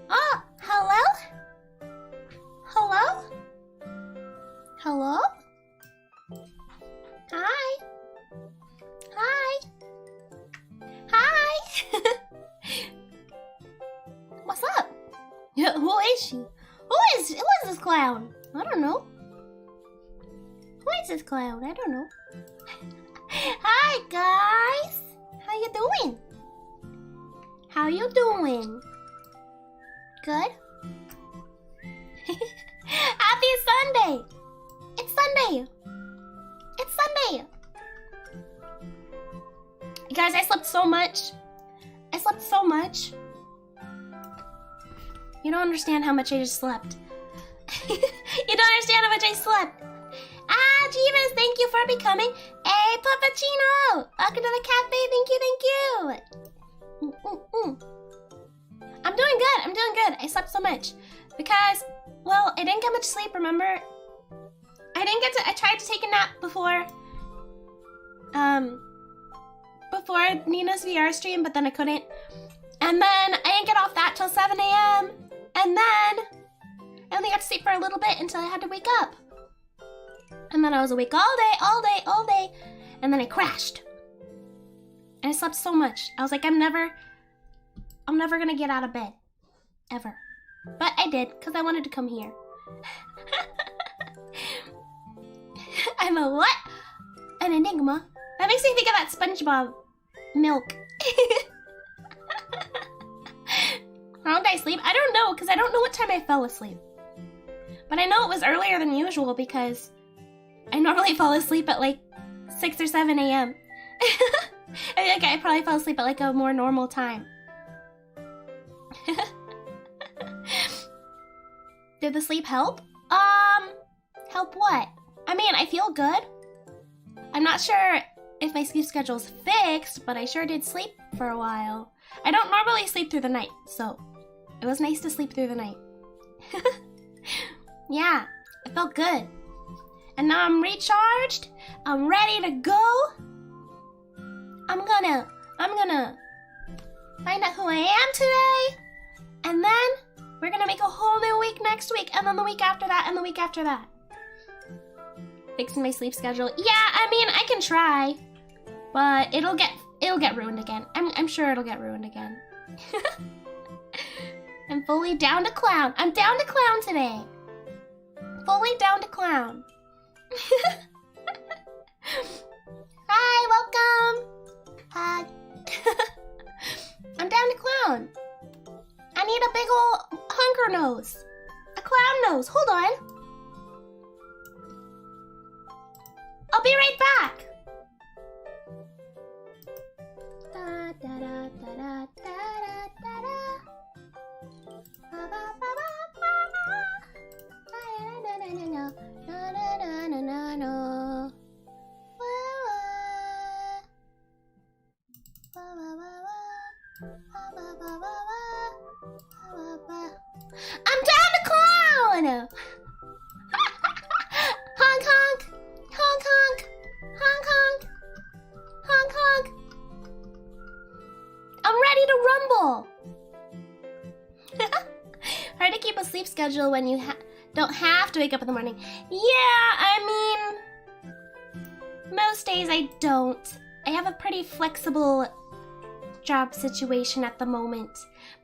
Oh, hello? Hello? Hello? Hi. Hi. Hi. What's up? Who is she? Who is this clown? I don't know. Who is this clown? I don't know. Hi, guys. How you doing? How you doing? Good? Happy Sunday! It's Sunday! It's Sunday! You guys, I slept so much. I slept so much. You don't understand how much I just slept. You don't understand how much I slept. Ah, Jeeves, thank you for becoming a puppuccino. Welcome to the cafe. Thank you, thank you. I'm doing good. I'm doing good. I slept so much because, well, I didn't get much sleep. Remember, I tried to take a nap before Nina's VR stream, but then I couldn't. And then I didn't get off that till 7 a.m. And then I only got to sleep for a little bit until I had to wake up. And then I was awake all day. And then I crashed. And I slept so much. I was like, I'm never gonna get out of bed. Ever. But I did, because I wanted to come here. I'm a what? An enigma. That makes me think of that SpongeBob milk. How did I sleep? I don't know, because I don't know what time I fell asleep. But I know it was earlier than usual because I normally fall asleep at like 6 or 7 a.m. I think I probably fell asleep at like a more normal time. Did the sleep help? Help what? I mean, I feel good. I'm not sure if my sleep schedule's fixed, but I sure did sleep for a while. I don't normally sleep through the night, so it was nice to sleep through the night. Yeah, it felt good. And now I'm recharged. I'm ready to go. I'm gonna find out who I am today. And then we're gonna make a whole new week next week, and then the week after that, and the week after that. Fixing my sleep schedule. Yeah, I mean, I can try, but it'll get ruined again. I'm sure it'll get ruined again. I'm fully down to clown. I'm down to clown today. Fully down to clown. Hi, welcome. Hi. I'm down to clown. I need a big ol' hunker nose. A clown nose. Hold on. I'll be right back. Da, da, da, da, da, da, da, da. Ba, ba, ba, ba, ba, ba. Na, na, na, na, na, na, na, na, na. I'm down to clown! Honk honk! Honk honk! Honk honk! Honk honk! I'm ready to rumble! Hard to keep a sleep schedule when you don't have to wake up in the morning. Yeah, I mean, most days I don't. I have a pretty flexible job situation at the moment.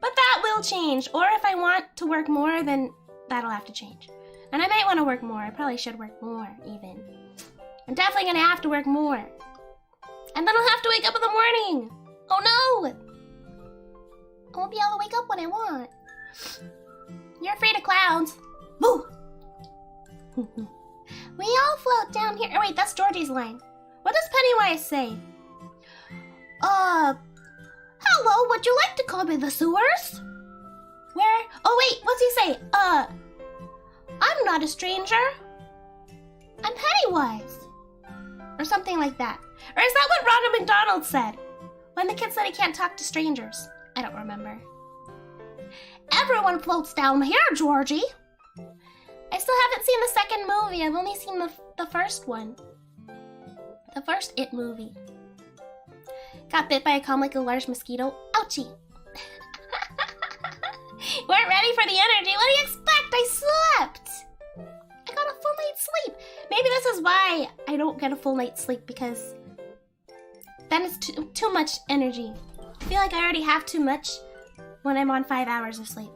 But that will change. Or if I want to work more, then that'll have to change. And I might want to work more. I probably should work more, even. I'm definitely going to have to work more. And then I'll have to wake up in the morning. Oh no! I won't be able to wake up when I want. You're afraid of clowns. Boo! We all float down here. Oh wait, that's Georgie's line. What does Pennywise say? Hello, would you like to call me the sewers? Where? Oh wait, what's he say? I'm not a stranger. I'm Pennywise. Or something like that. Or is that what Ronald McDonald said? When the kid said he can't talk to strangers. I don't remember. Everyone floats down here, Georgie. I still haven't seen the second movie. I've only seen the first one. The first It movie. Got bit by a comb like a large mosquito. Ouchie. Weren't ready for the energy. What do you expect? I slept. I got a full night's sleep. Maybe this is why I don't get a full night's sleep, because then it's too much energy. I feel like I already have too much when I'm on 5 hours of sleep.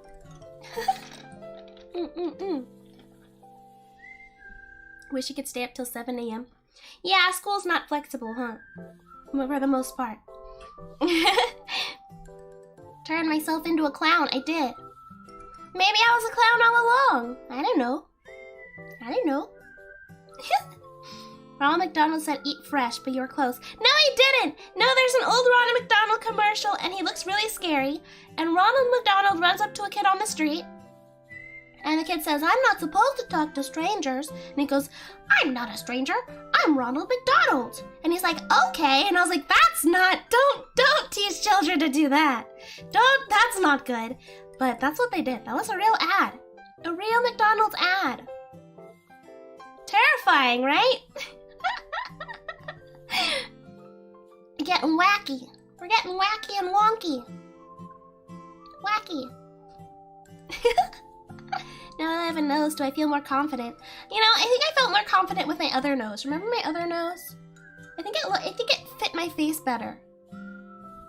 Wish you could stay up till 7 a.m. Yeah, school's not flexible, huh? For the most part. Turned myself into a clown. I did. Maybe I was a clown all along. I don't know. Ronald McDonald said eat fresh, but you're close. No, he didn't. No, there's an old Ronald McDonald commercial, and he looks really scary. And Ronald McDonald runs up to a kid on the street. And the kid says, I'm not supposed to talk to strangers. And he goes, I'm not a stranger. I'm Ronald McDonald. And he's like, okay. And I was like, that's not, don't teach children to do that. That's not good. But that's what they did. That was a real ad. A real McDonald's ad. Terrifying, right? Getting wacky. We're getting wacky and wonky. Wacky. Now that I have a nose, do I feel more confident? You know, I think I felt more confident with my other nose. Remember my other nose? I think it fit my face better.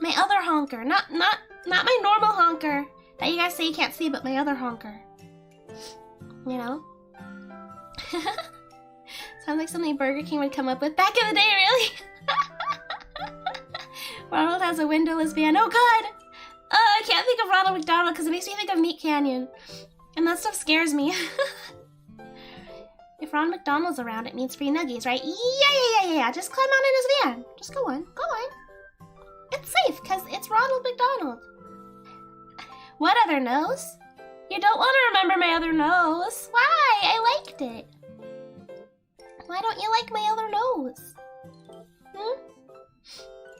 My other honker, not my normal honker that you guys say you can't see, but my other honker. You know? Sounds like something Burger King would come up with back in the day, really. Ronald has a windowless van. Oh God! I can't think of Ronald McDonald because it makes me think of Meat Canyon. And that stuff scares me. If Ron McDonald's around, it means free nuggies, right? Yeah. Just climb on in his van. Just go on. It's safe, because it's Ronald McDonald. What other nose? You don't want to remember my other nose. Why? I liked it. Why don't you like my other nose?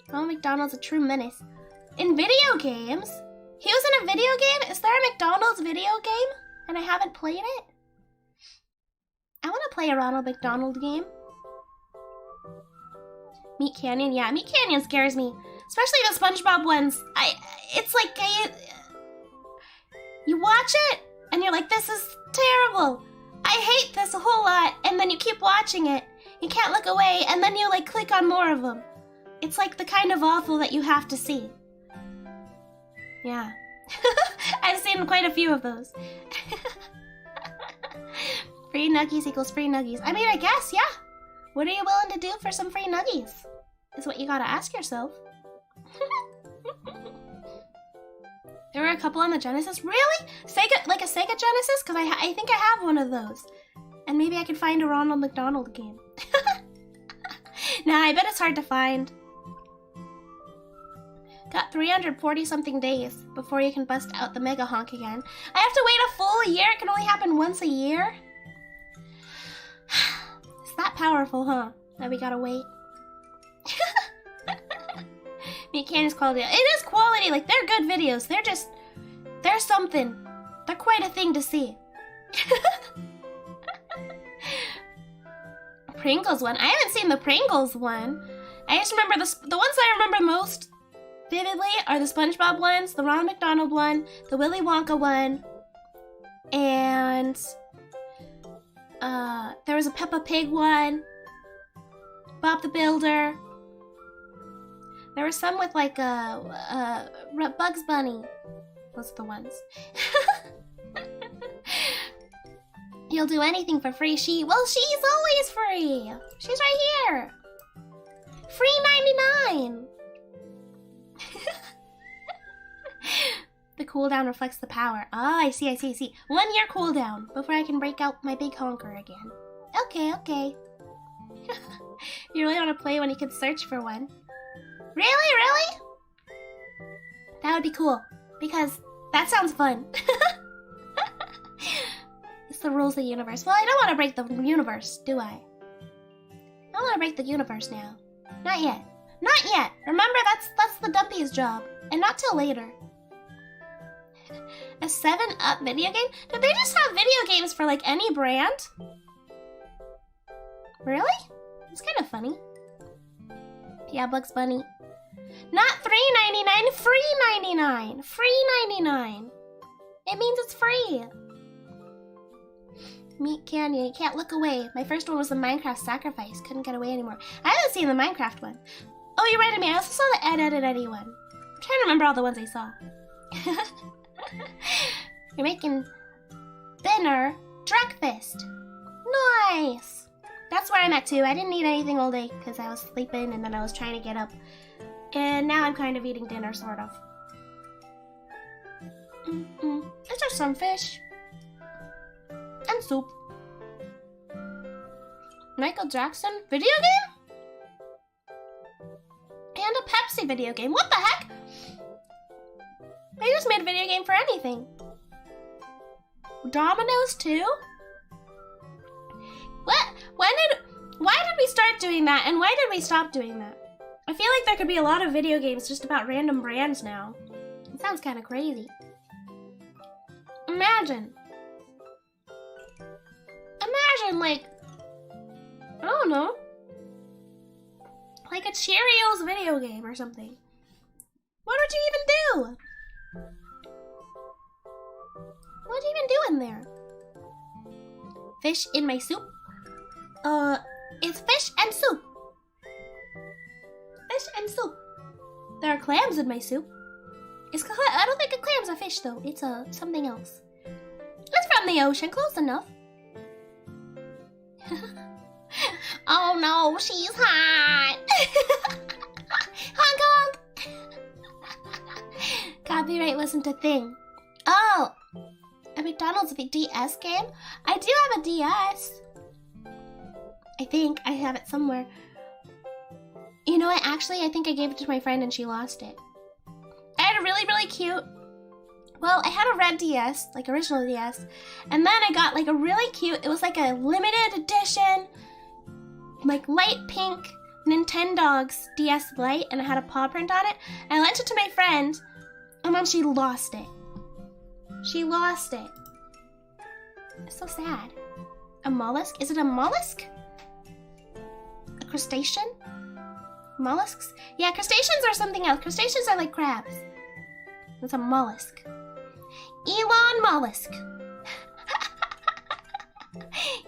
Ronald McDonald's a true menace. In video games? He was in a video game? Is there a McDonald's video game? And I haven't played it? I want to play a Ronald McDonald game. Meat Canyon? Yeah, Meat Canyon scares me. Especially the SpongeBob ones. It's like, you watch it, and you're like, this is terrible. I hate this a whole lot. And then you keep watching it, You can't look away, and then you like click on more of them. It's like the kind of awful that you have to see. Yeah. I've seen quite a few of those. Free nuggies equals free nuggies. I mean, I guess, yeah. What are you willing to do for some free nuggies? Is what you gotta ask yourself. There were a couple on the Genesis. Really? Sega, like a Sega Genesis? Because I think I have one of those. And maybe I could find a Ronald McDonald game. Nah, I bet it's hard to find. Got 340 something days before you can bust out the mega honk again. I have to wait a full year? It can only happen once a year? It's that powerful, huh? That we gotta wait. Meat Cannon's quality. It is quality, like they're good videos. They're something. They're quite a thing to see. Pringles one. I haven't seen the Pringles one. I just remember the ones I remember most vividly are the SpongeBob ones, the Ronald McDonald one, the Willy Wonka one, and there was a Peppa Pig one, Bob the Builder. There were some with like Bugs Bunny. Those are the ones. You'll do anything for free. She's always free. She's right here. Free 99. The cooldown reflects the power. Ah, I see. 1 year cooldown before I can break out my big honker again. Okay. You really want to play when you can search for one? Really? That would be cool, because that sounds fun. It's the rules of the universe. Well, I don't want to break the universe, do I? I don't want to break the universe now. Not yet. Remember, that's the Dumpy's job, and not till later. A 7-Up video game? Did they just have video games for like any brand? Really? It's kind of funny. Yeah, Bugs Bunny. Not $3.99, free 99. Free 99. It means it's free. Meat Canyon, you can't look away. My first one was the Minecraft Sacrifice. Couldn't get away anymore. I haven't seen the Minecraft one. Oh, you're right, I also saw the Ed, Ed, and Eddie one. I'm trying to remember all the ones I saw. You're making dinner breakfast. Nice. That's where I'm at too. I didn't eat anything all day because I was sleeping and then I was trying to get up. And now I'm kind of eating dinner, sort of. It's just some fish. And soup. Michael Jackson video game? And a Pepsi video game. What the heck? They just made a video game for anything. Dominoes too? What? Why did we start doing that, and why did we stop doing that? I feel like there could be a lot of video games just about random brands now. It sounds kind of crazy. Imagine, like, I don't know, like a Cheerios video game or something. What would you even do? What do you even do in there? Fish in my soup? It's fish and soup. Fish and soup. There are clams in my soup. I don't think a clam's a fish though. It's something else. It's from the ocean, close enough. Oh no, she's hot. Honk honk. Copyright wasn't a thing. Oh, a McDonald's DS game? I do have a DS. I think I have it somewhere. You know what, actually, I think I gave it to my friend and she lost it. I had a really, really cute, well, I had a red DS, like original DS, and then I got like a really cute, it was like a limited edition, like light pink Nintendogs DS Lite, and it had a paw print on it. I lent it to my friend, and then she lost it. She lost it. It's so sad. A mollusk? Is it a mollusk? A crustacean? Mollusks? Yeah, crustaceans are something else. Crustaceans are like crabs. It's a mollusk. Elon Mollusk.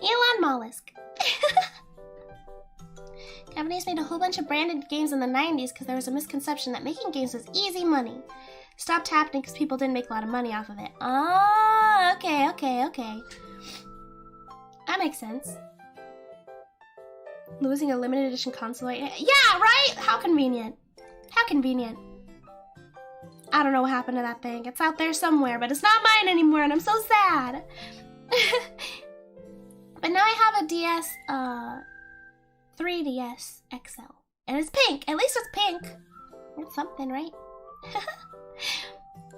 Elon Mollusk. Japanese made a whole bunch of branded games in the 90s because there was a misconception that making games was easy money. Stopped happening because people didn't make a lot of money off of it. Oh, okay. That makes sense. Losing a limited edition console. Yeah, right? How convenient. How convenient. I don't know what happened to that thing. It's out there somewhere, but it's not mine anymore, and I'm so sad. But now I have a DS, 3DS XL. And it's pink. At least it's pink. It's something, right?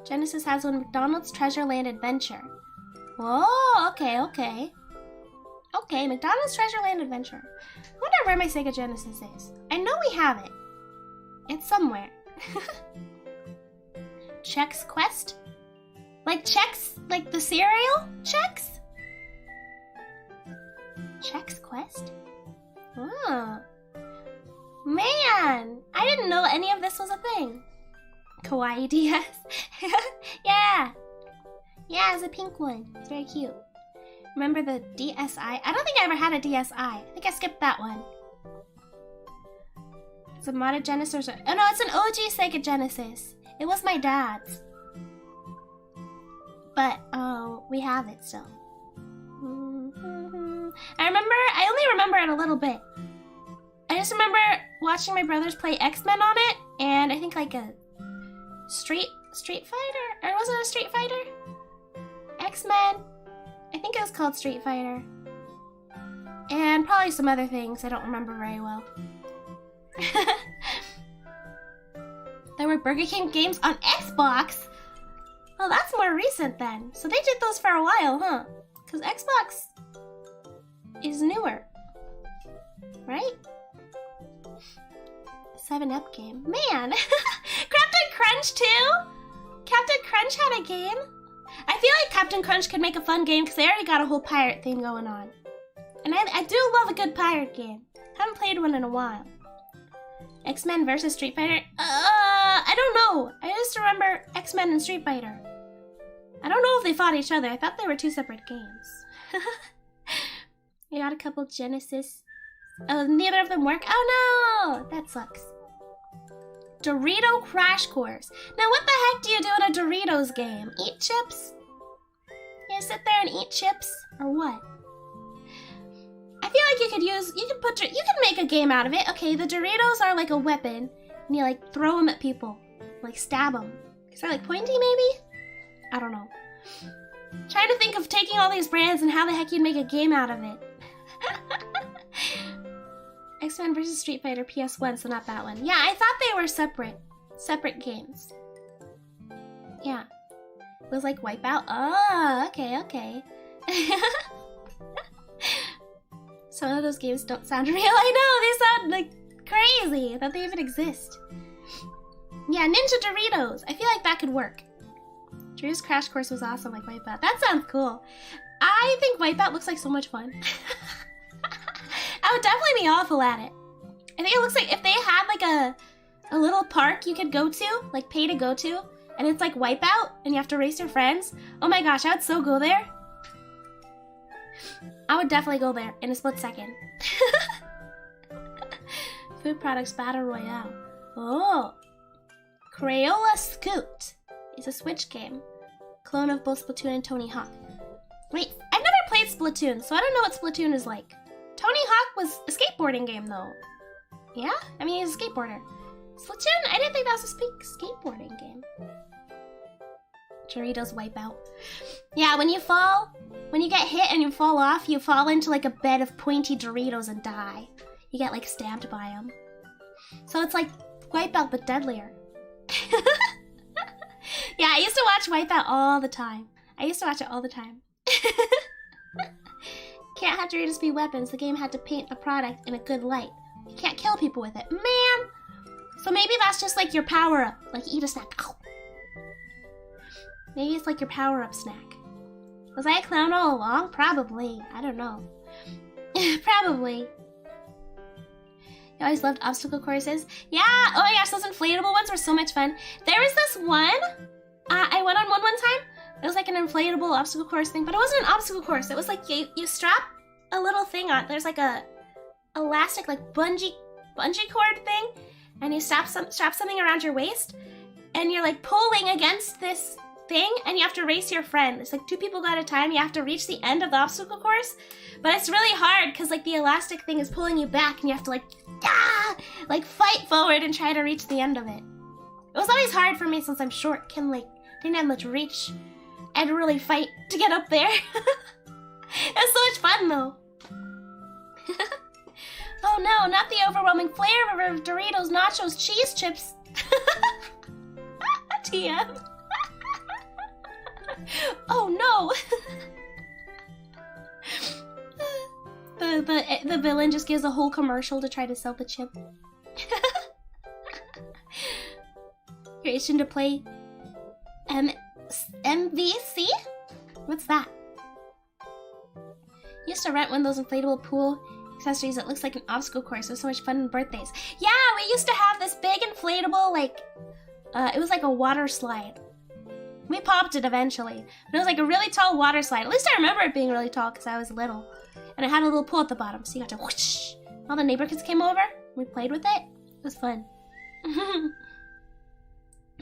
Genesis has one, McDonald's Treasure Land Adventure. Whoa, okay. Okay, McDonald's Treasure Land Adventure. I wonder where my Sega Genesis is. I know we have it. It's somewhere. Chex Quest? Like Chex? Like the cereal? Chex? Chex Quest? Oh. Man! I didn't know any of this was a thing. Kawaii DS. Yeah! Yeah, it's a pink one. It's very cute. Remember the DSi? I don't think I ever had a DSi. I think I skipped that one. It's a modded Genesis. Oh no, it's an OG Sega Genesis. It was my dad's. But, we have it still. I only remember it a little bit. I just remember watching my brothers play X-Men on it, and I think like a Street Fighter? Or was it a Street Fighter? X-Men. I think it was called Street Fighter. And probably some other things I don't remember very well. There were Burger King games on Xbox? Oh, that's more recent then. So they did those for a while, huh? Because Xbox is newer. Right? 7-Up game. Man! Captain Crunch too? Captain Crunch had a game? I feel like Captain Crunch could make a fun game because they already got a whole pirate thing going on. And I do love a good pirate game. Haven't played one in a while. X-Men versus Street Fighter? I don't know. I just remember X-Men and Street Fighter. I don't know if they fought each other. I thought they were two separate games. I got a couple Genesis. Oh, neither of them work? Oh no! That sucks. Dorito Crash Course. Now what the heck do you do in a Doritos game? Eat chips? You sit there and eat chips? Or what? I feel like you could make a game out of it. Okay, the Doritos are like a weapon, and you like throw them at people. Like stab them. Is that like pointy maybe? I don't know. Trying to think of taking all these brands and how the heck you'd make a game out of it. X-Men vs. Street Fighter PS1, so not that one. Yeah, I thought they were separate games. Yeah. It was like Wipeout. Oh, okay. Some of those games don't sound real. I know, they sound like crazy that they even exist. Yeah, Ninja Doritos. I feel like that could work. Doritos Crash Course was awesome, like Wipeout. That sounds cool. I think Wipeout looks like so much fun. I would definitely be awful at it. I think it looks like if they had like a little park you could go to, like pay to go to, and it's like Wipeout, and you have to race your friends. Oh my gosh, I would so go there. I would definitely go there in a split second. Food Products Battle Royale. Oh. Crayola Scoot is a Switch game. Clone of both Splatoon and Tony Hawk. Wait, I've never played Splatoon, so I don't know what Splatoon is like. Tony Hawk was a skateboarding game, though. Yeah? I mean, he's a skateboarder. Splatoon? I didn't think that was a skateboarding game. Doritos Wipeout. Yeah, when you get hit and you fall off, you fall into like a bed of pointy Doritos and die. You get like stabbed by them. So it's like Wipeout, but deadlier. Yeah, I used to watch Wipeout all the time. Can't have Doritos be weapons. The game had to paint the product in a good light. You can't kill people with it. Man! So maybe that's just like your power-up. Like eat a snack. Ow. Maybe it's like your power-up snack. Was I a clown all along? Probably. I don't know. Probably. I always loved obstacle courses. Yeah! Oh my gosh, those inflatable ones were so much fun. There was this one. I went on one time. It was like an inflatable obstacle course thing, but it wasn't an obstacle course. It was like you strap a little thing on. There's like a elastic, like bungee bungee cord thing, and you strap something around your waist, and you're like pulling against this thing, and you have to race your friend. It's like 2 people at a time. You have to reach the end of the obstacle course, but it's really hard because like the elastic thing is pulling you back, and you have to like fight forward and try to reach the end of it. It was always hard for me since I'm short, didn't have much reach. I had to really fight to get up there. It was so much fun though. Oh no, not the overwhelming flavor of Doritos Nachos cheese chips. TM. Oh no. The villain just gives a whole commercial to try to sell the chip. Creation to play MVC? What's that? Used to rent one of those inflatable pool accessories that looks like an obstacle course. It was so much fun on birthdays. Yeah, we used to have this big inflatable, like, it was like a water slide. We popped it eventually, but it was like a really tall water slide. At least I remember it being really tall because I was little. And it had a little pool at the bottom, so you got to whoosh. All the neighbor kids came over. We played with it. It was fun.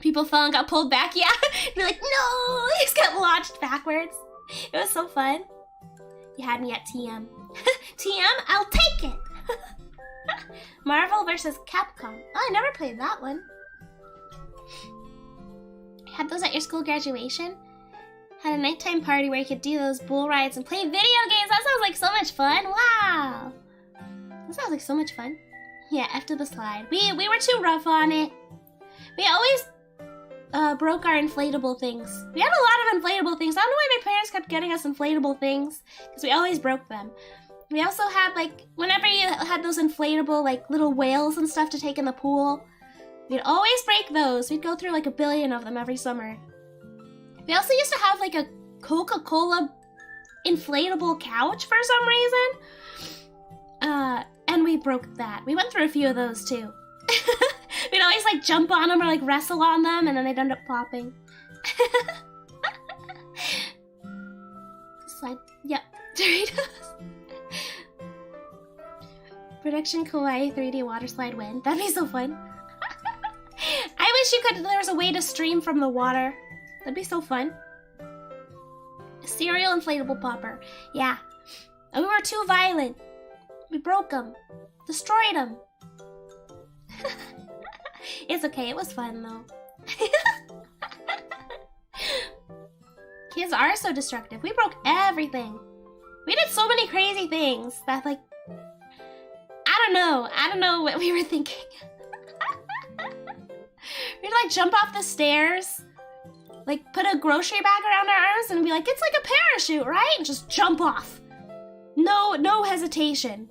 People fell and got pulled back. Yeah, be like, no, he just got launched backwards. It was so fun. You had me at TM. TM, I'll take it. Marvel versus Capcom. Oh, I never played that one. Had those at your school graduation? Had a nighttime party where you could do those bull rides and play video games. That sounds like so much fun. Wow. That sounds like so much fun. Yeah, after the slide. We were too rough on it. We always broke our inflatable things. We had a lot of inflatable things. I don't know why my parents kept getting us inflatable things, because we always broke them. We also had, like, whenever you had those inflatable, like, little whales and stuff to take in the pool, we'd always break those. We'd go through, like, 1 billion of them every summer. We also used to have, like, a Coca-Cola inflatable couch for some reason. And we broke that. We went through a few of those, too. We'd always, like, jump on them or, like, wrestle on them, and then they'd end up popping. Slide. Yep. Doritos. Production Kawaii 3D water slide win. That'd be so fun. I wish there was a way to stream from the water. That'd be so fun. Cereal inflatable popper. Yeah. And we were too violent. We broke them. Destroyed them. It's okay. It was fun, though. Kids are so destructive. We broke everything. We did so many crazy things that, like, I don't know what we were thinking. We'd, like, jump off the stairs, like, put a grocery bag around our arms and be like, it's like a parachute, right? And just jump off. No hesitation.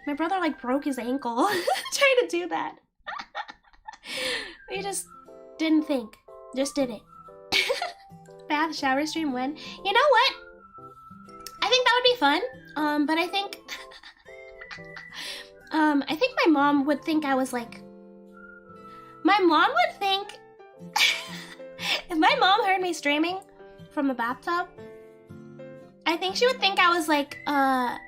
My brother, like, broke his ankle trying to do that. We just didn't think. Just did it. Bath shower stream when? You know what? I think that would be fun. But I think my mom would think I was like, my mom would think if my mom heard me streaming from the bathtub, I think she would think I was like on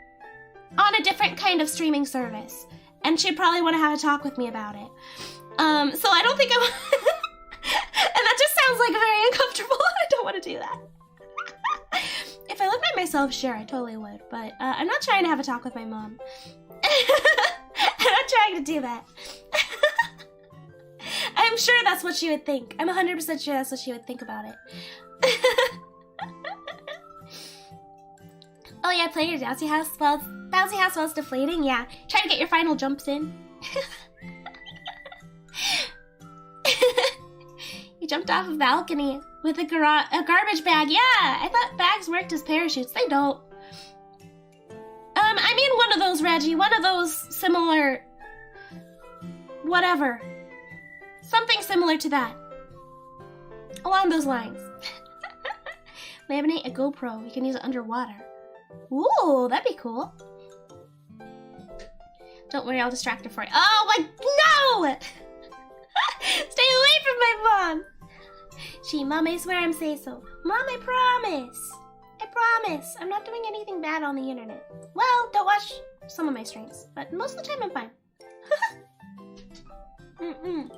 a different kind of streaming service, and she'd probably want to have a talk with me about it. So I don't think I'm and that just sounds like very uncomfortable. I don't want to do that. If I looked at myself, sure, I totally would, but I'm not trying to have a talk with my mom. I'm not trying to do that. I'm sure that's what she would think. I'm 100% sure that's what she would think about it. Oh yeah, play your bouncy house while it's deflating. Yeah, try to get your final jumps in. You jumped off a balcony with a garbage bag. Yeah, I thought bags worked as parachutes. They don't. I mean one of those, Reggie. One of those similar... whatever. Something similar to that. Along those lines. Laminate a GoPro. You can use it underwater. Ooh, that'd be cool. Don't worry, I'll distract her for you. Oh my... no! Stay away from my mom! Mom, I swear I'm say-so. Mom, I promise. I promise. I'm not doing anything bad on the internet. Well, don't watch some of my streams, but most of the time I'm fine. I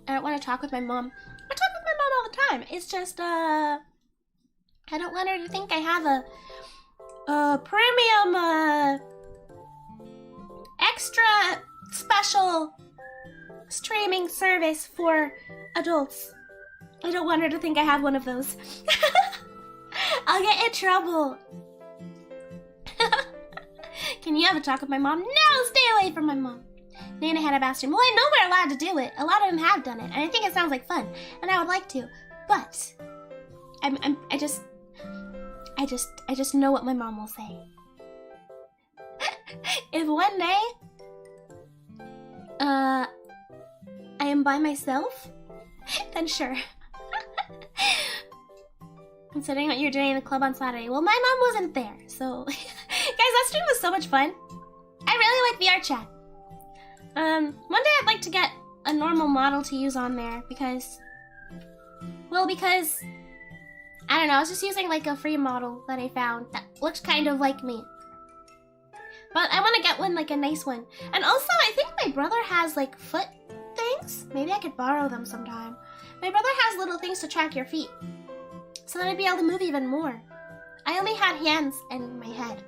don't want to talk with my mom. I talk with my mom all the time. It's just, I don't want her to think I have a premium, extra special streaming service for adults. I don't want her to think I have one of those. I'll get in trouble. Can you have a talk with my mom? No, stay away from my mom. Nana had a bathroom. Well, I know we're allowed to do it. A lot of them have done it, and I think it sounds like fun, and I would like to. But I just know what my mom will say. If one day, I am by myself, then sure. Considering what you're doing in the club on Saturday. Well, my mom wasn't there, so... Guys, that stream was so much fun. I really like VR chat. One day I'd like to get a normal model to use on there because... Well, because... I don't know, I was just using like a free model that I found that looks kind of like me. But I want to get one, like a nice one. And also, I think my brother has like foot things. Maybe I could borrow them sometime. My brother has little things to track your feet. So then I'd be able to move even more. I only had hands and my head.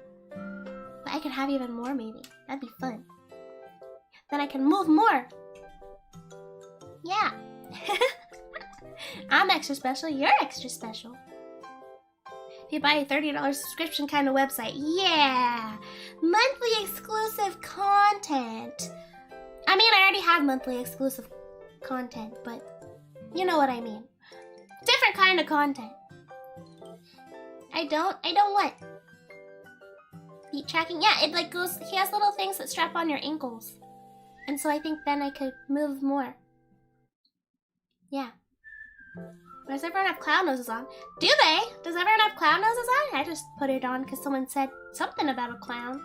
But I could have even more maybe. That'd be fun. Then I can move more. Yeah. I'm extra special, you're extra special. If you buy a $30 subscription kind of website, yeah! Monthly exclusive content. I mean, I already have monthly exclusive content, but you know what I mean. Different kind of content. I don't what? Feet tracking? Yeah, it like goes, he has little things that strap on your ankles. And so I think then I could move more. Yeah. Does everyone have clown noses on? Do they? Does everyone have clown noses on? I just put it on because someone said something about a clown.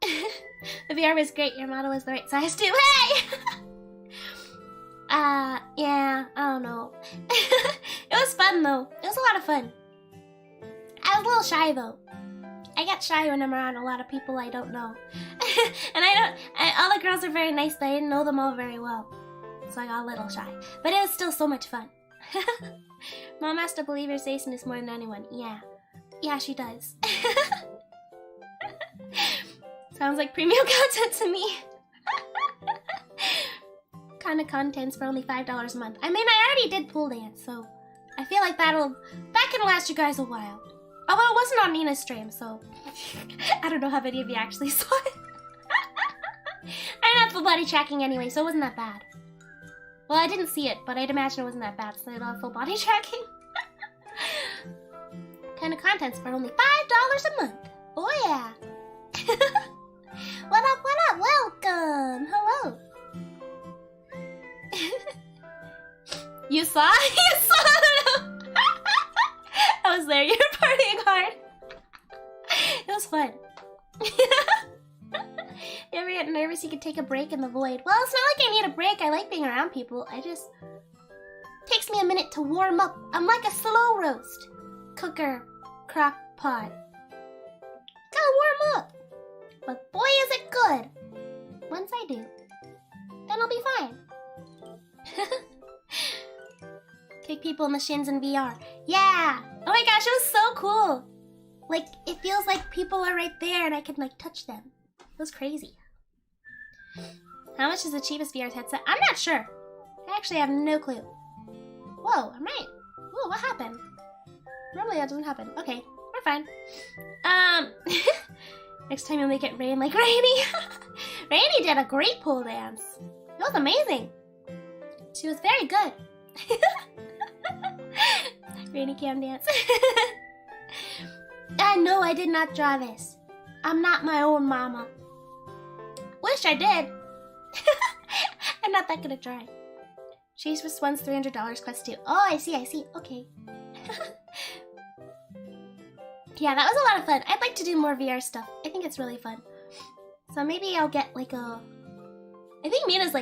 The VR was great. Your model was the right size too. Hey! Yeah, I don't know. It was fun though. It was a lot of fun. I was a little shy though. I get shy when I'm around a lot of people I don't know. And all the girls are very nice, but I didn't know them all very well. So I got a little shy. But it was still so much fun. Mom has to believe your Satanist more than anyone. Yeah. Yeah, she does. Sounds like premium content to me. Kind of contents for only $5 a month. I mean, I already did pool dance, so I feel like that can last you guys a while. Although it wasn't on Nina's stream, so I don't know how many of you actually saw it. I didn't have full body tracking anyway, so it wasn't that bad. Well, I didn't see it, but I'd imagine it wasn't that bad, so I don't have full body tracking. Kind of contents for only $5 a month. Oh yeah. What up, what up? Welcome. Hello. You saw? You saw it! I was there. You were partying hard. It was fun. You ever get nervous you could take a break in the void? Well, it's not like I need a break. I like being around people. Takes me a minute to warm up. I'm like a slow roast. Cooker, crock pot. Gotta warm up. But boy, is it good. Once I do, then I'll be fine. Kick people in the shins in VR. Yeah. Oh my gosh, it was so cool. Like, it feels like people are right there and I can like touch them. It was crazy. How much is the cheapest VR headset? I'm not sure. I actually have no clue. Whoa, I'm right. Whoa, what happened? Normally that doesn't happen. Okay, we're fine. Next time you'll make it rain like Rainy. Rainy did a great pole dance. It was amazing. She was very good. Rainy cam dance. No, I did not draw this. I'm not my own mama. Wish I did. I'm not that good at drawing. Chase was once $300 quest too. Oh, I see. Okay. Yeah, that was a lot of fun. I'd like to do more VR stuff. I think it's really fun. So maybe I'll get like I think Nina's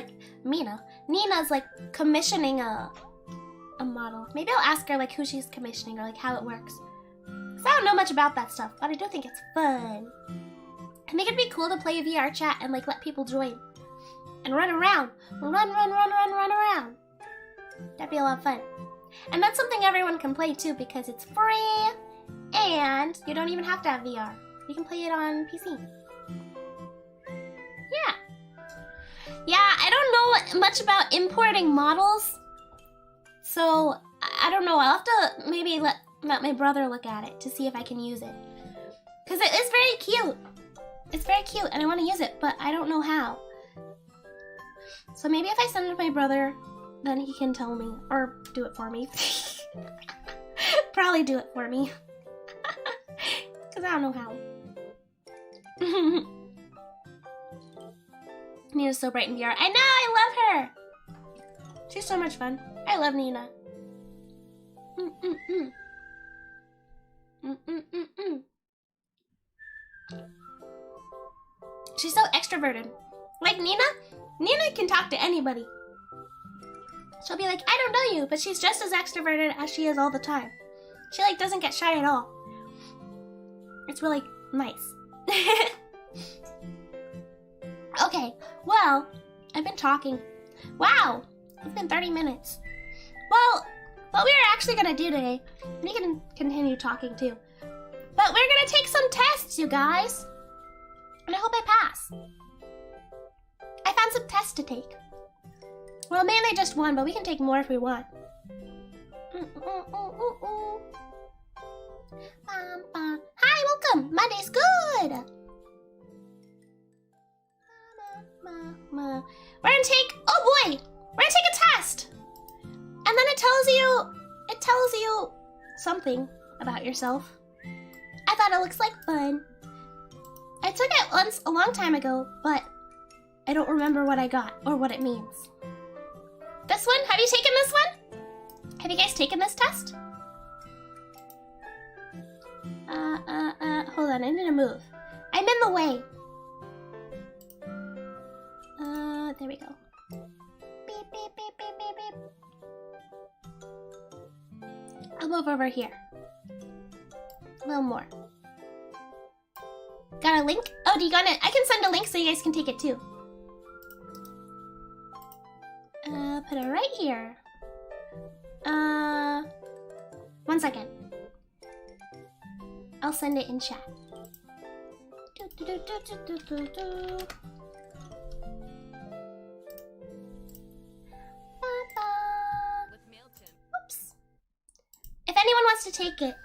like commissioning a model. Maybe I'll ask her like who she's commissioning or like how it works. 'Cause I don't know much about that stuff, but I do think it's fun. I think it'd be cool to play a VR chat and like let people join. And run around. Run around. That'd be a lot of fun. And that's something everyone can play too because it's free and you don't even have to have VR. You can play it on PC. Yeah. Yeah, I don't know much about importing models. So, I don't know. I'll have to maybe let my brother look at it to see if I can use it. Because it is very cute. It's very cute and I want to use it, but I don't know how. So maybe if I send it to my brother, then he can tell me. Or do it for me. Probably do it for me. Because I don't know how. Nina's so bright in VR. I know, I love her. She's so much fun. I love Nina. She's so extroverted. Like Nina can talk to anybody. She'll be like, I don't know you, but she's just as extroverted as she is all the time. She like doesn't get shy at all. It's really nice. Okay, well, I've been talking. Wow, it's been 30 minutes. Well, what we were actually gonna do today, we can continue talking too, but we're gonna take some tests, you guys. And I hope I pass. I found some tests to take. Well, mainly just one, but we can take more if we want. Hi, welcome. My day's good. We're gonna take, oh boy, we're gonna take a test. And then it tells you something about yourself. I thought it looks like fun. I took it once a long time ago, but I don't remember what I got or what it means. This one? Have you taken this one? Have you guys taken this test? Hold on, I need to move. I'm in the way. There we go. Beep, beep, beep, beep, beep, beep. I'll move over here. A little more. Got a link? Oh, do you got it? I can send a link so you guys can take it too. Put it right here. 1 second. I'll send it in chat. Oops. If anyone wants to take it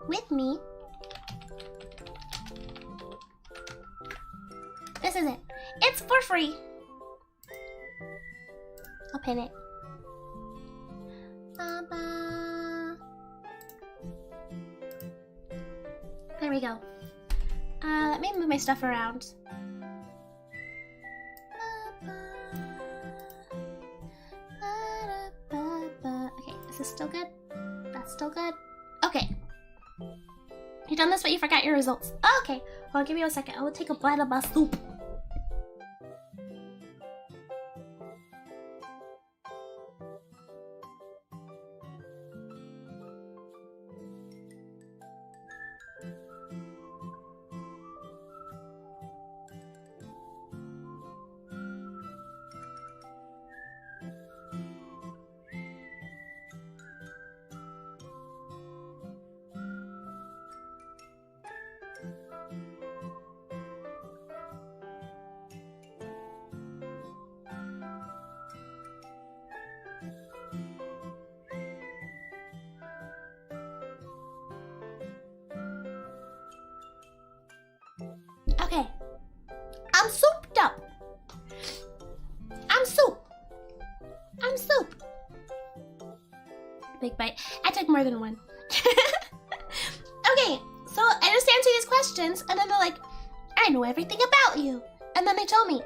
with me, this is it. It's for free. I'll pin it. There we go. Let me move my stuff around. Okay, is this still good? That's still good? Okay. You done this, but you forgot your results. Oh, okay. Well, I'll give you a second. I will take a bite of my soup. Okay. I'm souped up. I'm soup. I'm soup. Big bite. I took more than one. Okay, so I just answer these questions, and then they're like, I know everything about you. And then they tell me.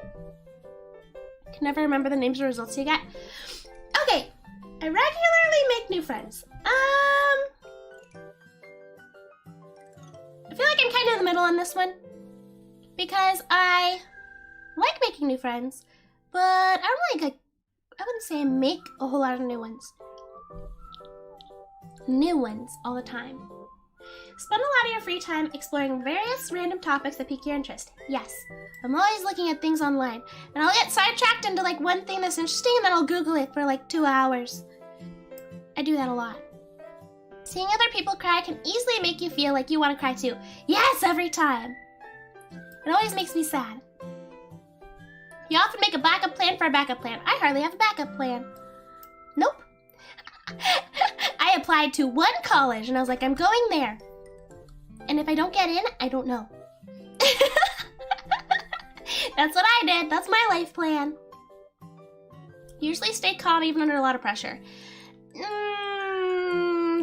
I can never remember the names or results you get. Okay. I regularly make new friends. I feel like I'm kind of in the middle on this one. Because I like making new friends, but I don't like, I wouldn't say I make a whole lot of new ones. new ones all the time. Spend a lot of your free time exploring various random topics that pique your interest. Yes, I'm always looking at things online, and I'll get sidetracked into like one thing that's interesting, and then I'll Google it for like 2 hours. I do that a lot. Seeing other people cry can easily make you feel like you want to cry too. Yes, every time. It always makes me sad. You often make a backup plan for a backup plan. I hardly have a backup plan. Nope. I applied to one college, and I was like, I'm going there. And if I don't get in, I don't know. That's what I did. That's my life plan. Usually stay calm even under a lot of pressure.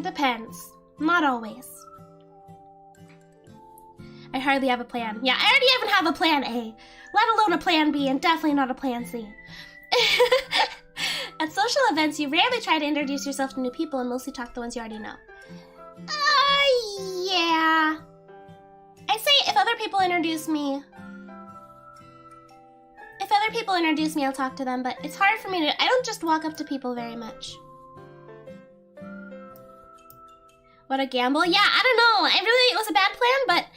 Depends. Not always. I hardly have a plan. Yeah, I already even have a plan A, let alone a plan B, and definitely not a plan C. At social events, you rarely try to introduce yourself to new people and mostly talk to the ones you already know. Yeah. I'd say if other people introduce me, I'll talk to them, but it's hard for me to, I don't just walk up to people very much. What a gamble. Yeah, I don't know. It was a bad plan, but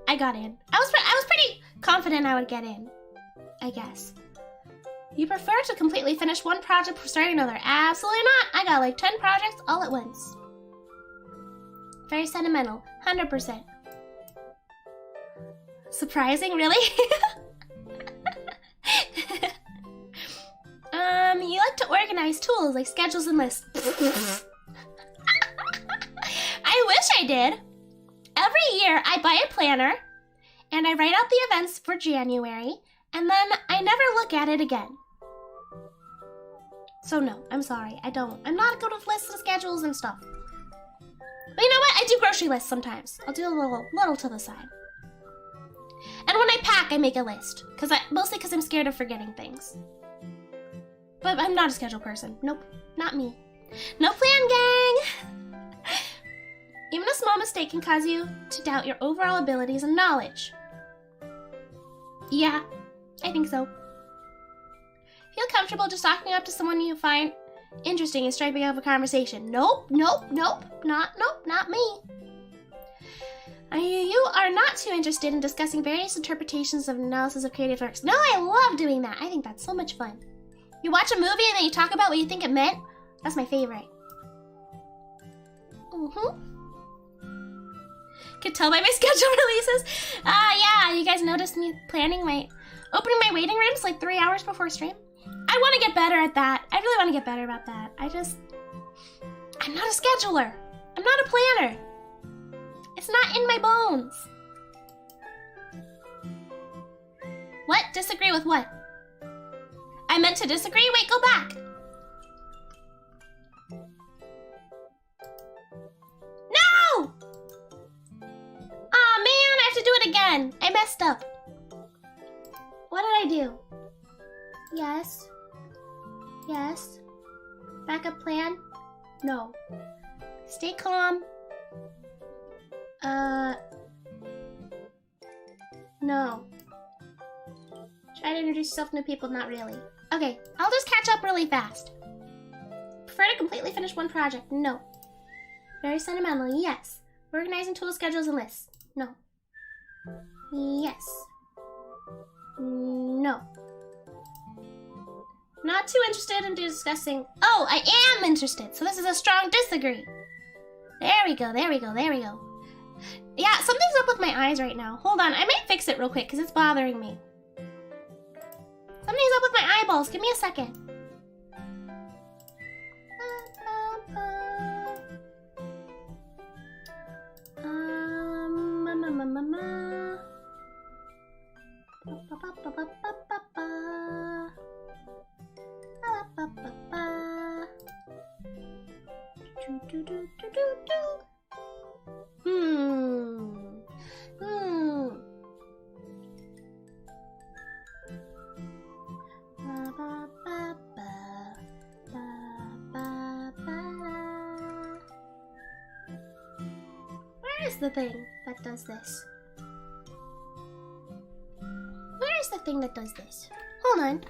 I got in. I was pretty confident I would get in, I guess. You prefer to completely finish one project before starting another? Absolutely not. I got like 10 projects all at once. Very sentimental. 100%. Surprising, really? You like to organize tools like schedules and lists. I wish I did. Every year I buy a planner and I write out the events for January, and then I never look at it again. So no, I'm sorry, I don't. I'm not good with lists and schedules and stuff. But you know what? I do grocery lists sometimes. I'll do a little to the side. And when I pack, I make a list. Mostly because I'm scared of forgetting things. But I'm not a schedule person. Nope, not me. No plan, gang! Even a small mistake can cause you to doubt your overall abilities and knowledge. Yeah, I think so. Feel comfortable just talking up to someone you find interesting and striking up a conversation. Nope, not me. You are not too interested in discussing various interpretations of analysis of creative works. No, I love doing that. I think that's so much fun. You watch a movie and then you talk about what you think it meant. That's my favorite. Could tell by my schedule releases. Yeah, you guys noticed me opening my waiting rooms like 3 hours before stream? I want to get better at that. I really want to get better about that. I'm not a scheduler. I'm not a planner. It's not in my bones. What? Disagree with what? I meant to disagree? Wait, go back. No! Aw, man, I have to do it again. I messed up. What did I do? Yes. Yes. Backup plan? No. Stay calm. No. Try to introduce yourself to new people, not really. Okay, I'll just catch up really fast. Prefer to completely finish one project? No. Very sentimental? Yes. Organizing tools, schedules, and lists? No. Yes. No. Not too interested in discussing... Oh, I am interested, so this is a strong disagree. There we go. Yeah, something's up with my eyes right now. Hold on, I might fix it real quick because it's bothering me. Something's up with my eyeballs. Give me a second. Where is the thing that does this? Where is the thing that does this? Hold on.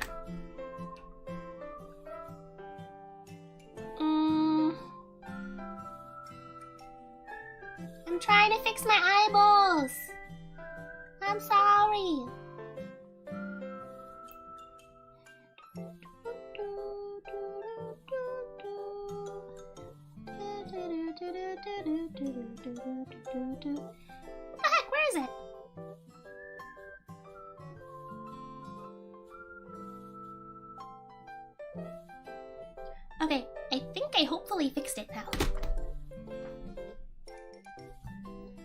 trying to fix my eyeballs. I'm sorry. What the heck? Where is it? Okay, I think I hopefully fixed it now.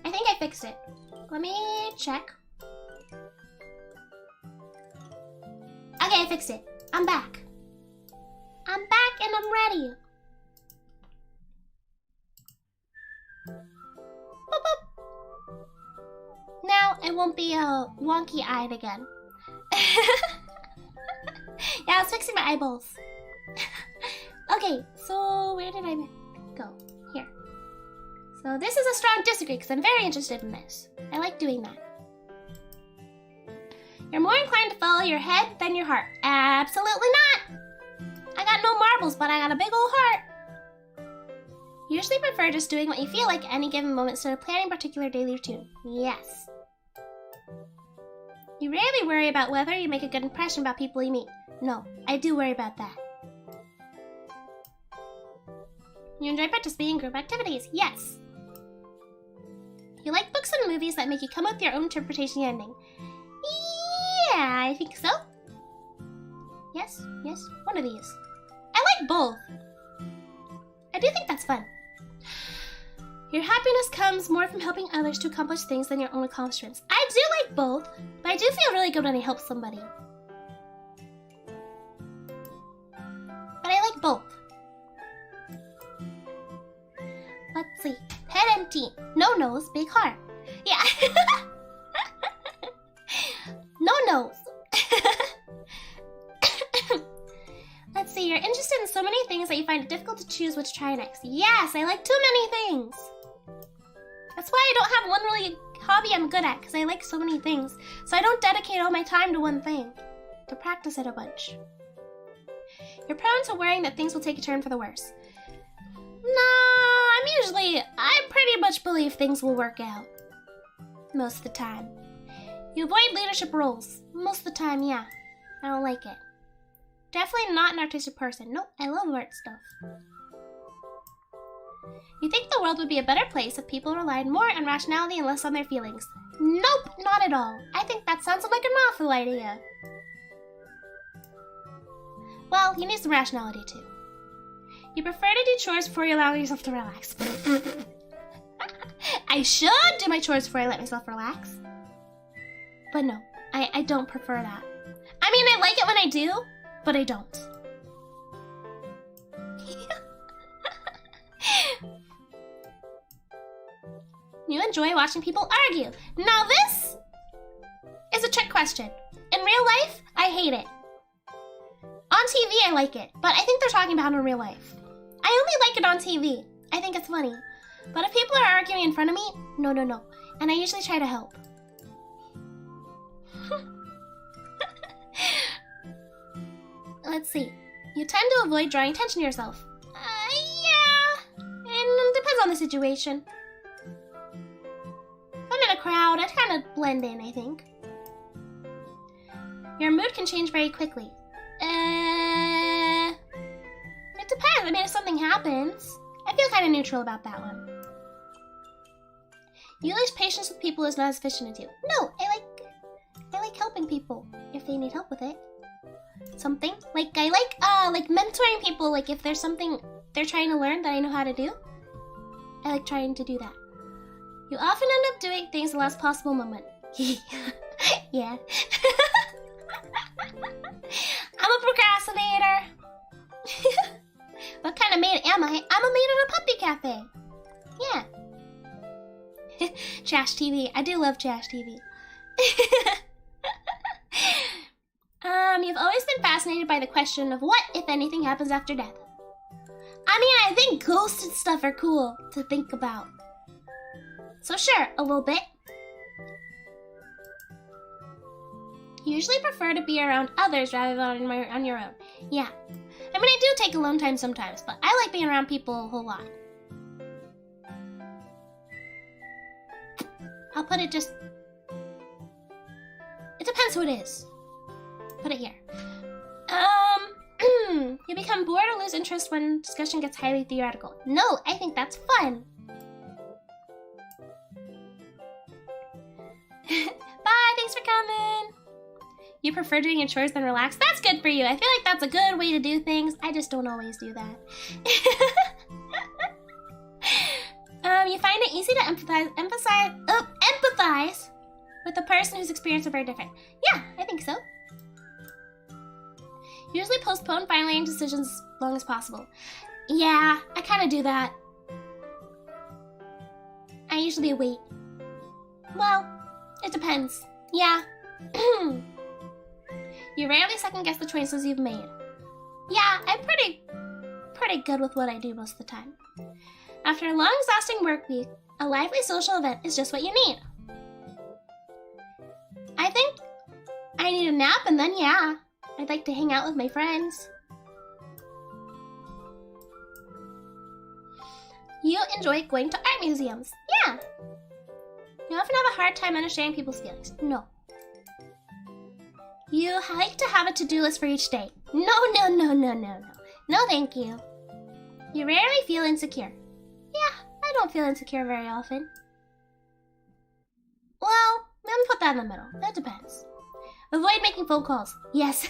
I think I fixed it. Let me check. Okay, I fixed it. I'm back. I'm back and I'm ready. Boop, boop. Now I won't be wonky-eyed again. Yeah, I was fixing my eyeballs. Okay, so where did I go? Here. So this is a strong disagree because I'm very interested in this. I like doing that. You're more inclined to follow your head than your heart. Absolutely not! I got no marbles, but I got a big old heart. You usually prefer just doing what you feel like at any given moment instead of planning a particular daily routine. Yes. You rarely worry about whether you make a good impression about people you meet. No, I do worry about that. You enjoy participating in group activities. Yes. You like books and movies that make you come up with your own interpretation of the ending. Yeah, I think so. Yes, yes, one of these. I like both. I do think that's fun. Your happiness comes more from helping others to accomplish things than your own accomplishments. I do like both, but I do feel really good when I help somebody. But I like both. Let's see. Head empty. No nose, big heart. Yeah. No nose. Let's see. You're interested in so many things that you find it difficult to choose which to try next. Yes, I like too many things. That's why I don't have one really hobby I'm good at, because I like so many things. So I don't dedicate all my time to one thing. To practice it a bunch. You're prone to worrying that things will take a turn for the worse. I pretty much believe things will work out. Most of the time. You avoid leadership roles. Most of the time, yeah. I don't like it. Definitely not an artistic person. Nope, I love art stuff. You think the world would be a better place if people relied more on rationality and less on their feelings. Nope, not at all. I think that sounds like an awful idea. Well, you need some rationality too. You prefer to do chores before you allow yourself to relax. I should do my chores before I let myself relax. But no, I don't prefer that. I mean, I like it when I do, but I don't. You enjoy watching people argue. Now this is a trick question. In real life, I hate it. On TV, I like it, but I think they're talking about it in real life. I only like it on TV. I think it's funny. But if people are arguing in front of me, no. And I usually try to help. Let's see. You tend to avoid drawing attention to yourself. Yeah. And it depends on the situation. If I'm in a crowd, I kind of blend in, I think. Your mood can change very quickly. It depends. I mean, if something happens, I feel kind of neutral about that one. You lose patience with people is not as efficient as you. No, I like helping people if they need help with it. Something like I like mentoring people. Like if there's something they're trying to learn that I know how to do, I like trying to do that. You often end up doing things at the last possible moment. Yeah. I'm a procrastinator. What kind of maid am I? I'm a maid at a puppy cafe. Yeah. Trash TV. I do love trash TV. You've always been fascinated by the question of what, if anything, happens after death. I mean, I think ghosts and stuff are cool to think about. So sure, a little bit. You usually prefer to be around others rather than on your own. Yeah. I mean, I do take alone time sometimes, but I like being around people a whole lot. I'll put it just... It depends who it is. Put it here. You become bored or lose interest when discussion gets highly theoretical. No, I think that's fun. Bye, thanks for coming. You prefer doing your chores than relax? That's good for you. I feel like that's a good way to do things. I just don't always do that. You find it easy to empathize with the person whose experiences are very different. Yeah, I think so. Usually postpone finalizing decisions as long as possible. Yeah, I kind of do that. I usually wait. Well, it depends. Yeah. You rarely second guess the choices you've made. Yeah, I'm pretty good with what I do most of the time. After a long, exhausting work week, a lively social event is just what you need. I think I need a nap and then yeah, I'd like to hang out with my friends. You enjoy going to art museums. Yeah. You often have a hard time understanding people's feelings. No. You like to have a to-do list for each day. No. No, thank you. You rarely feel insecure. Yeah, I don't feel insecure very often. Well, let me put that in the middle. That depends. Avoid making phone calls. Yes.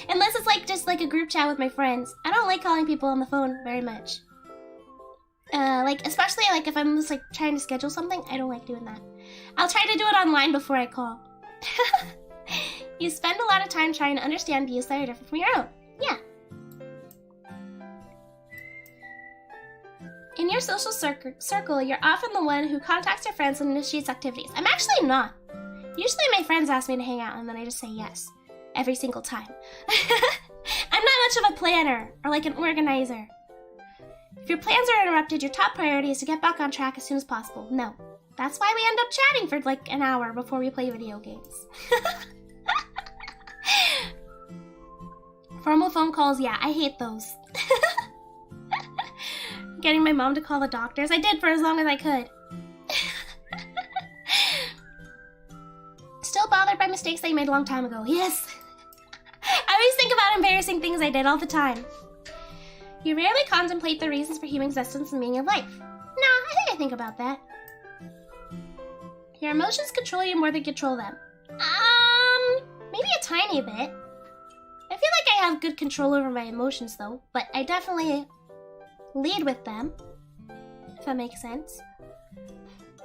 Unless it's like just like a group chat with my friends. I don't like calling people on the phone very much. Especially like if I'm just like trying to schedule something, I don't like doing that. I'll try to do it online before I call. You spend a lot of time trying to understand views that are different from your own. Yeah. In your social circle, you're often the one who contacts your friends and initiates activities. I'm actually not. Usually my friends ask me to hang out and then I just say yes. Every single time. I'm not much of a planner or like an organizer. If your plans are interrupted, your top priority is to get back on track as soon as possible. No. That's why we end up chatting for like an hour before we play video games. Formal phone calls, yeah, I hate those. Getting my mom to call the doctors. I did for as long as I could. Still bothered by mistakes that you made a long time ago. Yes. I always think about embarrassing things I did all the time. You rarely contemplate the reasons for human existence and meaning of life. Nah, I think about that. Your emotions control you more than control them. Maybe a tiny bit. I feel like I have good control over my emotions though, but I definitely lead with them, if that makes sense.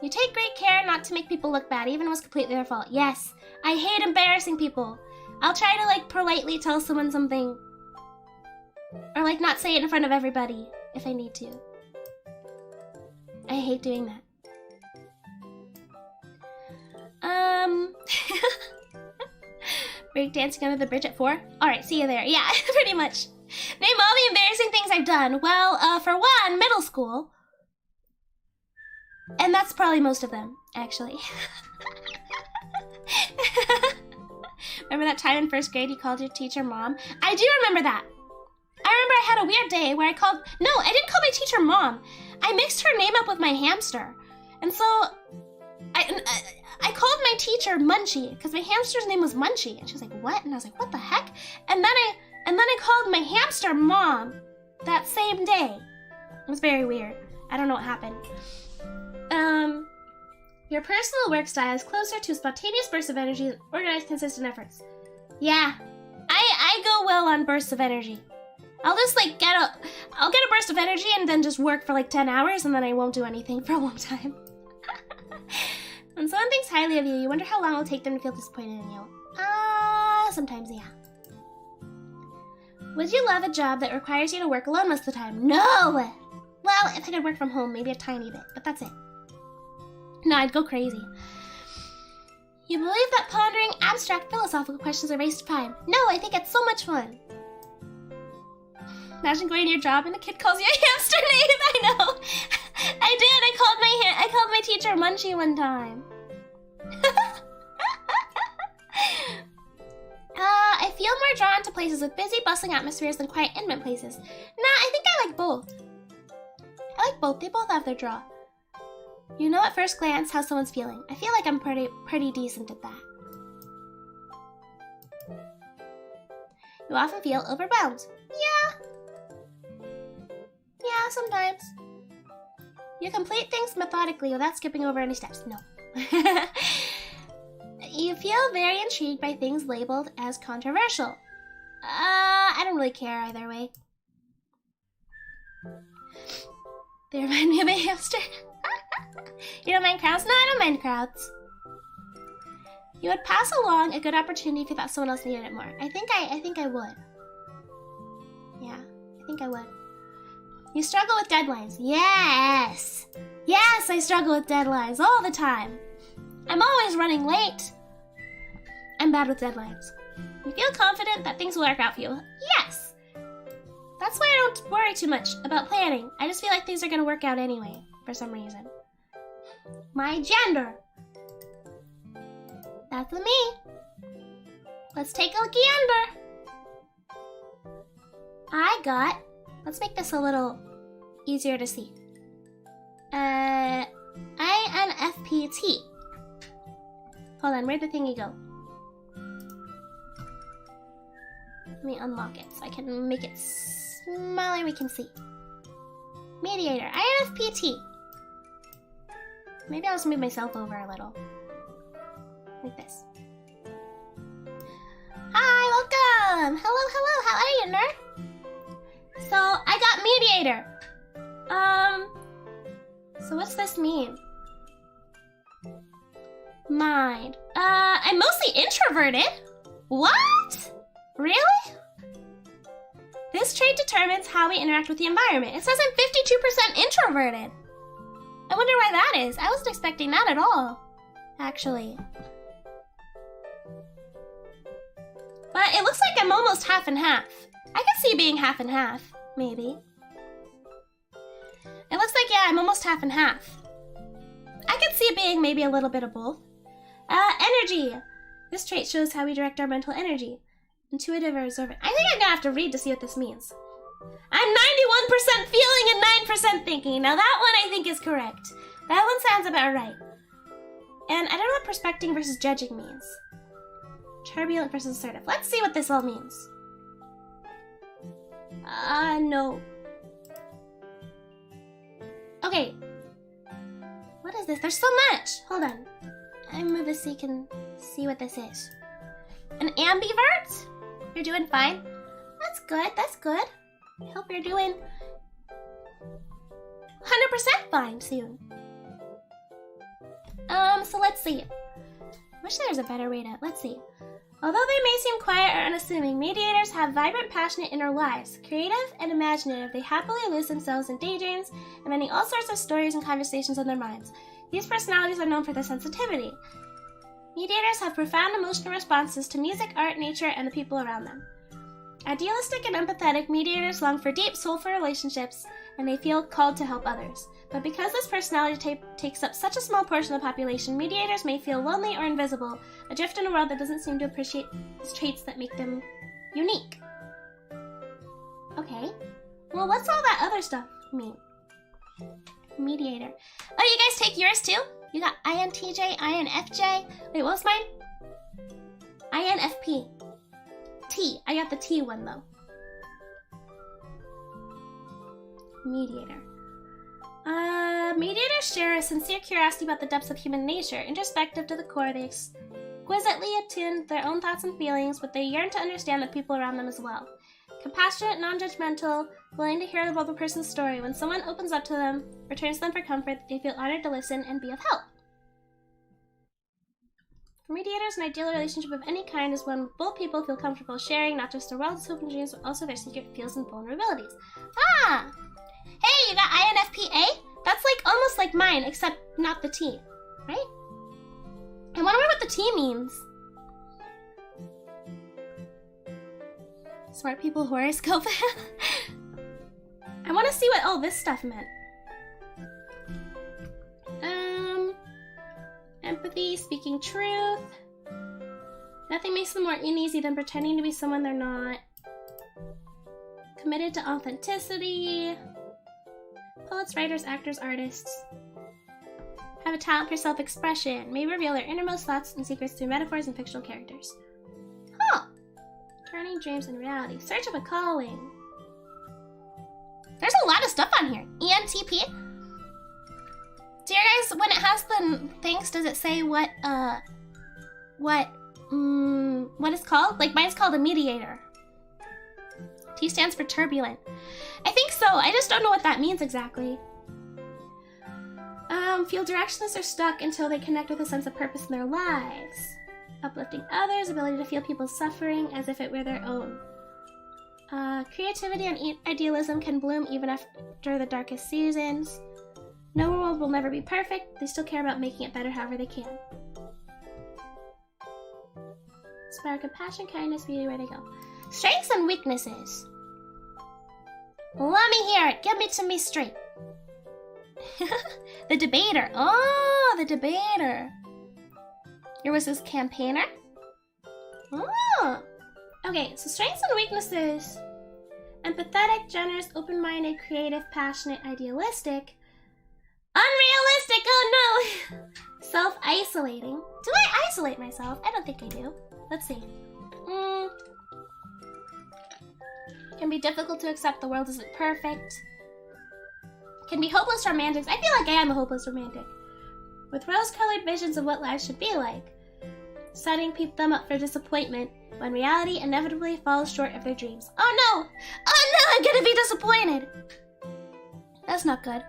You take great care not to make people look bad, even when it's completely their fault. Yes, I hate embarrassing people. I'll try to like politely tell someone something, or like not say it in front of everybody if I need to. I hate doing that. Break dancing under the bridge at 4? Alright, see you there. Yeah, pretty much. Name all the embarrassing things I've done. Well, for one, middle school. And that's probably most of them, actually. Remember that time in first grade you called your teacher mom? I do remember that. I remember I had a weird day where I called... No, I didn't call my teacher mom. I mixed her name up with my hamster. And so... I called my teacher Munchie, because my hamster's name was Munchie. And she was like, what? And I was like, what the heck? And then I called my hamster Mom that same day. It was very weird. I don't know what happened. Your personal work style is closer to spontaneous bursts of energy and organized, consistent efforts. Yeah, I go well on bursts of energy. I'll just like I'll get a burst of energy and then just work for like 10 hours and then I won't do anything for a long time. When someone thinks highly of you, you wonder how long it will take them to feel disappointed in you. Sometimes, yeah. Would you love a job that requires you to work alone most of the time? No! Well, if I could work from home, maybe a tiny bit, but that's it. No, I'd go crazy. You believe that pondering abstract philosophical questions are a waste of time. No, I think it's so much fun. Imagine going to your job and the kid calls you a hamster name. I know. I did. I called my teacher Munchie one time. I feel more drawn to places with busy, bustling atmospheres than quiet, intimate places. Nah, I think I like both. I like both. They both have their draw. You know at first glance how someone's feeling. I feel like I'm pretty decent at that. You often feel overwhelmed. Yeah, sometimes. You complete things methodically without skipping over any steps. No. You feel very intrigued by things labeled as controversial. I don't really care either way. They remind me of a hamster. You don't mind crowds? No, I don't mind crowds. You would pass along a good opportunity if you thought someone else needed it more. I think I would. Yeah, I think I would. You struggle with deadlines. Yes! Yes, I struggle with deadlines all the time. I'm always running late. I'm bad with deadlines. You feel confident that things will work out for you. Yes! That's why I don't worry too much about planning. I just feel like things are going to work out anyway, for some reason. My gender. That's me. Let's take a gander. I got, let's make this a little easier to see. INFPT. Hold on, where'd the thingy go? Let me unlock it so I can make it smaller we can see. Mediator, INFPT. Maybe I'll just move myself over a little. Like this. Hi, welcome! Hello, how are you, nerd? So, I got mediator. So what's this mean? Mind. I'm mostly introverted. What? Really? This trait determines how we interact with the environment. It says I'm 52% introverted. I wonder why that is. I wasn't expecting that at all, actually. But it looks like I'm almost half and half. I can see being half and half, maybe. It looks like, yeah, I'm almost half and half. I can see it being maybe a little bit of both. Energy. This trait shows how we direct our mental energy. Intuitive or observant. I think I'm gonna have to read to see what this means. I'm 91% feeling and 9% thinking. Now that one I think is correct. That one sounds about right. And I don't know what prospecting versus judging means. Turbulent versus assertive. Let's see what this all means. No. Okay. What is this? There's so much. Hold on. I move this so you can see what this is. An ambivert? You're doing fine. That's good. That's good. I hope you're doing 100% fine soon. So let's see. I wish there was a better way to, let's see. Although they may seem quiet or unassuming, mediators have vibrant, passionate inner lives. Creative and imaginative, they happily lose themselves in daydreams, inventing all sorts of stories and conversations in their minds. These personalities are known for their sensitivity. Mediators have profound emotional responses to music, art, nature, and the people around them. Idealistic and empathetic, mediators long for deep, soulful relationships, and they feel called to help others. But because this personality type takes up such a small portion of the population, mediators may feel lonely or invisible, adrift in a world that doesn't seem to appreciate the traits that make them unique. Okay. Well, what's all that other stuff mean? Mediator. Oh, you guys take yours too? You got INTJ, INFJ. Wait, what was mine? INFP. T. I got the T one though. Mediator. Mediators share a sincere curiosity about the depths of human nature. Introspective to the core, they exquisitely attune their own thoughts and feelings, but they yearn to understand the people around them as well. Compassionate, non-judgmental, willing to hear the other person's story. When someone opens up to them, returns to them for comfort, they feel honored to listen and be of help. For mediators, an ideal relationship of any kind is one where both people feel comfortable sharing not just their wildest hopes and dreams, but also their secret fears and vulnerabilities. Ah! Hey, you got INFPA? That's like almost like mine, except not the T, right? I wonder what the T means. Smart people horoscope. I want to see what all this stuff meant. Empathy, speaking truth. Nothing makes them more uneasy than pretending to be someone they're not. Committed to authenticity. Poets, writers, actors, artists. have a talent for self-expression, may reveal their innermost thoughts and secrets through metaphors and fictional characters. Huh. Turning dreams into reality. Search of a calling. There's a lot of stuff on here. ENTP. Do you guys, when it has the things, does it say what it's called? Like mine's called a mediator. T stands for turbulent. I think so. I just don't know what that means exactly. Feel directionless or stuck until they connect with a sense of purpose in their lives. Uplifting others, ability to feel people's suffering as if it were their own. Creativity and idealism can bloom even after the darkest seasons. No world will never be perfect. They still care about making it better however they can. Inspire compassion, kindness, beauty where they go. Strengths and weaknesses. Let me hear it. Give it to me straight. The debater. Oh, the debater. Here was this campaigner. Oh. Okay, so strengths and weaknesses. Empathetic, generous, open-minded, creative, passionate, idealistic. Unrealistic, oh no! Self-isolating. Do I isolate myself? I don't think I do. Let's see. Can be difficult to accept the world isn't perfect. Can be hopeless romantics. I feel like I am a hopeless romantic. With rose-colored visions of what life should be like. Setting them up for disappointment when reality inevitably falls short of their dreams. Oh no! Oh no, I'm gonna be disappointed! That's not good.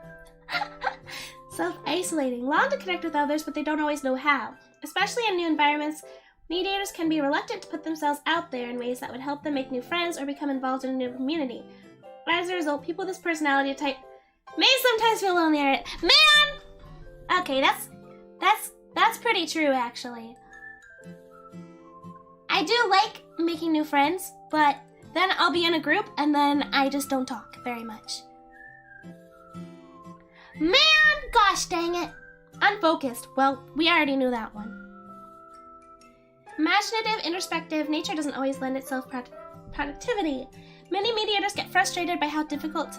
Self-isolating. Long to connect with others, but they don't always know how. Especially in new environments, mediators can be reluctant to put themselves out there in ways that would help them make new friends or become involved in a new community. As a result, people with this personality type may sometimes feel lonely. Man! Okay, that's pretty true, actually. I do like making new friends, but then I'll be in a group and then I just don't talk very much. Man, gosh dang it. Unfocused. Well, we already knew that one. Imaginative, introspective, nature doesn't always lend itself productivity. Many mediators get frustrated by how difficult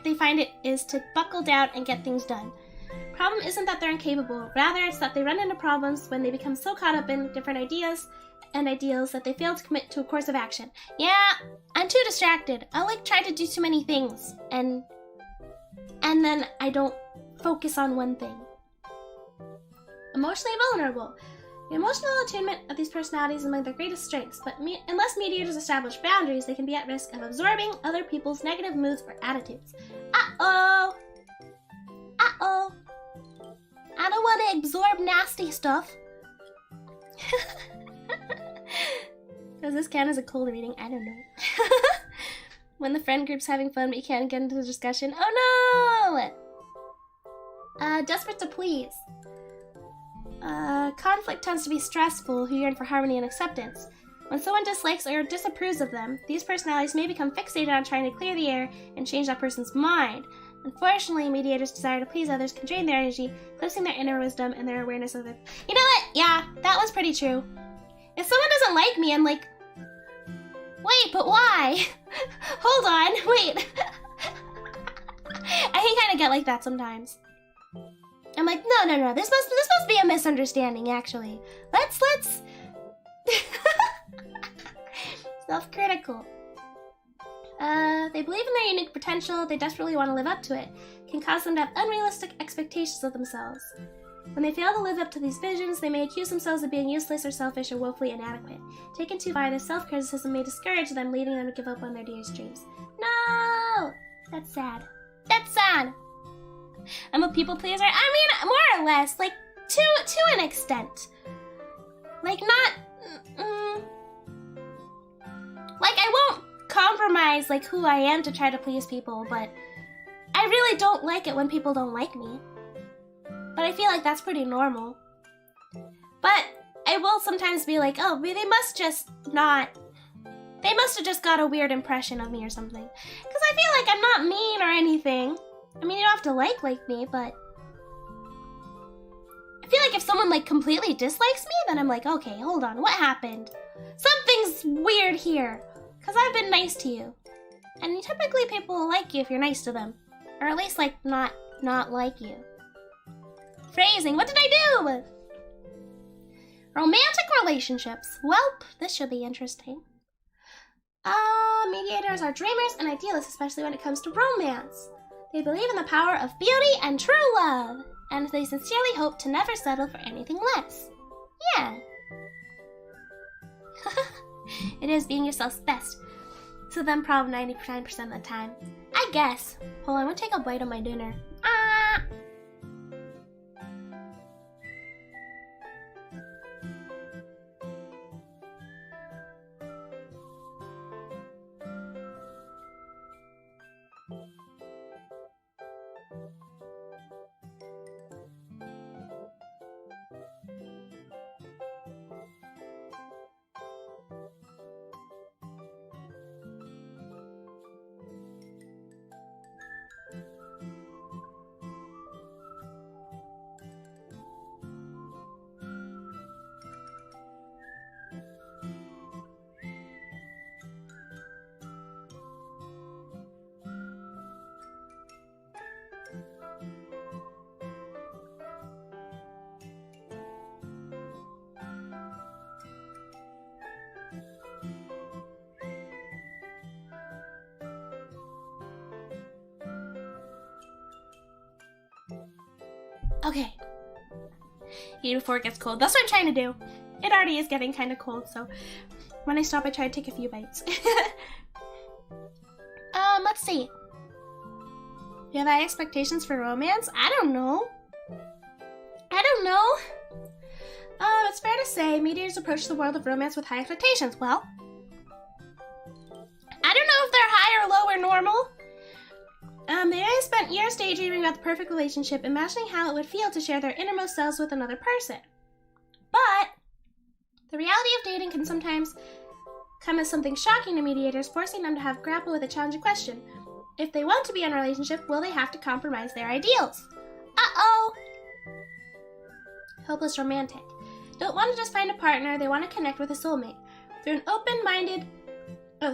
they find it is to buckle down and get things done. Problem isn't that they're incapable, rather it's that they run into problems when they become so caught up in different ideas and ideals that they fail to commit to a course of action. Yeah, I'm too distracted. I try to do too many things, and then I don't focus on one thing. Emotionally vulnerable. The emotional attunement of these personalities is among their greatest strengths, but unless mediators establish boundaries, they can be at risk of absorbing other people's negative moods or attitudes. Uh-oh! Uh-oh! I don't want to absorb nasty stuff. Does this count as a cold reading? I don't know. When the friend group's having fun but you can't get into the discussion. Oh no! Desperate to please. Conflict tends to be stressful, who yearn for harmony and acceptance. When someone dislikes or disapproves of them, these personalities may become fixated on trying to clear the air and change that person's mind. Unfortunately, mediators' desire to please others can drain their energy, eclipsing their inner wisdom and their awareness of it. You know what? Yeah, that was pretty true. If someone doesn't like me, I'm like, wait, but why? Hold on, wait. I can kind of get like that sometimes. I'm like, no, this must be a misunderstanding, actually. Let's self-critical. They believe in their unique potential, they desperately want to live up to it. Can cause them to have unrealistic expectations of themselves. When they fail to live up to these visions, they may accuse themselves of being useless or selfish or woefully inadequate. Taken too far, this self-criticism may discourage them, leading them to give up on their dearest dreams. No! That's sad. That's sad! I'm a people pleaser. I mean, more or less, like, to an extent. Like, not, like, I won't compromise, like, who I am to try to please people, but I really don't like it when people don't like me. But I feel like that's pretty normal. But I will sometimes be like, oh, they must have just got a weird impression of me or something. Because I feel like I'm not mean or anything. I mean, you don't have to like me, but I feel like if someone, like, completely dislikes me, then I'm like, okay, hold on, what happened? Something's weird here, because I've been nice to you. And typically people will like you if you're nice to them. Or at least, like, not like you. Phrasing. What did I do? Romantic relationships. Welp, this should be interesting. Mediators are dreamers and idealists, especially when it comes to romance. They believe in the power of beauty and true love, and they sincerely hope to never settle for anything less. Yeah. It is being yourself's best. To them, probably 99% of the time. I guess. Hold on, I'm gonna take a bite of my dinner. Okay. Eat before it gets cold. That's what I'm trying to do. It already is getting kind of cold, so when I stop, I try to take a few bites. Let's see. Do you have high expectations for romance? I don't know. It's fair to say meteors approach the world of romance with high expectations. Well, I don't know if they're high or low or normal. They may have spent years daydreaming about the perfect relationship, imagining how it would feel to share their innermost selves with another person. But the reality of dating can sometimes come as something shocking to mediators, forcing them to have grapple with a challenging question. If they want to be in a relationship, will they have to compromise their ideals? Uh-oh! Hopeless romantic. Don't want to just find a partner, they want to connect with a soulmate. Through an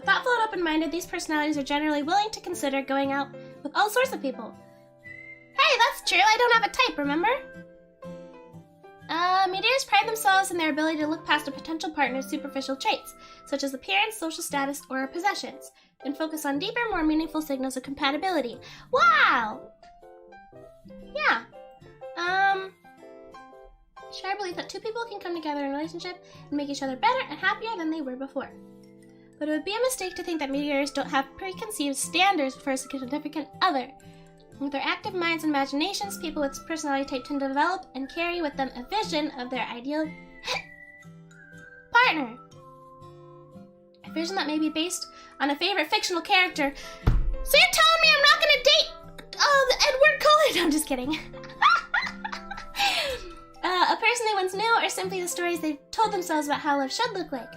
thoughtful and open-minded, these personalities are generally willing to consider going out with all sorts of people. Hey, that's true, I don't have a type, remember? Meteors pride themselves in their ability to look past a potential partner's superficial traits, such as appearance, social status, or possessions, and focus on deeper, more meaningful signals of compatibility. Wow! Yeah. Share belief that two people can come together in a relationship and make each other better and happier than they were before. But it would be a mistake to think that meteors don't have preconceived standards for a significant other. With their active minds and imaginations, people with this personality type tend to develop and carry with them a vision of their ideal partner. A vision that may be based on a favorite fictional character. So you're telling me I'm not gonna date Edward Cullen? I'm just kidding. A person they once knew, or simply the stories they've told themselves about how love should look like.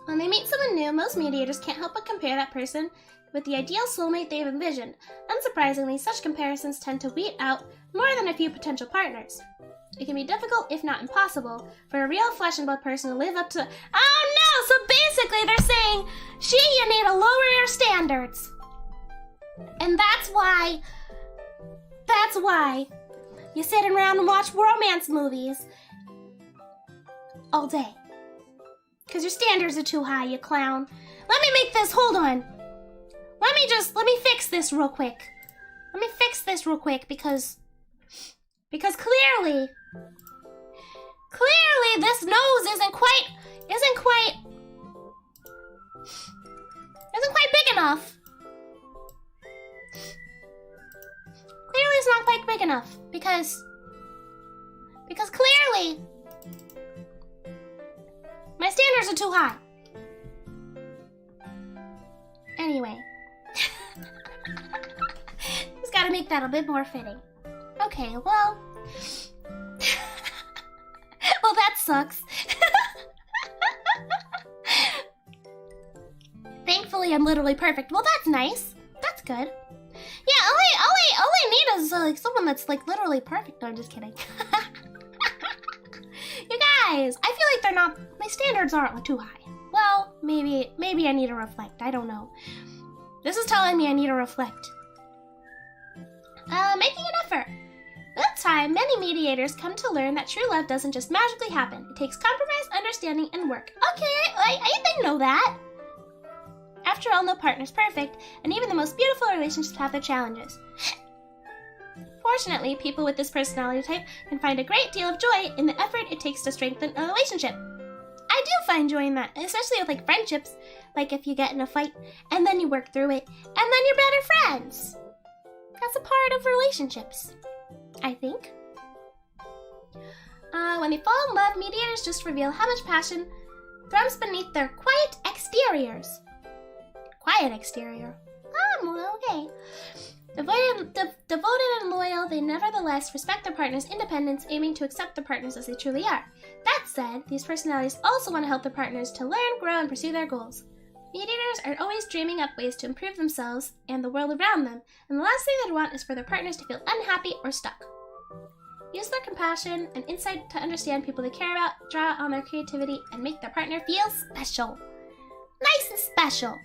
When they meet someone new, most mediators can't help but compare that person with the ideal soulmate they've envisioned. Unsurprisingly, such comparisons tend to weed out more than a few potential partners. It can be difficult, if not impossible, for a real flesh and blood person to live up to— Oh no! So basically they're saying, you need to lower your standards. And that's why you sit around and watch romance movies all day. Because your standards are too high, you clown. Let me make this, hold on. Let me fix this real quick. Because clearly this nose isn't quite big enough. Clearly it's not quite big enough because clearly my standards are too high. Anyway. Just gotta make that a bit more fitting. Okay, well... well, that sucks. Thankfully, I'm literally perfect. Well, that's nice. That's good. Yeah, all I need is someone that's literally perfect. No, I'm just kidding. You guys, I feel like my standards aren't too high. Well, maybe I need to reflect. I don't know. This is telling me I need to reflect. Making an effort. Let's time, many mediators come to learn that true love doesn't just magically happen. It takes compromise, understanding, and work. Okay, I didn't know that. After all, no partner's perfect, and even the most beautiful relationships have their challenges. Fortunately, people with this personality type can find a great deal of joy in the effort it takes to strengthen a relationship. I do find joy in that, especially with like friendships. Like if you get in a fight and then you work through it and then you're better friends. That's a part of relationships, I think. When they fall in love, mediators just reveal how much passion thrums beneath their quiet exteriors. Quiet exterior. Okay. Devoted and loyal, they nevertheless respect their partner's independence, aiming to accept their partners as they truly are. That said, these personalities also want to help their partners to learn, grow, and pursue their goals. Mediators are always dreaming up ways to improve themselves and the world around them, and the last thing they'd want is for their partners to feel unhappy or stuck. Use their compassion and insight to understand people they care about, draw on their creativity, and make their partner feel special. Nice and special.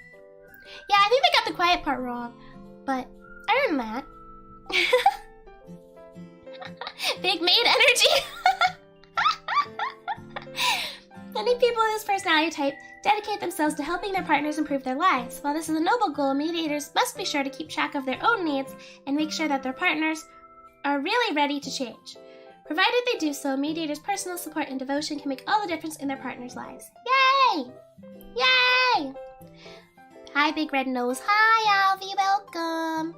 Yeah, I think they got the quiet part wrong, but other than that, big maid energy. Many people with this personality type dedicate themselves to helping their partners improve their lives. While this is a noble goal, mediators must be sure to keep track of their own needs and make sure that their partners are really ready to change. Provided they do so, mediators' personal support and devotion can make all the difference in their partners' lives. Yay! Yay! Hi, Big Red Nose. Hi, Alfie. Welcome.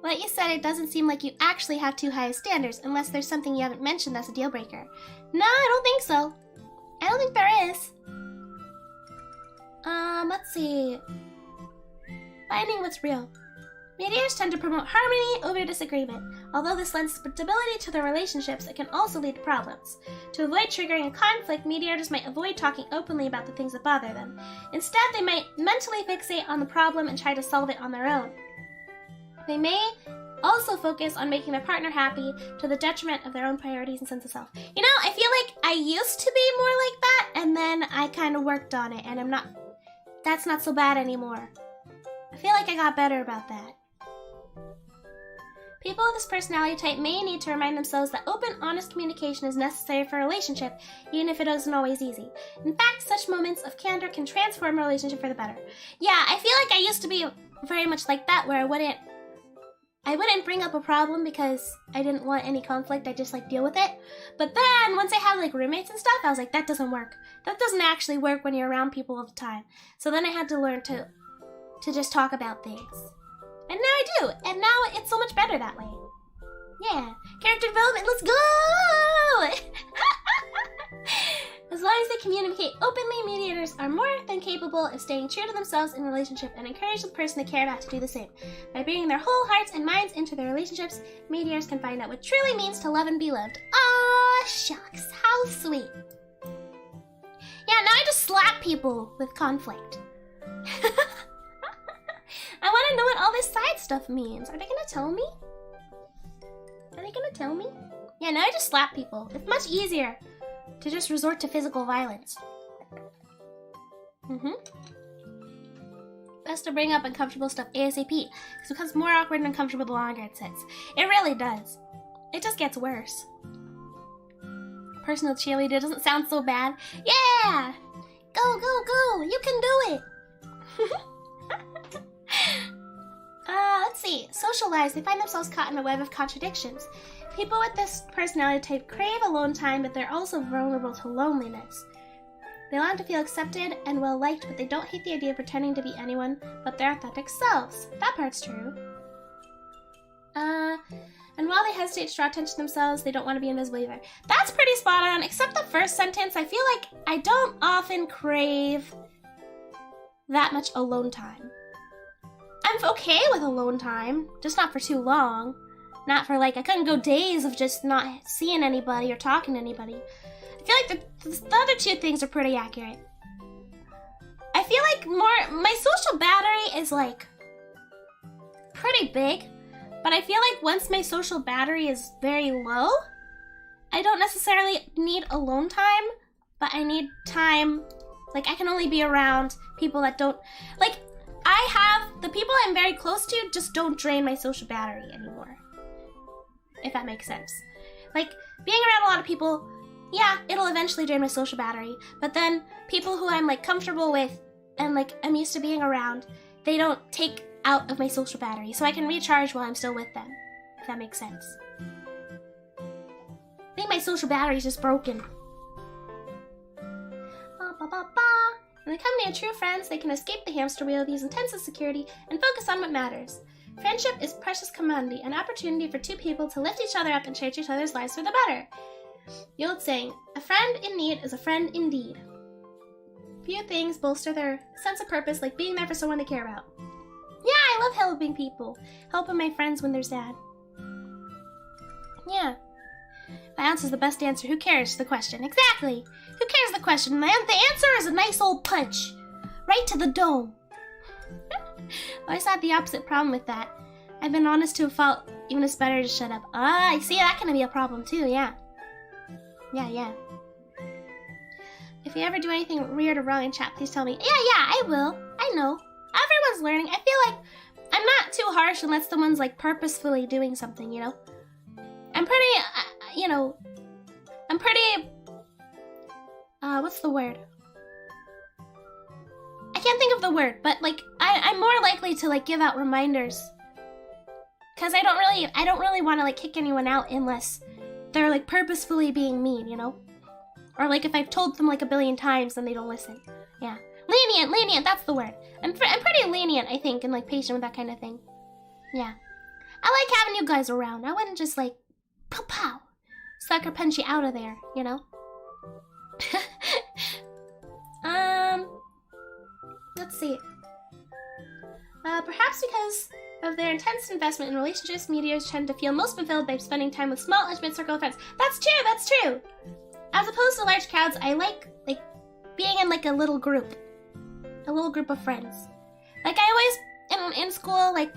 What you said, it doesn't seem like you actually have too high standards, unless there's something you haven't mentioned that's a deal breaker. No, I don't think so. I don't think there is. Let's see. Finding what's real. Mediators tend to promote harmony over disagreement. Although this lends stability to their relationships, it can also lead to problems. To avoid triggering a conflict, mediators might avoid talking openly about the things that bother them. Instead, they might mentally fixate on the problem and try to solve it on their own. They may also focus on making their partner happy to the detriment of their own priorities and sense of self. You know, I feel like I used to be more like that, and then I kind of worked on it, and that's not so bad anymore. I feel like I got better about that. People with this personality type may need to remind themselves that open, honest communication is necessary for a relationship, even if it isn't always easy. In fact, such moments of candor can transform a relationship for the better. Yeah, I feel like I used to be very much like that, where I wouldn't bring up a problem because I didn't want any conflict. I just like deal with it. But then once I had like roommates and stuff, I was like, that doesn't work. That doesn't actually work when you're around people all the time. So then I had to learn to just talk about things. And now I do. And now it's so much better that way. Yeah. Character development, let's go! As long as they communicate openly, mediators are more than capable of staying true to themselves in a relationship and encourage the person they care about to do the same. By bringing their whole hearts and minds into their relationships, mediators can find out what truly means to love and be loved. Aw, shucks, how sweet. Yeah, now I just slap people with conflict. I want to know what all this side stuff means. Are they going to tell me? Are they going to tell me? Yeah, now I just slap people. It's much easier to just resort to physical violence. Best to bring up uncomfortable stuff ASAP, because it becomes more awkward and uncomfortable the longer it sits. It really does. It just gets worse. Personal cheerleader doesn't sound so bad. Yeah! Go, go, go! You can do it! Let's see. Social lives, they find themselves caught in a web of contradictions. People with this personality type crave alone time, but they're also vulnerable to loneliness. They long to feel accepted and well-liked, but they don't hate the idea of pretending to be anyone but their authentic selves. That part's true. And while they hesitate to draw attention to themselves, they don't want to be invisible either. That's pretty spot on, except the first sentence. I feel like I don't often crave that much alone time. I'm okay with alone time, just not for too long. Not for like, I couldn't go days of just not seeing anybody or talking to anybody. I feel like the other two things are pretty accurate. I feel like my social battery is like pretty big, but I feel like once my social battery is very low, I don't necessarily need alone time, but I need time, like I can only be around people that don't, like the people I'm very close to just don't drain my social battery anymore. if that makes sense. Like, being around a lot of people, yeah, it'll eventually drain my social battery, but then people who I'm, like, comfortable with and, like, I'm used to being around, they don't take out of my social battery, so I can recharge while I'm still with them, if that makes sense. I think my social battery is just broken. In the company of true friends, they can escape the hamster wheel of these intensive security and focus on what matters. Friendship is precious commodity, an opportunity for two people to lift each other up and change each other's lives for the better. The old saying, a friend in need is a friend indeed. Few things bolster their sense of purpose like being there for someone they care about. Yeah, I love helping people. Helping my friends when they're sad. Yeah. That answer's the best answer. Who cares? The question. Exactly. Who cares the question? The answer is a nice old punch. Right to the dome. I always had the opposite problem with that. I've been honest to a fault. Even it's better to shut up. Ah, I see that can be a problem too, yeah. Yeah. If you ever do anything weird or wrong in chat, please tell me. Yeah, I will. I know. Everyone's learning. I feel like I'm not too harsh unless someone's like purposefully doing something, you know? I'm pretty, what's the word? I can't think of the word, but like, I'm more likely to like give out reminders. Cause I don't really want to like kick anyone out unless they're like purposefully being mean, you know? Or like if I've told them like a billion times then they don't listen. Yeah. Lenient, that's the word. I'm pretty lenient, I think, and like patient with that kind of thing. Yeah. I like having you guys around. I wouldn't just like, pow, sucker punch you out of there, you know? Let's see. Perhaps because of their intense investment in relationships, mediators tend to feel most fulfilled by spending time with small, intimate circle of friends. That's true! As opposed to large crowds, I like being in like a little group of friends. Like I always, in school, like,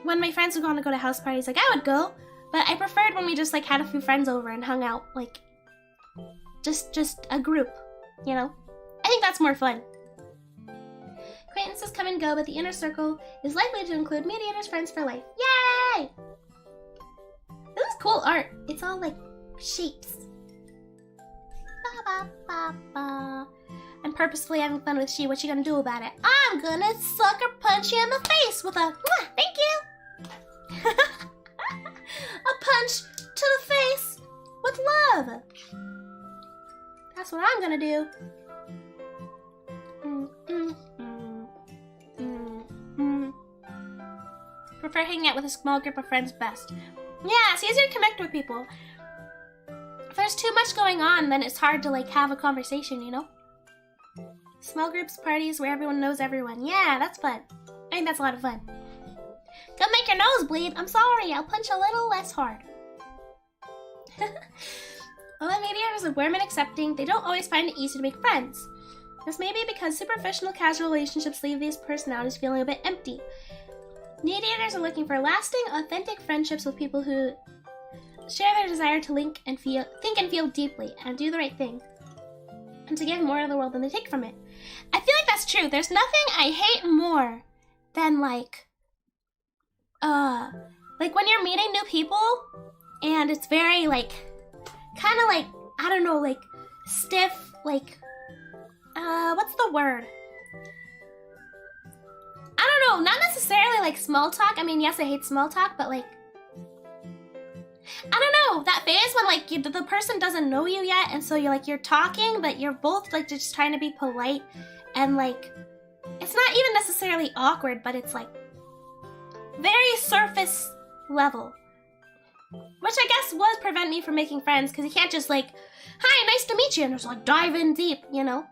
when my friends would want to go to house parties, like I would go, but I preferred when we just like had a few friends over and hung out, like, just a group, you know? I think that's more fun. Acquaintances come and go, but the inner circle is likely to include mediators, friends for life. Yay! This is cool art. It's all like shapes. I'm purposefully having fun with she. What you gonna do about it? I'm gonna sucker punch you in the face with a thank you. A punch to the face with love. That's what I'm gonna do. Prefer hanging out with a small group of friends best. Yeah, it's easier to connect with people. If there's too much going on, then it's hard to like have a conversation, you know? Small groups, parties where everyone knows everyone. Yeah, that's fun. I think that's a lot of fun. Don't make your nose bleed. I'm sorry, I'll punch a little less hard. Although mediators are warm and accepting, they don't always find it easy to make friends. This may be because superficial casual relationships leave these personalities feeling a bit empty. Mediators are looking for lasting, authentic friendships with people who share their desire to think and feel deeply, and do the right thing, and to give more to the world than they take from it. I feel like that's true. There's nothing I hate more than like when you're meeting new people, and it's very like, kind of like, I don't know, like stiff, like, what's the word? I don't know, not necessarily like small talk. I mean, yes, I hate small talk, but like, I don't know, that phase when like the person doesn't know you yet, and so you're talking, but you're both like just trying to be polite, and like, it's not even necessarily awkward, but it's like very surface level, which I guess would prevent me from making friends, because you can't just like, hi, nice to meet you, and just like dive in deep, you know?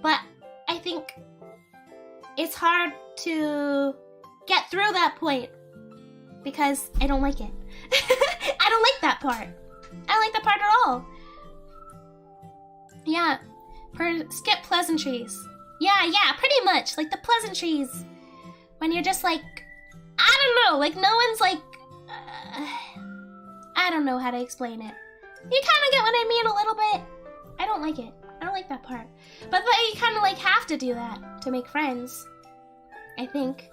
But I think it's hard to get through that point because I don't like it. I don't like that part. I don't like that part at all. Yeah, skip pleasantries. Yeah, pretty much. Like the pleasantries. When you're just like, I don't know, like no one's like, I don't know how to explain it. You kind of get what I mean a little bit. I don't like it. I don't like that part. But you kind of like have to do that to make friends, I think.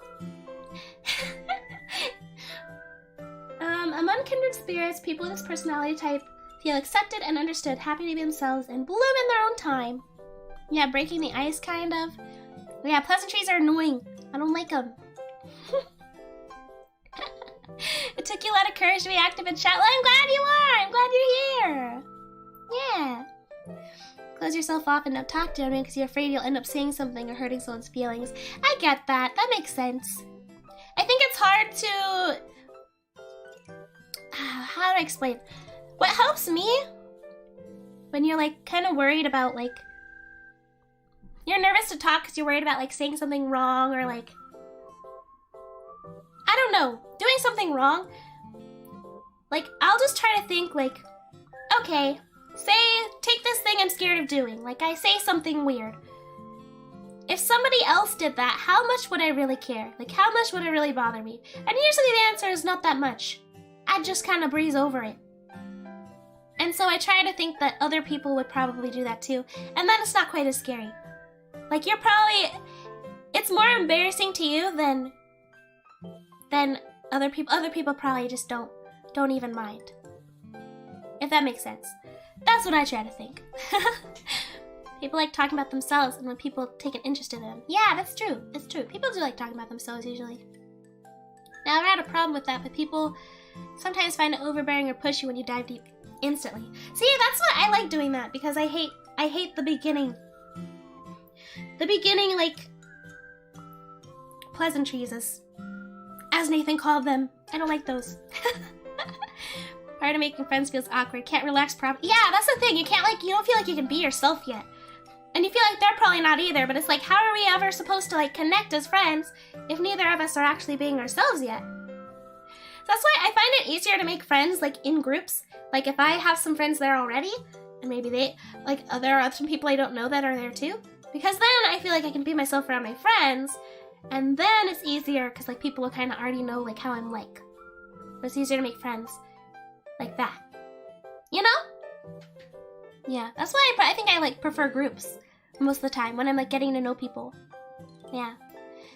Among kindred spirits, people with this personality type feel accepted and understood, happy to be themselves, and bloom in their own time. Yeah, breaking the ice, kind of. Yeah, pleasantries are annoying. I don't like them. It took you a lot of courage to be active in chat. Well, I'm glad you are. I'm glad you're here. Yeah. Close yourself off and don't talk to anyone because you're afraid you'll end up saying something or hurting someone's feelings. I get that. That makes sense. I think it's hard to... how do I explain? What helps me when you're like kind of worried about like... You're nervous to talk because you're worried about like saying something wrong or like... I don't know. Doing something wrong. Like, I'll just try to think like, okay, take this thing I'm scared of doing. Like, I say something weird. If somebody else did that, how much would I really care? Like, how much would it really bother me? And usually the answer is not that much. I'd just kind of breeze over it. And so I try to think that other people would probably do that too. And then it's not quite as scary. Like, you're probably... It's more embarrassing to you than other people. Other people probably just don't even mind. If that makes sense. That's what I try to think. People like talking about themselves, and when people take an interest in them. Yeah, that's true. It's true. People do like talking about themselves usually. Now, I've had a problem with that, but people sometimes find it overbearing or pushy when you dive deep instantly. See, that's what I like doing that because I hate the beginning. The beginning, like, pleasantries, as Nathan called them. I don't like those. Part of making friends feels awkward. Can't relax properly. Yeah, that's the thing. You don't feel like you can be yourself yet. And you feel like they're probably not either, but it's like, how are we ever supposed to like connect as friends if neither of us are actually being ourselves yet? So that's why I find it easier to make friends like in groups. Like if I have some friends there already, and maybe there are some people I don't know that are there too, because then I feel like I can be myself around my friends, and then it's easier because like people will kind of already know like how I'm like. It's easier to make friends like that, you know? Yeah, that's why I think I like prefer groups most of the time when I'm like getting to know people. Yeah,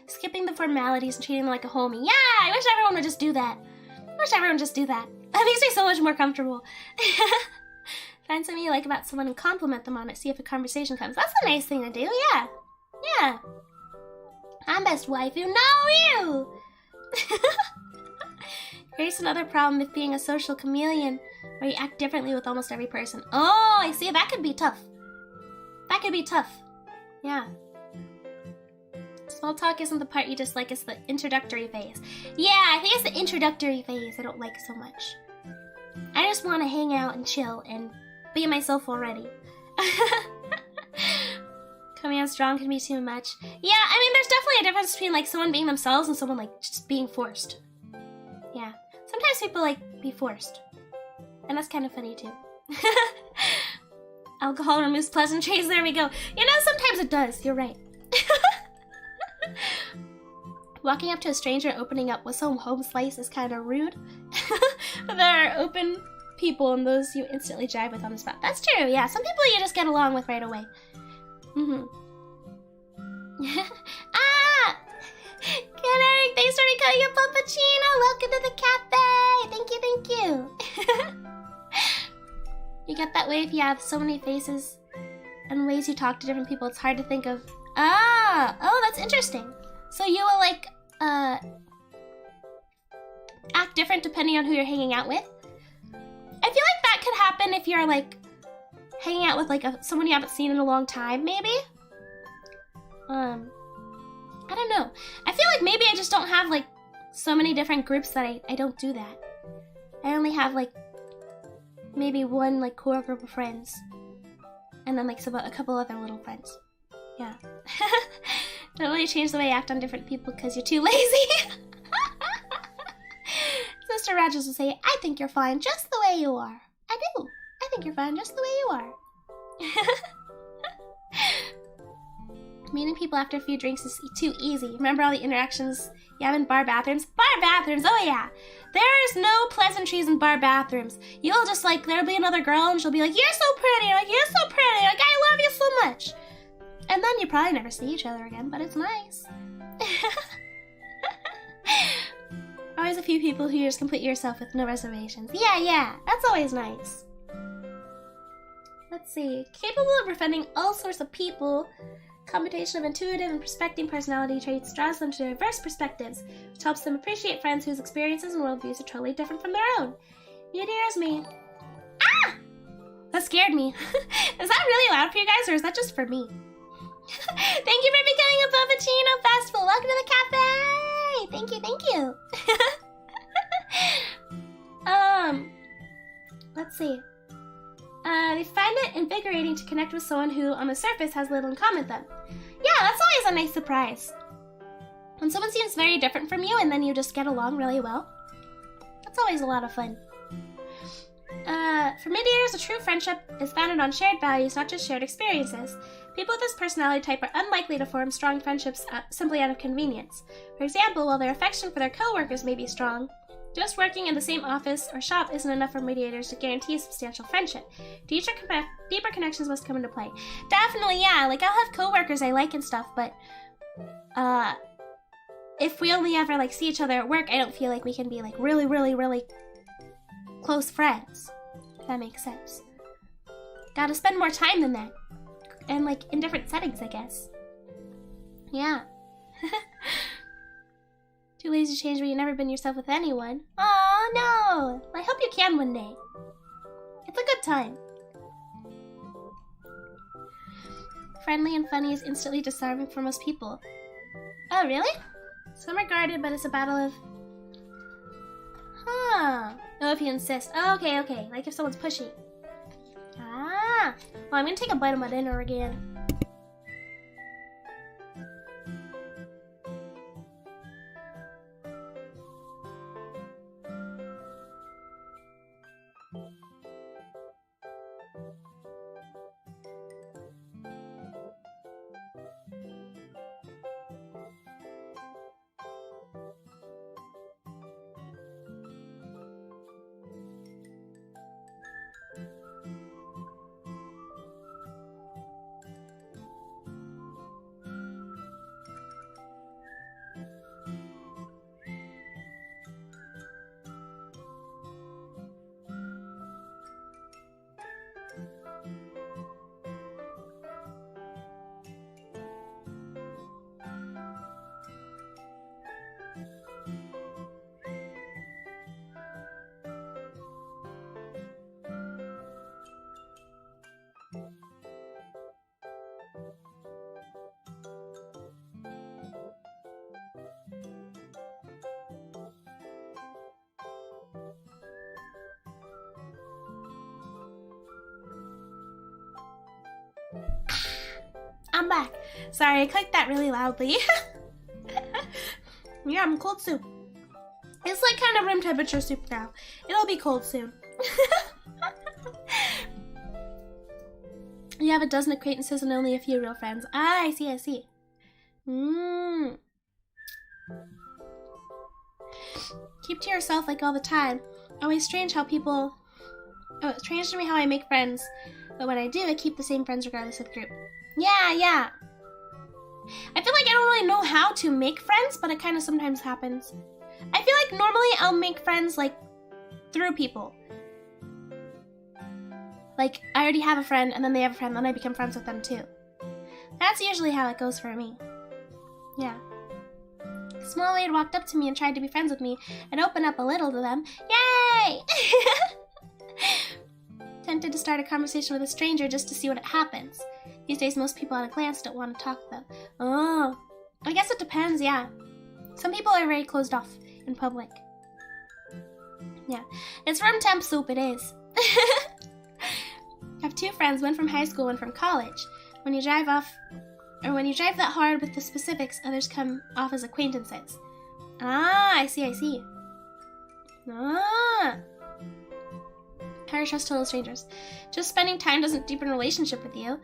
skipping the formalities and treating them like a homie. Yeah, I wish everyone would just do that. That makes me so much more comfortable. Find something you like about someone and compliment them on it. See if a conversation comes. That's a nice thing to do. Yeah. I'm best wife. You know you. Here's another problem with being a social chameleon, where you act differently with almost every person. Oh, I see. That could be tough. Yeah. Small talk isn't the part you dislike, it's the introductory phase. Yeah, I think it's the introductory phase I don't like so much. I just want to hang out and chill and be myself already. Coming on strong can be too much. Yeah, I mean, there's definitely a difference between like someone being themselves and someone like just being forced. Yeah. Sometimes people like be forced. And that's kind of funny too. Alcohol removes pleasantries. There we go. You know, sometimes it does. You're right. Walking up to a stranger and opening up with some home slice is kind of rude. There are open people and those you instantly jive with on the spot. That's true. Yeah, some people you just get along with right away. Good, Eric. Thanks for becoming a puppuccino. Welcome to the cafe. Thank you. You get that way if you have so many faces and ways you talk to different people. It's hard to think of. Oh, that's interesting. So you will like act different depending on who you're hanging out with. I feel like that could happen if you're like hanging out with like someone you haven't seen in a long time, maybe. I don't know. I feel like maybe I just don't have like so many different groups that I don't do that. I only have like maybe one like core group of friends, and then like a couple other little friends. Yeah. Don't really change the way I act on different people because you're too lazy. Sister Rogers will say, I think you're fine just the way you are. I do. I think you're fine just the way you are. Meeting people after a few drinks is too easy. Remember all the interactions you have in bar bathrooms? Bar bathrooms, oh yeah. There's no pleasantries in bar bathrooms. You'll just like, there'll be another girl and she'll be like, you're so pretty. Like, you're so pretty. Like, I love you so much. And then you probably never see each other again, but it's nice. Always a few people who you just complete yourself with no reservations. Yeah, that's always nice. Let's see. Capable of befriending all sorts of people. Combination of intuitive and prospecting personality traits draws them to diverse perspectives, which helps them appreciate friends whose experiences and worldviews are totally different from their own. Mediator's me. Ah! That scared me. Is that really loud for you guys, or is that just for me? Thank you for becoming a Bubbaccino Festival. Welcome to the cafe. Thank you. Let's see. They find it invigorating to connect with someone who, on the surface, has little in common with them. Yeah, that's always a nice surprise. When someone seems very different from you and then you just get along really well. That's always a lot of fun. For mediators, a true friendship is founded on shared values, not just shared experiences. People with this personality type are unlikely to form strong friendships simply out of convenience. For example, while their affection for their coworkers may be strong, just working in the same office or shop isn't enough for mediators to guarantee a substantial friendship. Deeper connections must come into play. Definitely, yeah. Like, I'll have coworkers I like and stuff, but if we only ever like see each other at work, I don't feel like we can be like really close friends. If that makes sense. Gotta spend more time than that, and like in different settings, I guess. Yeah. Too lazy to change when you've never been yourself with anyone. Aw, no! I hope you can one day. It's a good time. Friendly and funny is instantly disarming for most people. Oh, really? Some are guarded, but it's a battle of... Huh. Oh, if you insist. Oh, okay. Like if someone's pushy. Ah. Well, I'm gonna take a bite of my dinner again. I'm back. Sorry, I clicked that really loudly. Yeah, I'm cold soup. It's like kind of room temperature soup now. It'll be cold soon. You have a dozen acquaintances and only a few real friends. Ah, I see. Keep to yourself like all the time. Always strange how people... Oh, it's strange to me how I make friends. But when I do, I keep the same friends regardless of the group. Yeah. I feel like I don't really know how to make friends, but it kind of sometimes happens. I feel like normally I'll make friends, like, through people. Like, I already have a friend, and then they have a friend, then I become friends with them too. That's usually how it goes for me. Yeah. A small maid walked up to me and tried to be friends with me and open up a little to them. Yay! Tempted to start a conversation with a stranger just to see what happens. These days, most people at a glance don't want to talk to them. Oh, I guess it depends, yeah. Some people are very closed off in public. Yeah, it's room temp soup, it is. I have two friends, one from high school, one from college. When you drive that hard with the specifics, others come off as acquaintances. Ah, I see. Ah. Higher trust total strangers. Just spending time doesn't deepen a relationship with you.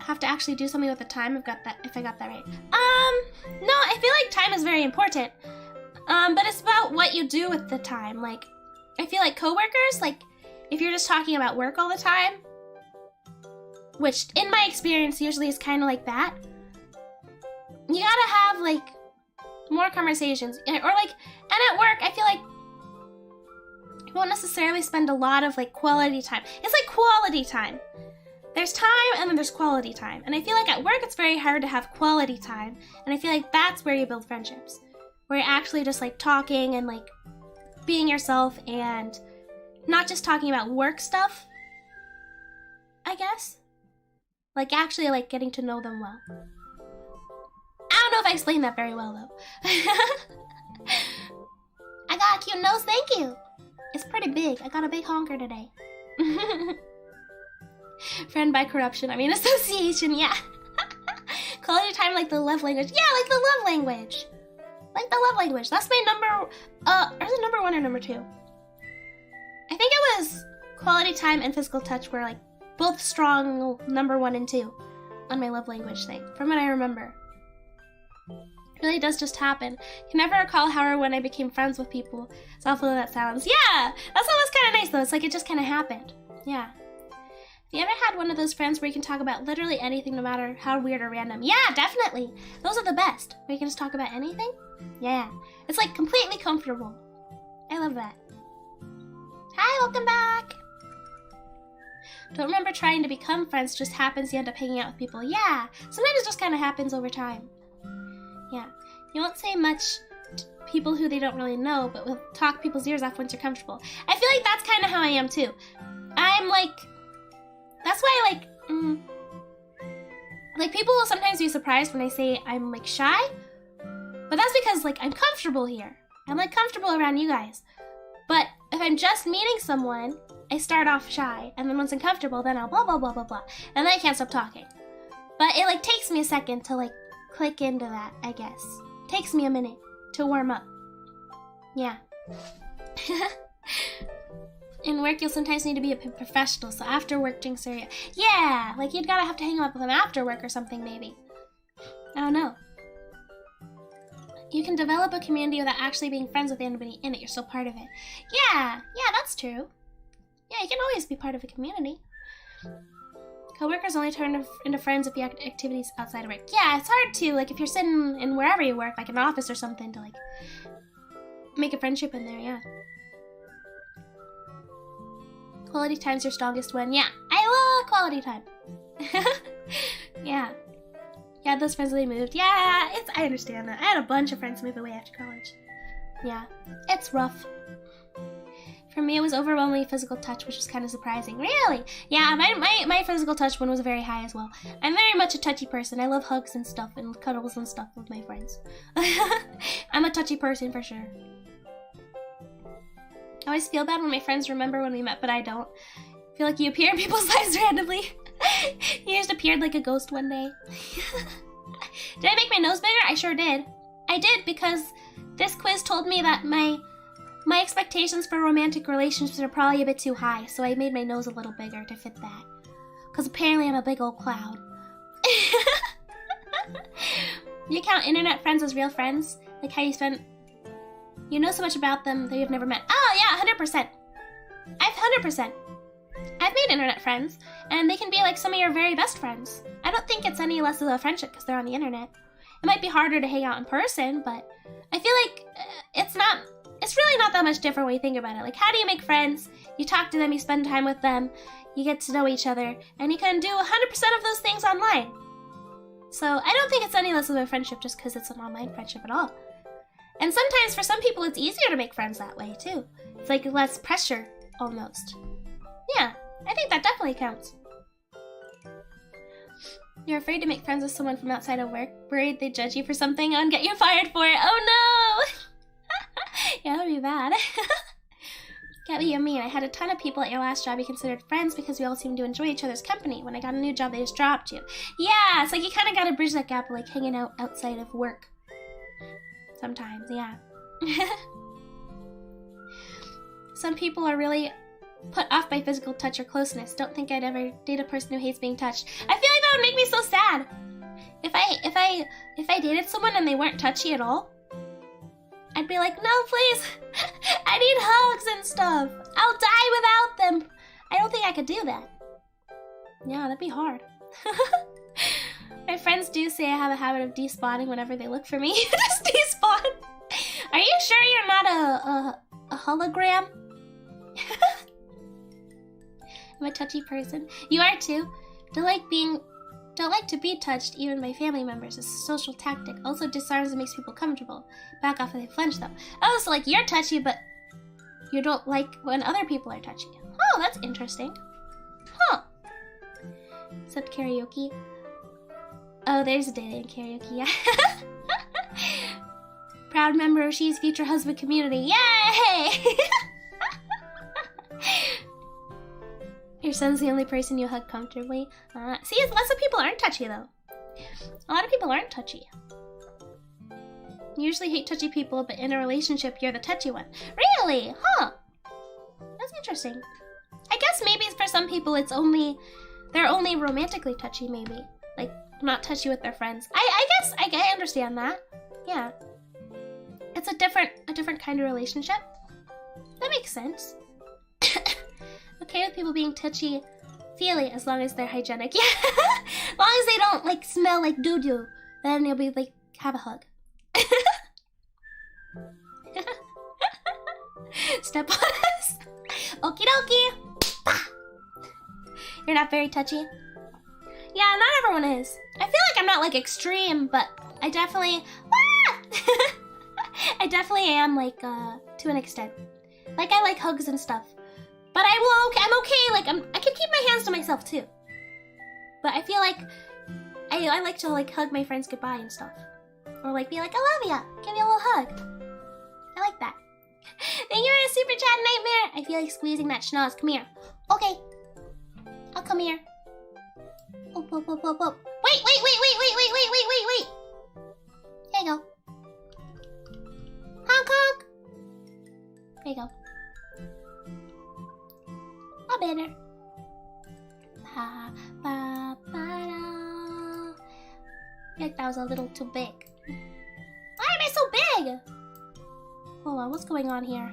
Have to actually do something with the time if I got that right. No, I feel like time is very important. But it's about what you do with the time. Like, I feel like coworkers, like, if you're just talking about work all the time, which in my experience usually is kind of like that, you gotta have, like, more conversations. Or, like, And at work, I feel like you won't necessarily spend a lot of like quality time. It's like quality time. There's time and then there's quality time. And I feel like at work it's very hard to have quality time. And I feel like that's where you build friendships. Where you're actually just like talking and like being yourself and not just talking about work stuff, I guess. Like actually like getting to know them well. I don't know if I explained that very well though. I got a cute nose, thank you. It's pretty big. I got a big honker today. Friend by corruption, I mean association, yeah. Quality time like the love language. Yeah, like the love language. Like the love language. That's my number, is it number 1 or number 2? I think it was quality time and physical touch were like both strong number 1 and 2 on my love language thing, from what I remember. It really does just happen. Can never recall how or when I became friends with people. It's awful that sounds. Yeah, that's almost kind of nice though. It's like it just kind of happened. Yeah. Have you ever had one of those friends where you can talk about literally anything no matter how weird or random? Yeah, definitely. Those are the best. Where you can just talk about anything? Yeah. It's like completely comfortable. I love that. Hi, welcome back. Don't remember trying to become friends, just happens you end up hanging out with people. Yeah, sometimes it just kind of happens over time. Yeah, you won't say much to people who they don't really know, but will talk people's ears off once you're comfortable. I feel like that's kind of how I am too. I'm like, that's why I like people will sometimes be surprised when I say I'm like shy, but that's because like I'm comfortable here. I'm like comfortable around you guys. But if I'm just meeting someone, I start off shy, and then once I'm comfortable, then I'll blah blah blah blah blah, and then I can't stop talking. But it like takes me a second to like click into that, I guess. Takes me a minute to warm up. Yeah. In work, you'll sometimes need to be a professional, so after work drinks are... Yeah, like you'd gotta have to hang out with them after work or something, maybe. I don't know. You can develop a community without actually being friends with anybody in it. You're still part of it. Yeah, that's true. Yeah, you can always be part of a community. Coworkers only turn into friends if you have activities outside of work. Yeah, it's hard to, like, if you're sitting in wherever you work, like an office or something, to, like, make a friendship in there, yeah. Quality time's your strongest one. Yeah, I love quality time. Yeah. Yeah, those friends they moved. Yeah, I understand that. I had a bunch of friends move away after college. Yeah, it's rough. For me, it was overwhelmingly physical touch, which was kind of surprising. Really? Yeah, my physical touch one was very high as well. I'm very much a touchy person. I love hugs and stuff and cuddles and stuff with my friends. I'm a touchy person for sure. I always feel bad when my friends remember when we met, but I don't. I feel like you appear in people's lives randomly. You just appeared like a ghost one day. Did I make my nose bigger? I sure did. I did because this quiz told me that my expectations for romantic relationships are probably a bit too high, so I made my nose a little bigger to fit that. Because apparently I'm a big old cloud. You count internet friends as real friends? Like how you know so much about them that you've never met. Oh yeah, 100%. 100%. I've made internet friends, and they can be like some of your very best friends. I don't think it's any less of a friendship because they're on the internet. It might be harder to hang out in person, but I feel like it's really not that much different when you think about it. Like, how do you make friends? You talk to them, you spend time with them, you get to know each other, and you can do 100% of those things online. So I don't think it's any less of a friendship just because it's an online friendship at all. And sometimes for some people it's easier to make friends that way too. It's like less pressure, almost. Yeah, I think that definitely counts. You're afraid to make friends with someone from outside of work, worried they judge you for something and get you fired for it. Oh no! Yeah, that'd be bad. Get what you mean. I had a ton of people at your last job you considered friends because we all seemed to enjoy each other's company. When I got a new job, they just dropped you. Yeah, it's like you kind of got to bridge that gap of like hanging out outside of work. Sometimes, yeah. Some people are really put off by physical touch or closeness. Don't think I'd ever date a person who hates being touched. I feel like that would make me so sad. If I dated someone and they weren't touchy at all, I'd be like, no, please. I need hugs and stuff. I'll die without them. I don't think I could do that. Yeah, that'd be hard. My friends do say I have a habit of despawning whenever they look for me. Just despawn. Are you sure you're not a hologram? I'm a touchy person. You are too. Don't like to be touched, even by family members. It's a social tactic. Also disarms and makes people comfortable. Back off if they flinch though. Oh, so like you're touchy, but you don't like when other people are touchy. Oh, that's interesting. Huh. Except karaoke. Oh, there's a day in karaoke, yeah. Proud member of She's Future Husband community. Yay! Your son's the only person you hug comfortably. See, lots of people aren't touchy though. A lot of people aren't touchy. You usually hate touchy people, but in a relationship, you're the touchy one. Really? Huh. That's interesting. I guess maybe for some people, they're only romantically touchy, maybe. Like, not touchy with their friends. I guess I understand that. Yeah. It's a different kind of relationship. That makes sense. Okay with people being touchy-feely as long as they're hygienic. Yeah, as long as they don't like smell like doo-doo, then you'll be like, have a hug. Step on us. Okie dokie. You're not very touchy? Yeah, not everyone is. I feel like I'm not like extreme, but I definitely I definitely am like to an extent. Like I like hugs and stuff. But I'm okay, like I can keep my hands to myself too. But I feel like I like to like hug my friends goodbye and stuff. Or like be like, I love ya, give you a little hug. I like that. Thank you for a super chat, Nightmare. I feel like squeezing that schnoz. Come here. Okay. I'll come here. Whoop, whoop, whoop, whoop, whoop. Wait. There you go. Honk, honk. There you go. All better. Ba, ba, ba, da. I feel like that was a little too big. Why am I so big? Hold on, what's going on here?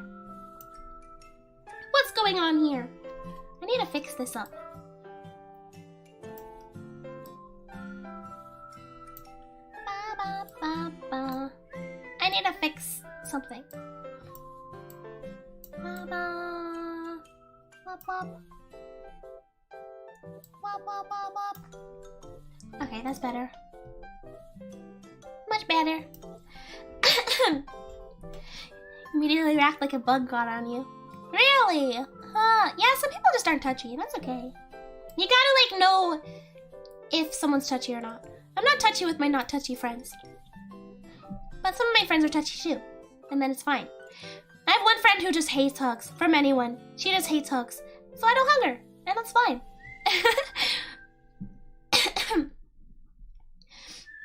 What's going on here? I need to fix this up. Ba, ba, ba, ba. I need to fix something. Ba, ba. Wop, wop. Wop, wop, wop, wop. Okay, that's better. Much better. Immediately react like a bug got on you. Really? Huh. Yeah, some people just aren't touchy. That's okay. You gotta like know if someone's touchy or not. I'm not touchy with my not touchy friends. But some of my friends are touchy too. And then it's fine. I have one friend who just hates hugs from anyone. She just hates hugs. So I don't hug her. And that's fine.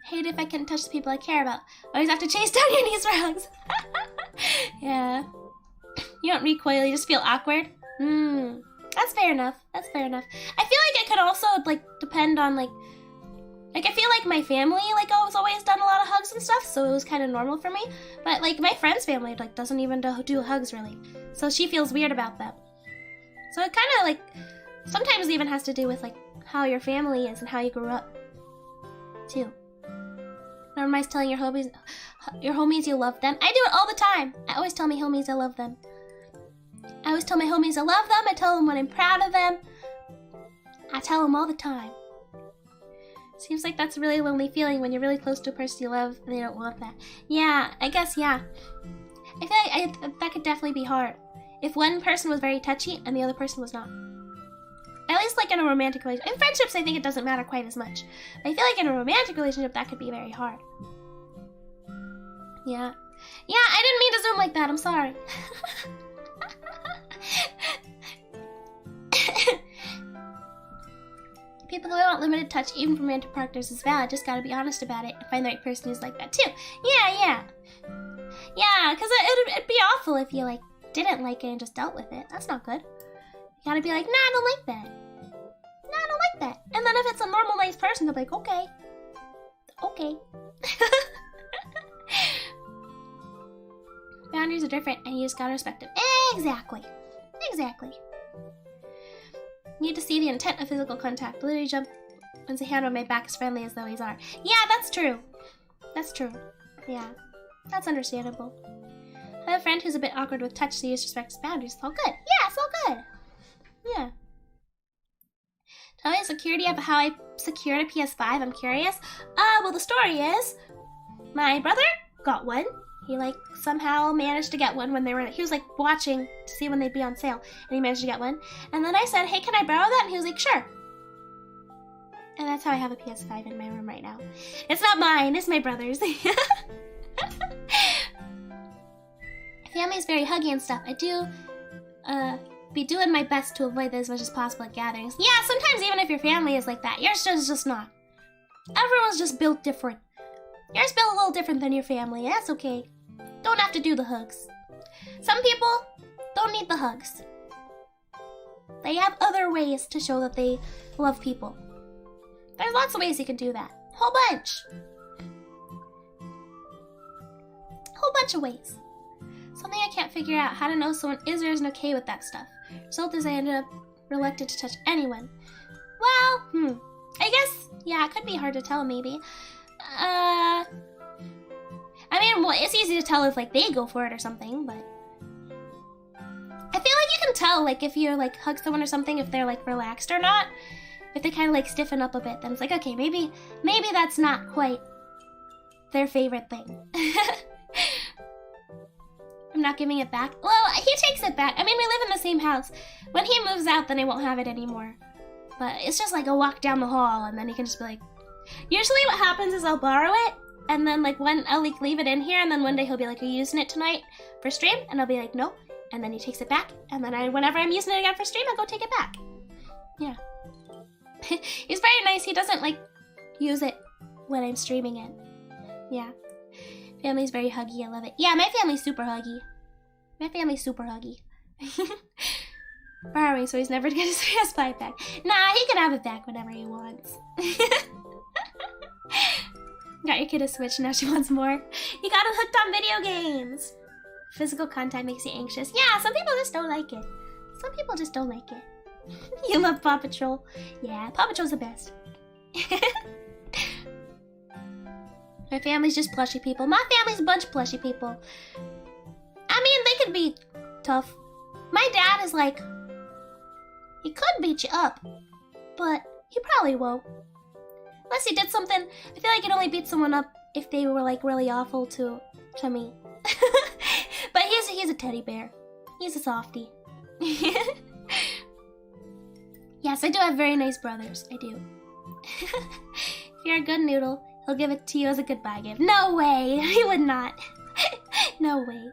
Hate if I can't touch the people I care about. Always have to chase down your knees for hugs. Yeah. You don't recoil, you just feel awkward. That's fair enough. That's fair enough. I feel like it could also like depend on like I feel like my family like always done a lot of hugs and stuff, so it was kind of normal for me. But like my friend's family like doesn't even do hugs really, so she feels weird about them. So it kind of like sometimes even has to do with like how your family is and how you grew up too. Never mind telling your homies you love them. I do it all the time. I always tell my homies I love them. I always tell my homies I love them. I tell them when I'm proud of them. I tell them all the time. Seems like that's a really lonely feeling when you're really close to a person you love and they don't want that. Yeah, I guess, yeah. I feel like that could definitely be hard. If one person was very touchy and the other person was not. At least like in a romantic relationship. In friendships, I think it doesn't matter quite as much. But I feel like in a romantic relationship, that could be very hard. Yeah. Yeah, I didn't mean to zoom like that. I'm sorry. People who want limited touch, even from romantic partners, is valid. Just gotta be honest about it and find the right person who's like that too. Yeah. Yeah, because it'd be awful if you like didn't like it and just dealt with it. That's not good. You gotta be like, nah, I don't like that. Nah, I don't like that. And then if it's a normal, nice person, they'll be like, okay. Okay. Boundaries are different, and you just gotta respect them. Exactly. Need to see the intent of physical contact. Literally jump once a hand on my back as friendly as though he's are. Yeah, that's true. That's true. Yeah. That's understandable. I have a friend who's a bit awkward with touch, so he respects boundaries. It's all good. Yeah, it's all good. Yeah. Tell me the security of how I secured a PS5. I'm curious. Well, the story is my brother got one. He like somehow managed to get one when he was like watching to see when they'd be on sale, and he managed to get one. And then I said, hey, can I borrow that? And he was like, sure. And that's how I have a PS5 in my room right now. It's not mine, it's my brother's. Family's very huggy and stuff. I do be doing my best to avoid that as much as possible at gatherings. Yeah, sometimes even if your family is like that, yours just not. Everyone's just built different. Yours built a little different than your family. That's okay. Don't have to do the hugs. Some people don't need the hugs. They have other ways to show that they love people. There's lots of ways you can do that. Whole bunch. Whole bunch of ways. Something I can't figure out, how to know someone is or isn't okay with that stuff. Result is I ended up reluctant to touch anyone. Well, I guess, yeah, it could be hard to tell maybe. I mean, well, it's easy to tell if like they go for it or something, but I feel like you can tell like if you're like hug someone or something, if they're like relaxed or not. If they kind of like stiffen up a bit, then it's like, okay, maybe that's not quite their favorite thing. I'm not giving it back. Well, he takes it back. I mean, we live in the same house. When he moves out, then I won't have it anymore. But it's just like a walk down the hall, and then he can just be like... Usually what happens is I'll borrow it, and then like I'll like leave it in here, and then one day he'll be like, are you using it tonight for stream? And I'll be like, no. And then he takes it back, and then whenever I'm using it again for stream, I'll go take it back. Yeah. He's very nice. He doesn't like use it when I'm streaming it. Yeah. Family's very huggy. I love it. Yeah, my family's super huggy. Borrowing, so he's never to get his PS5 back. Nah, he can have it back whenever he wants. Got your kid a Switch, now she wants more. You got him hooked on video games. Physical contact makes you anxious. Yeah, some people just don't like it. Some people just don't like it. You love Paw Patrol. Yeah, Paw Patrol's the best. My family's just plushy people. My family's a bunch of plushy people. I mean, they could be tough. My dad is like, he could beat you up, but he probably won't. Unless he did something. I feel like he'd only beat someone up if they were like really awful to me. But he's a teddy bear. He's a softie. Yes, I do have very nice brothers. I do. If you're a good noodle, he'll give it to you as a goodbye gift. No way! He would not. No way.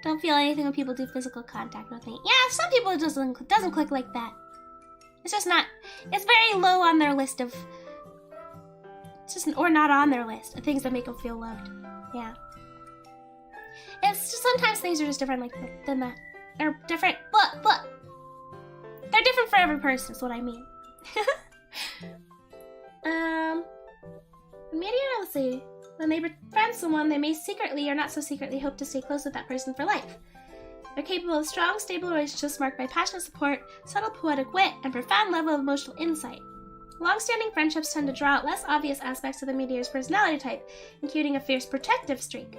Don't feel anything when people do physical contact with me. Yeah, some people it doesn't click like that. It's just not. It's very low on their list of. It's just or not on their list of things that make them feel loved. Yeah. It's just sometimes things are just different like than that. They're different, but they're different for every person. Is what I mean. Mediator, let's see. When they befriend someone, they may secretly or not so secretly hope to stay close with that person for life. They're capable of strong, stable relationships marked by passionate support, subtle poetic wit, and profound level of emotional insight. Long-standing friendships tend to draw out less obvious aspects of the mediator's personality type, including a fierce protective streak.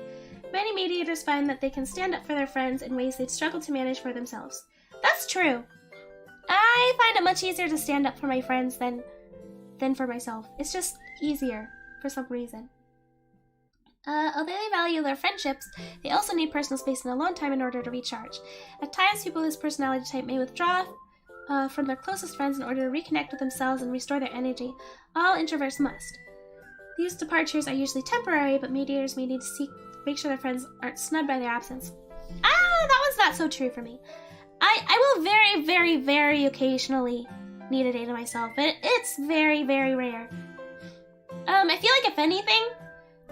Many mediators find that they can stand up for their friends in ways they'd struggle to manage for themselves. That's true. I find it much easier to stand up for my friends than for myself. It's just easier for some reason. Although they value their friendships, they also need personal space and alone time in order to recharge. At times, people with this personality type may withdraw from their closest friends in order to reconnect with themselves and restore their energy. All introverts must. These departures are usually temporary, but mediators may need to make sure their friends aren't snubbed by their absence. That one's not so true for me. I will very, very, very occasionally need a day to myself, but it's very, very rare. I feel like if anything,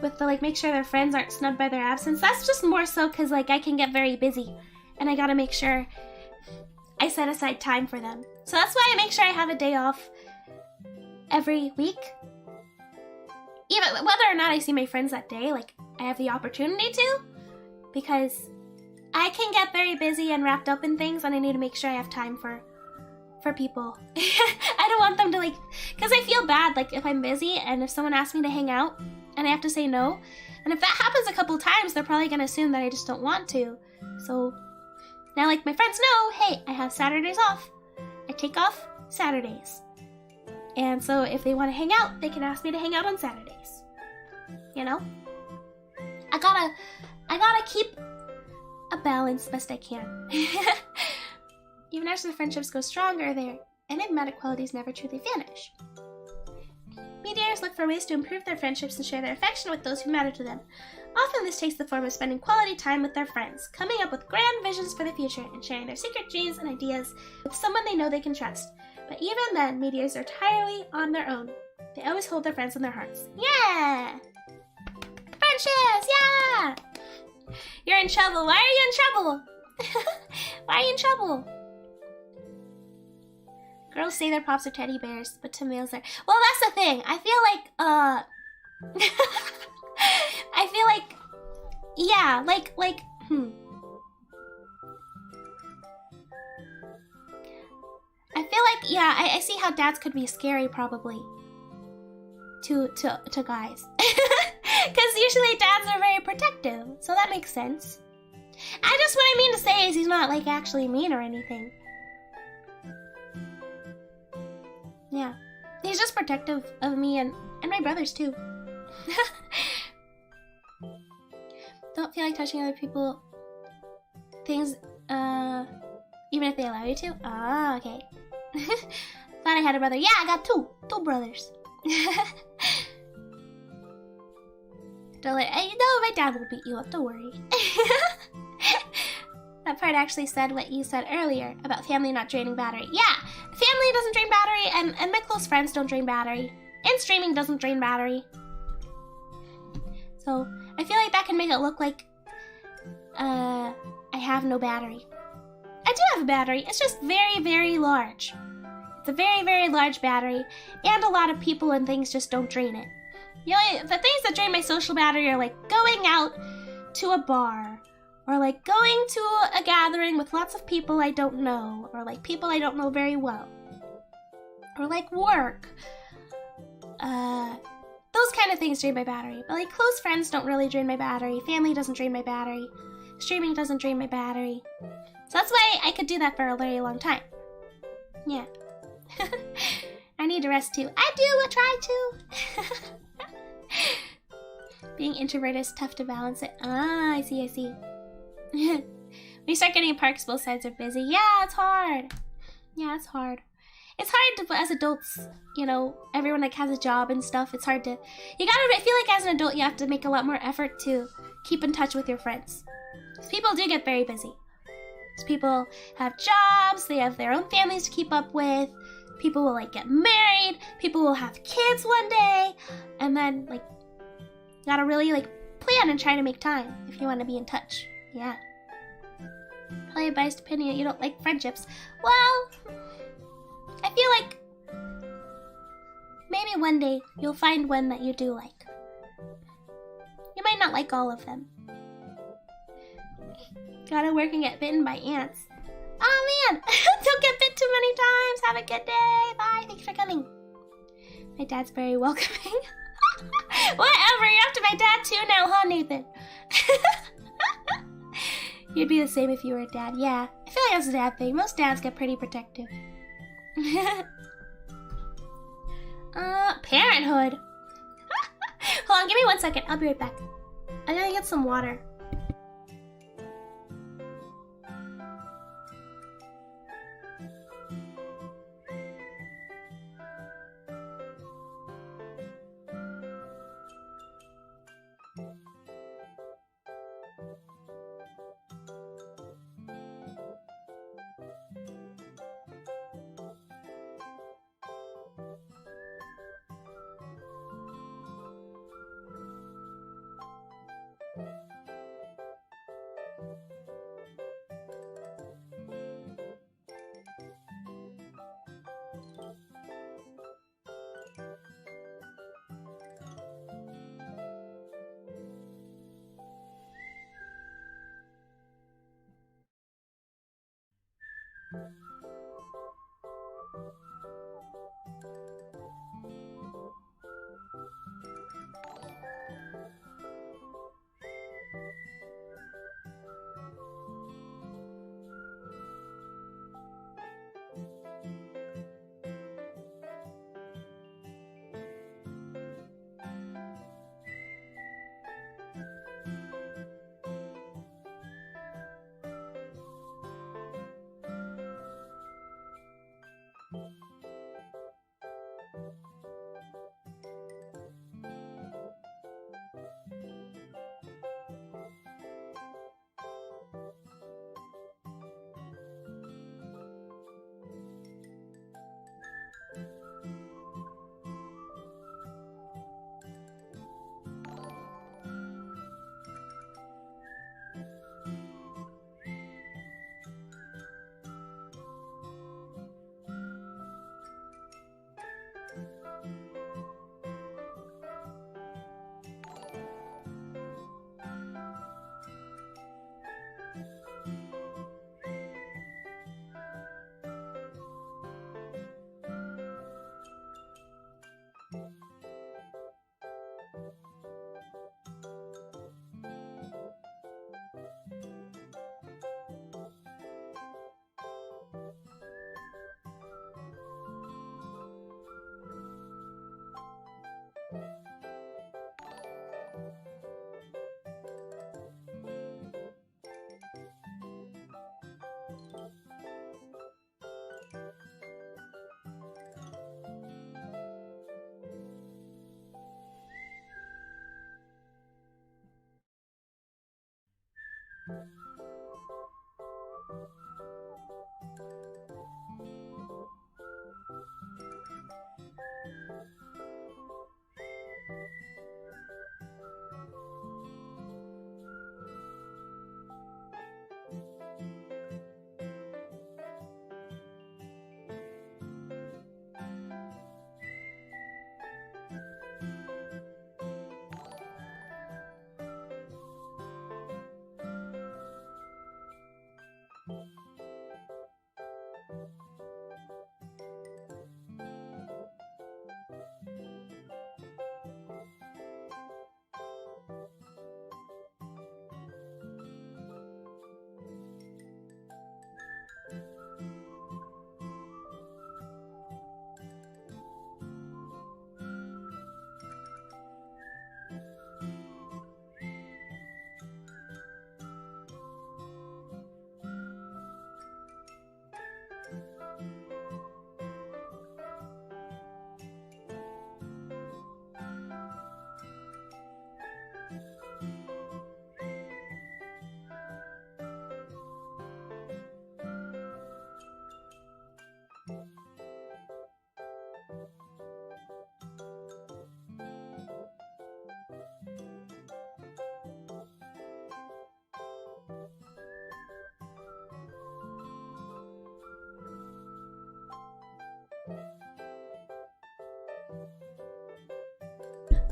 with the make sure their friends aren't snubbed by their absence, that's just more so because I can get very busy, and I gotta make sure I set aside time for them. So that's why I make sure I have a day off every week. Even whether or not I see my friends that day, I have the opportunity to, because I can get very busy and wrapped up in things, and I need to make sure I have time for people. I don't want them to because I feel bad if I'm busy and if someone asks me to hang out and I have to say no. And if that happens a couple times, they're probably gonna assume that I just don't want to. So now, like, my friends know, hey, I have Saturdays off. I take off Saturdays. And so if they want to hang out, they can ask me to hang out on Saturdays. You know? I gotta keep a balance best I can. Even as the friendships go stronger, their enigmatic qualities never truly vanish. Mediators look for ways to improve their friendships and share their affection with those who matter to them. Often this takes the form of spending quality time with their friends, coming up with grand visions for the future, and sharing their secret dreams and ideas with someone they know they can trust. But even then, mediators are entirely on their own. They always hold their friends in their hearts. Yeah! Friendships! Yeah! You're in trouble. Why are you in trouble? Why are you in trouble? Girls say their pops are teddy bears, but to males are... Well, that's the thing. I feel like, I feel like... Yeah, I feel like, yeah, I see how dads could be scary, probably. To guys. Because usually dads are very protective, so that makes sense. What I mean to say is he's not, like, actually mean or anything. Yeah. He's just protective of me and my brothers, too. Don't feel like touching other people. Things, even if they allow you to? Ah, okay. Thought I had a brother. Yeah, I got two brothers. Don't let, no, my dad will beat you up, don't worry. That part actually said what you said earlier about family not draining battery. Yeah, family doesn't drain battery, and my close friends don't drain battery. And streaming doesn't drain battery. So, I feel like that can make it look like, I have no battery. I do have a battery, it's just very, very large. It's a very, very large battery, and a lot of people and things just don't drain it. The things that drain my social battery are like going out to a bar, or like going to a gathering with lots of people I don't know, or like people I don't know very well, or like work. Those kind of things drain my battery. But like close friends don't really drain my battery. Family doesn't drain my battery. Streaming doesn't drain my battery. So that's why I could do that for a very long time. Yeah. I need to rest too. I do try to. Being introverted is tough to balance it. Ah, I see. When you start getting in parks, both sides are busy. Yeah, it's hard. Yeah, it's hard. It's hard to, as adults, you know, everyone like has a job and stuff. It's hard to, I feel like as an adult, you have to make a lot more effort to keep in touch with your friends. Because people do get very busy. Because people have jobs, they have their own families to keep up with. People will like get married. People will have kids one day. And then like, you gotta really like plan and try to make time if you want to be in touch. Yeah. Probably a biased opinion, you don't like friendships. Well, I feel like maybe one day you'll find one that you do like. You might not like all of them. Gotta work and get bitten by ants. Oh man, don't get bit too many times. Have a good day. Bye, thanks for coming. My dad's very welcoming. Whatever, you're up to my dad too now, huh, Nathan? You'd be the same if you were a dad. Yeah, I feel like that's a dad thing. Most dads get pretty protective. Parenthood. Hold on, give me 1 second. I'll be right back. I gotta get some water.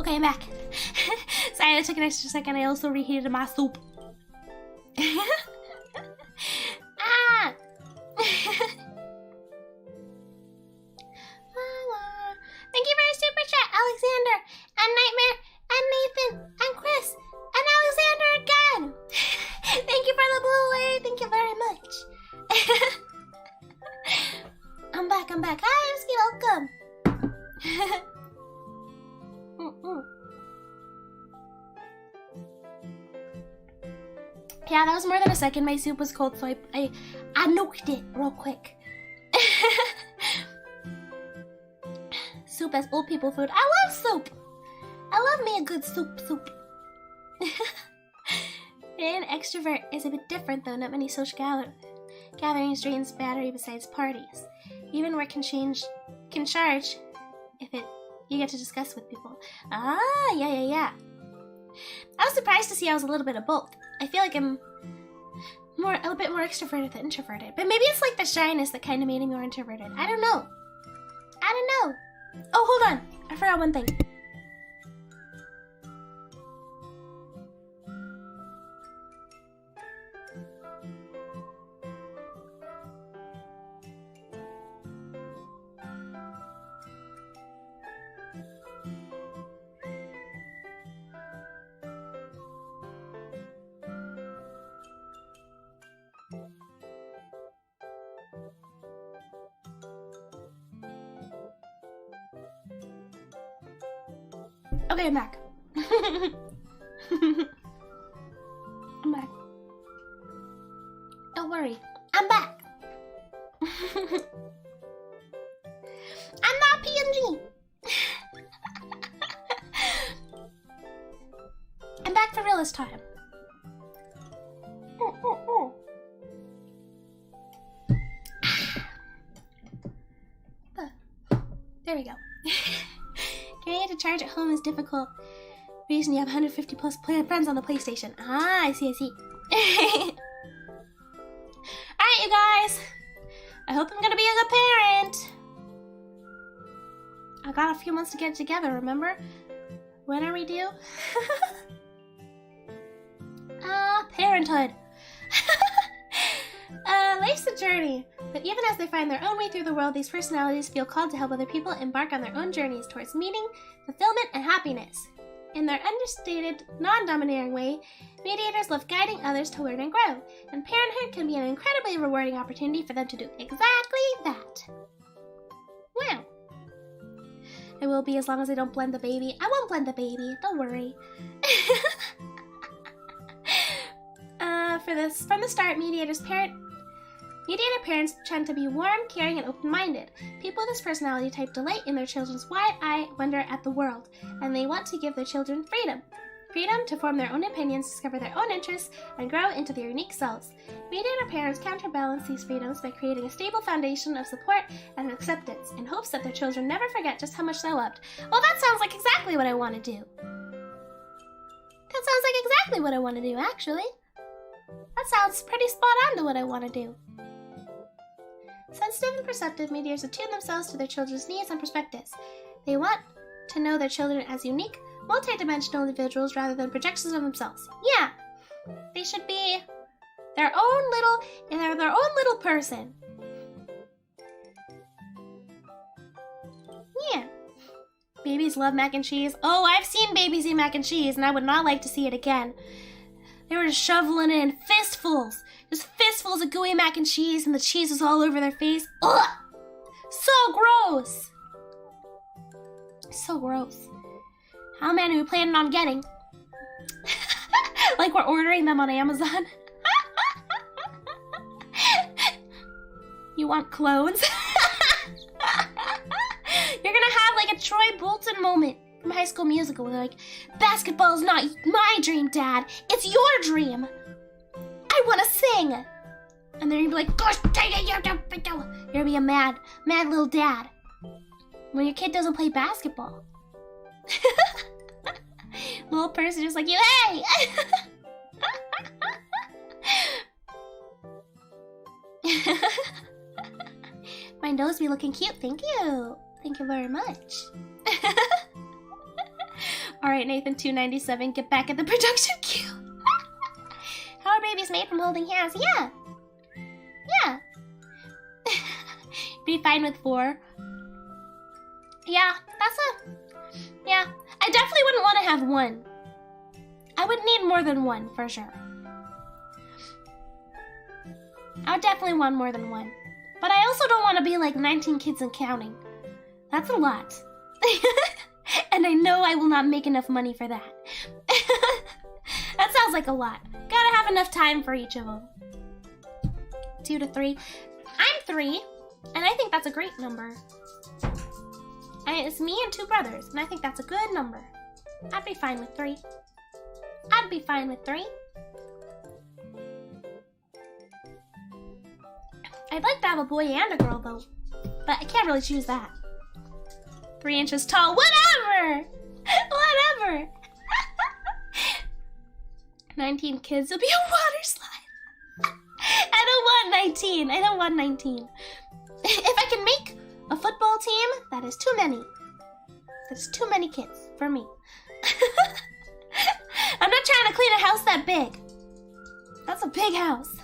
Okay, I'm back. Sorry, that took an extra second. I also reheated my soup. Ah! Thank you for your super chat, Alexander, and Nightmare, and Nathan, and Chris, and Alexander again. Thank you for the blue wave. Thank you very much. I'm back. Hi, Ski, welcome. Yeah, that was more than a second. My soup was cold, so I nuked it real quick. Soup as old people food. I love soup. I love me a good soup. Being an extrovert is a bit different, though. Not many social gatherings drains battery besides parties. Even work can charge if you get to discuss with people. Ah, yeah. I was surprised to see I was a little bit of both. I feel like I'm a bit more extroverted than introverted. But maybe it's like the shyness that kind of made me more introverted. I don't know. Oh, hold on. I forgot one thing. Okay, I'm back. I'm back. Don't worry. I'm back. I'm not PNG. I'm back for real this time. There we go. Getting to charge at home is difficult. Reason you have 150 plus friends on the PlayStation. Ah, I see. Alright, you guys. I hope I'm gonna be a good parent. I got a few months to get it together, remember? When are we due? Parenthood. Life's a journey, but even as they find their own way through the world, these personalities feel called to help other people embark on their own journeys towards meaning, fulfillment, and happiness. In their understated, non-domineering way, mediators love guiding others to learn and grow, and parenthood can be an incredibly rewarding opportunity for them to do exactly that. Well, it will be as long as I don't blend the baby. I won't blend the baby, don't worry. From the start, mediator parents tend to be warm, caring, and open-minded. People with this personality type delight in their children's wide-eyed wonder at the world, and they want to give their children freedom. Freedom to form their own opinions, discover their own interests, and grow into their unique selves. Mediator parents counterbalance these freedoms by creating a stable foundation of support and acceptance, in hopes that their children never forget just how much they're loved. Well, that sounds like exactly what I want to do. That sounds like exactly what I want to do, actually. That sounds pretty spot on to what I want to do. Sensitive and perceptive mediators attune themselves to their children's needs and perspectives. They want to know their children as unique, multi-dimensional individuals rather than projections of themselves. Yeah, they should be their own little person. Yeah. Babies love mac and cheese. Oh, I've seen babies eat mac and cheese, and I would not like to see it again. They were just shoveling it in fistfuls. Just fistfuls of gooey mac and cheese, and the cheese was all over their face. Ugh! So gross! So gross. How many are we planning on getting? Like we're ordering them on Amazon. You want clones? You're gonna have like a Troy Bolton moment from High School Musical where they're like, basketball's not my dream, Dad. It's your dream. I want to sing. And then you're gonna be like, gosh, you're gonna be a mad little dad when your kid doesn't play basketball. Little person just like you, hey! My nose be looking cute, thank you. Thank you very much. Alright, Nathan 297, get back at the production queue. How are babies made from holding hands? Yeah. Yeah. Be fine with 4. Yeah, yeah. I definitely wouldn't want to have 1. I would need more than 1, for sure. I would definitely want more than 1. But I also don't want to be like 19 kids and counting. That's a lot. And I know I will not make enough money for that. That sounds like a lot. Gotta have enough time for each of them. 2 to 3. I'm 3, and I think that's a great number. It's me and 2 brothers, and I think that's a good number. I'd be fine with 3. I'd be fine with 3. I'd like to have a boy and a girl, though. But I can't really choose that. 3 inches tall. Whatever! Whatever! 19 kids will be a water slide. I don't want 19. I don't want 19. If I can make a football team, that is too many. That is too many kids for me. I'm not trying to clean a house that big. That's a big house.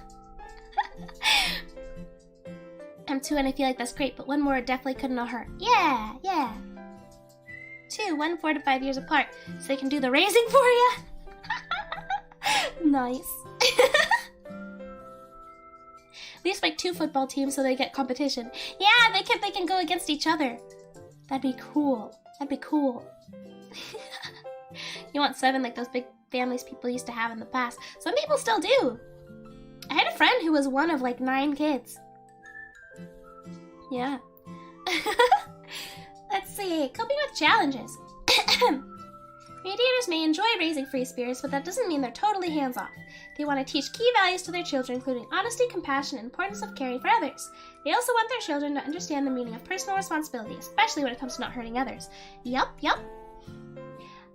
I'm 2 and I feel like that's great, but 1 more definitely couldn't have hurt. Yeah. 2, 1, 4 to 5 years apart, so they can do the raising for you. Nice. At least like 2 football teams so they get competition. Yeah, they can go against each other. That'd be cool. That'd be cool. You want 7 like those big families people used to have in the past. Some people still do. I had a friend who was one of like 9 kids. Yeah. Let's see. Coping with challenges. Mediators may enjoy raising free spirits, but that doesn't mean they're totally hands-off. They want to teach key values to their children, including honesty, compassion, and importance of caring for others. They also want their children to understand the meaning of personal responsibility, especially when it comes to not hurting others. Yup.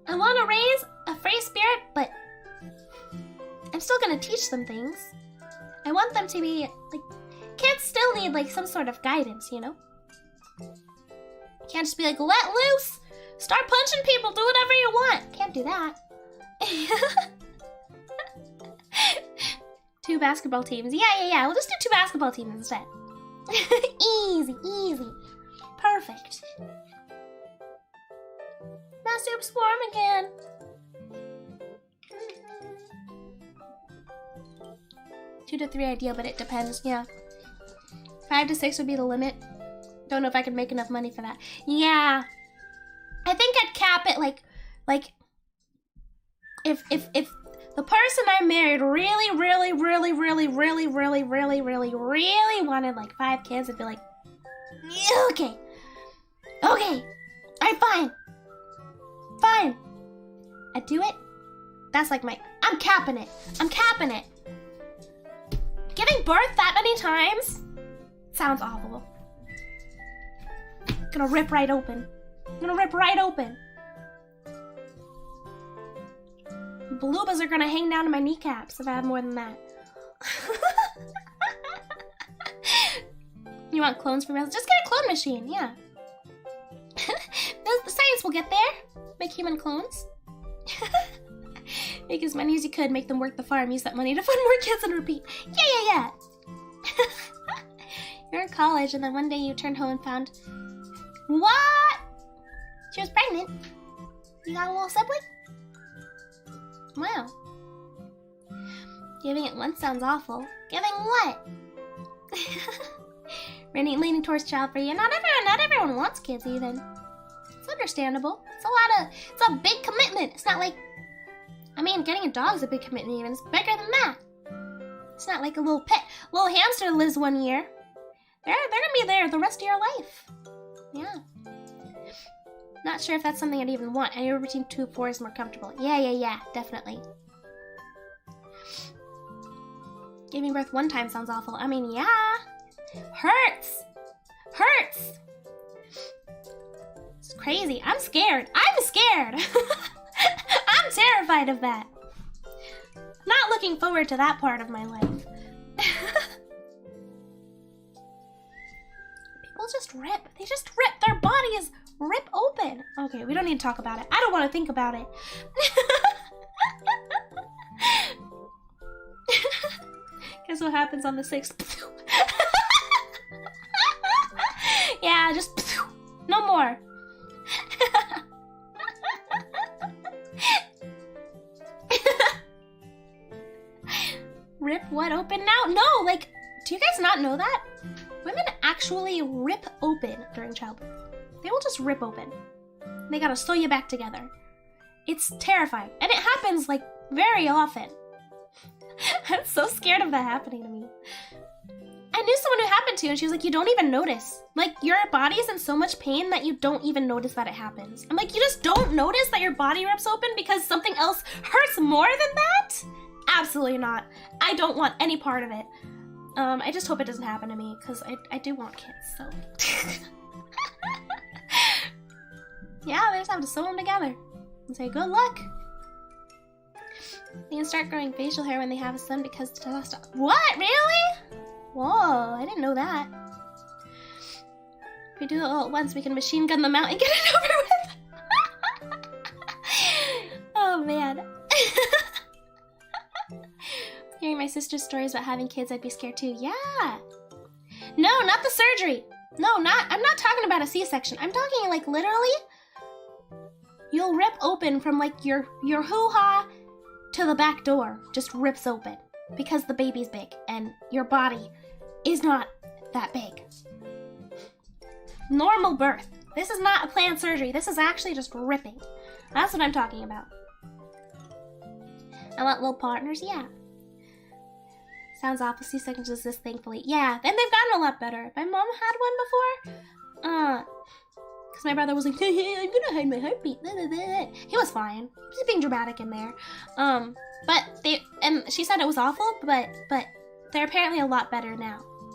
I want to raise a free spirit, but I'm still going to teach them things. I want them to be, like, kids still need, like, some sort of guidance, you know? You can't just be like, let loose! Start punching people, do whatever you want! Can't do that. 2 basketball teams. Yeah. We'll just do 2 basketball teams instead. Easy. Perfect. Master Swarm again. 2 to 3 ideal, but it depends, yeah. 5 to 6 would be the limit. Don't know if I could make enough money for that. Yeah. I think I'd cap it like if the person I married really wanted like 5 kids, I'd be like, okay, alright, fine. I'd do it. That's like I'm capping it. Giving birth that many times sounds awful. Gonna rip right open. Bloobas are gonna hang down to my kneecaps if I have more than that. You want clones for real? Just get a clone machine, yeah. The science will get there. Make human clones. Make as many as you could, make them work the farm, use that money to fund more kids and repeat. Yeah. You're in college and then one day you turned home and found... What? She was pregnant. You got a little sibling? Wow. Giving it once sounds awful. Giving what? Leaning towards child free. Not everyone wants kids even. It's understandable. It's a big commitment. It's not like, getting a dog's a big commitment even. It's bigger than that. It's not like a little hamster lives 1 year. They're gonna be there the rest of your life. Yeah. Not sure if that's something I'd even want. Anywhere between 2 and 4 is more comfortable. Yeah, definitely. Giving birth 1 time sounds awful. Yeah. Hurts. It's crazy. I'm scared. I'm terrified of that. Not looking forward to that part of my life. People just rip. They just rip. Their bodies rip open. open. Okay, we don't need to talk about it. I don't want to think about it. Guess what happens on the 6th? Yeah, just no more. Rip what open now? No, like, do you guys not know that? Women actually rip open during childbirth. They will just rip open. They gotta sew you back together. It's terrifying. And it happens, like, very often. I'm so scared of that happening to me. I knew someone who happened to, and she was like, you don't even notice. Like, your body's in so much pain that you don't even notice that it happens. I'm like, you just don't notice that your body rips open because something else hurts more than that? Absolutely not. I don't want any part of it. I just hope it doesn't happen to me, because I do want kids, so. Yeah, they just have to sew them together and say, good luck. They can start growing facial hair when they have a son because the testosterone. What? Really? Whoa, I didn't know that. If we do it all at once, we can machine gun them out and get it over with. Oh, man. Hearing my sister's stories about having kids, I'd be scared too. Yeah. No, not the surgery. No, I'm not talking about a C-section. I'm talking like literally, you'll rip open from like your hoo-ha to the back door. Just rips open because the baby's big and your body is not that big. Normal birth. This is not a planned surgery. This is actually just ripping. That's what I'm talking about. I want little partners, yeah. Sounds awful. C-sections exist, thankfully. Yeah, and they've gotten a lot better. My mom had one before. Because my brother was like, hey, I'm gonna hide my heartbeat. He was fine. Just being dramatic in there. And she said it was awful, but they're apparently a lot better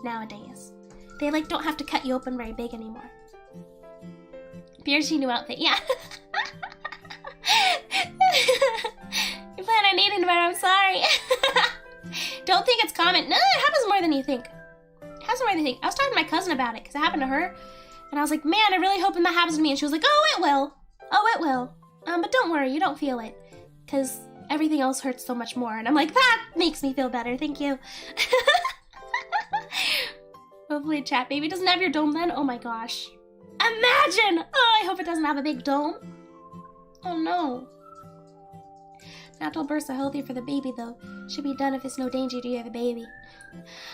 nowadays. They like don't have to cut you open very big anymore. Beardsley new outfit, yeah. You plan on eating tomorrow, I'm sorry. Don't think it's common. No, it happens more than you think. It happens more than you think. I was talking to my cousin about it because it happened to her. And I was like, man, I'm really hoping that happens to me. And she was like, oh, it will. Oh, it will. But don't worry, you don't feel it. Because everything else hurts so much more. And I'm like, that makes me feel better. Thank you. Hopefully chat baby doesn't have your dome then. Oh my gosh. Imagine! Oh, I hope it doesn't have a big dome. Oh no. Natural births are healthier for the baby, though. Should be done if it's no danger to you have a baby.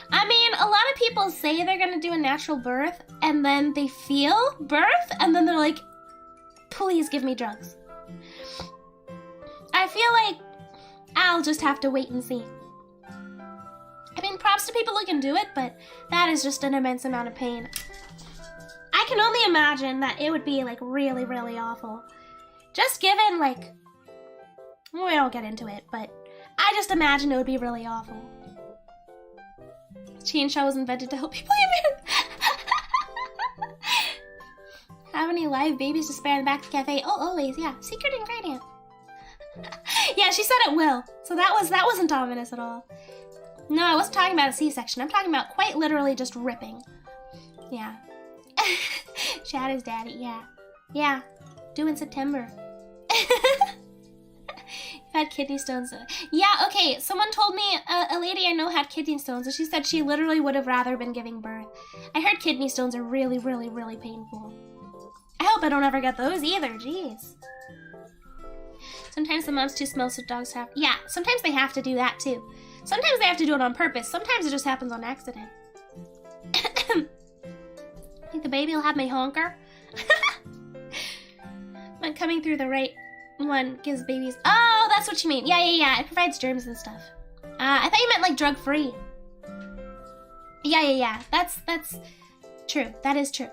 I mean, a lot of people say they're gonna do a natural birth, and then they feel birth, and then they're like, please give me drugs. I feel like I'll just have to wait and see. I mean, props to people who can do it, but that is just an immense amount of pain. I can only imagine that it would be, like, really, really awful. Just given, like... We don't get into it, but I just imagine it would be really awful. Chain shell was invented to help people get married. Have any live babies to spare in the back of the cafe? Oh, always, yeah. Secret ingredient. Yeah, she said it will. So that wasn't ominous at all. No, I wasn't talking about a C-section. I'm talking about quite literally just ripping. Yeah. Chad is daddy, yeah. Yeah, due in September. Had kidney stones. Yeah, okay, someone told me, a lady I know had kidney stones, and she said she literally would have rather been giving birth. I heard kidney stones are really, really, really painful. I hope I don't ever get those either, jeez. Sometimes the mom's too small so dogs have... Yeah, sometimes they have to do that too. Sometimes they have to do it on purpose. Sometimes it just happens on accident. I think the baby will have my honker. I'm coming through the right... one gives babies. Oh, that's what you mean. Yeah. It provides germs and stuff. I thought you meant like drug-free. Yeah. That's true. That is true.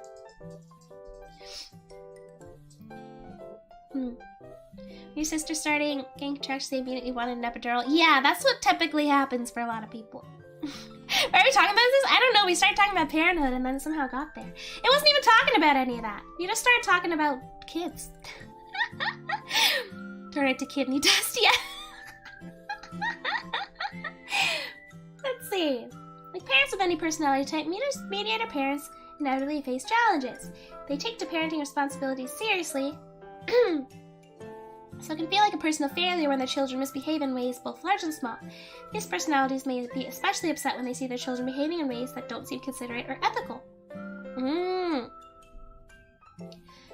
Your sister starting getting contractions the immediately wanted an epidural. Yeah, that's what typically happens for a lot of people. Why are we talking about this? I don't know. We started talking about parenthood and then somehow got there. It wasn't even talking about any of that. We just started talking about kids. Turn it to kidney dust, yeah. Let's see. Like parents of any personality type, mediator parents inevitably face challenges. They take to parenting responsibilities seriously, so it can feel like a personal failure when their children misbehave in ways both large and small. These personalities may be especially upset when they see their children behaving in ways that don't seem considerate or ethical.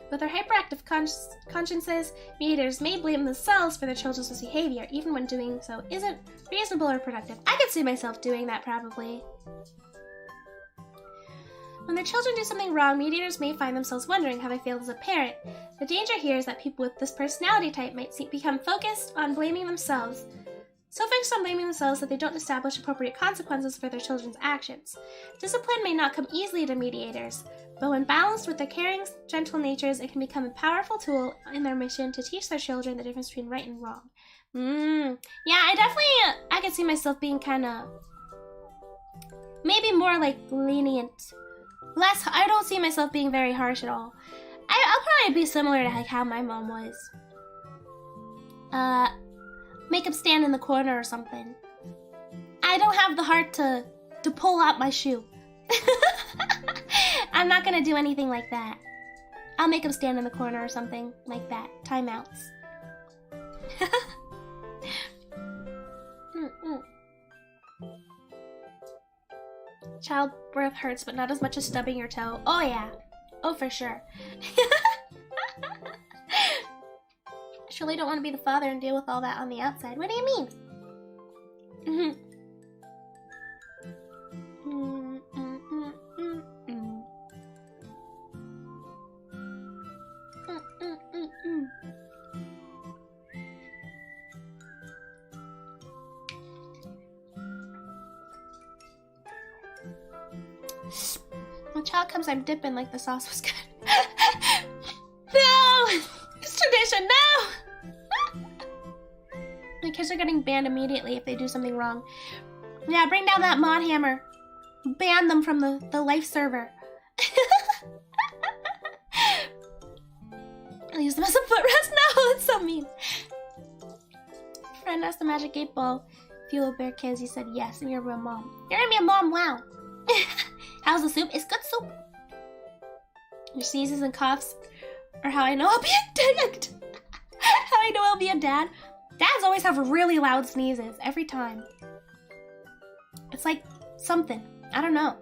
With their hyperactive consciences, mediators may blame themselves for their children's misbehavior, even when doing so isn't reasonable or productive. I could see myself doing that, probably. When their children do something wrong, mediators may find themselves wondering how they failed as a parent. The danger here is that people with this personality type might become focused on blaming themselves. So focused on blaming themselves that they don't establish appropriate consequences for their children's actions. Discipline may not come easily to mediators, but when balanced with their caring, gentle natures, it can become a powerful tool in their mission to teach their children the difference between right and wrong. Yeah, I could see myself being kind of, maybe more like lenient. I don't see myself being very harsh at all. I'll probably be similar to like how my mom was. Make him stand in the corner or something. I don't have the heart to pull out my shoe. I'm not gonna do anything like that. I'll make him stand in the corner or something like that. Timeouts. Childbirth hurts, but not as much as stubbing your toe. Oh yeah. Oh, for sure. Surely don't want to be the father and deal with all that on the outside. What do you mean? When child comes, I'm dipping like the sauce was good. No! It's tradition, no! My kids are getting banned immediately if they do something wrong. Yeah, bring down that mod hammer. Ban them from the life server. I'll use them as a footrest. No, that's so mean. Friend asked the magic 8-ball if you will bear kids. You said yes, and you're a real mom. You're gonna be a mom, wow. How's the soup? It's good soup. Your sneezes and coughs are how I know I'll be a dad. How I know I'll be a dad. Dads always have really loud sneezes every time. It's like something. I don't know.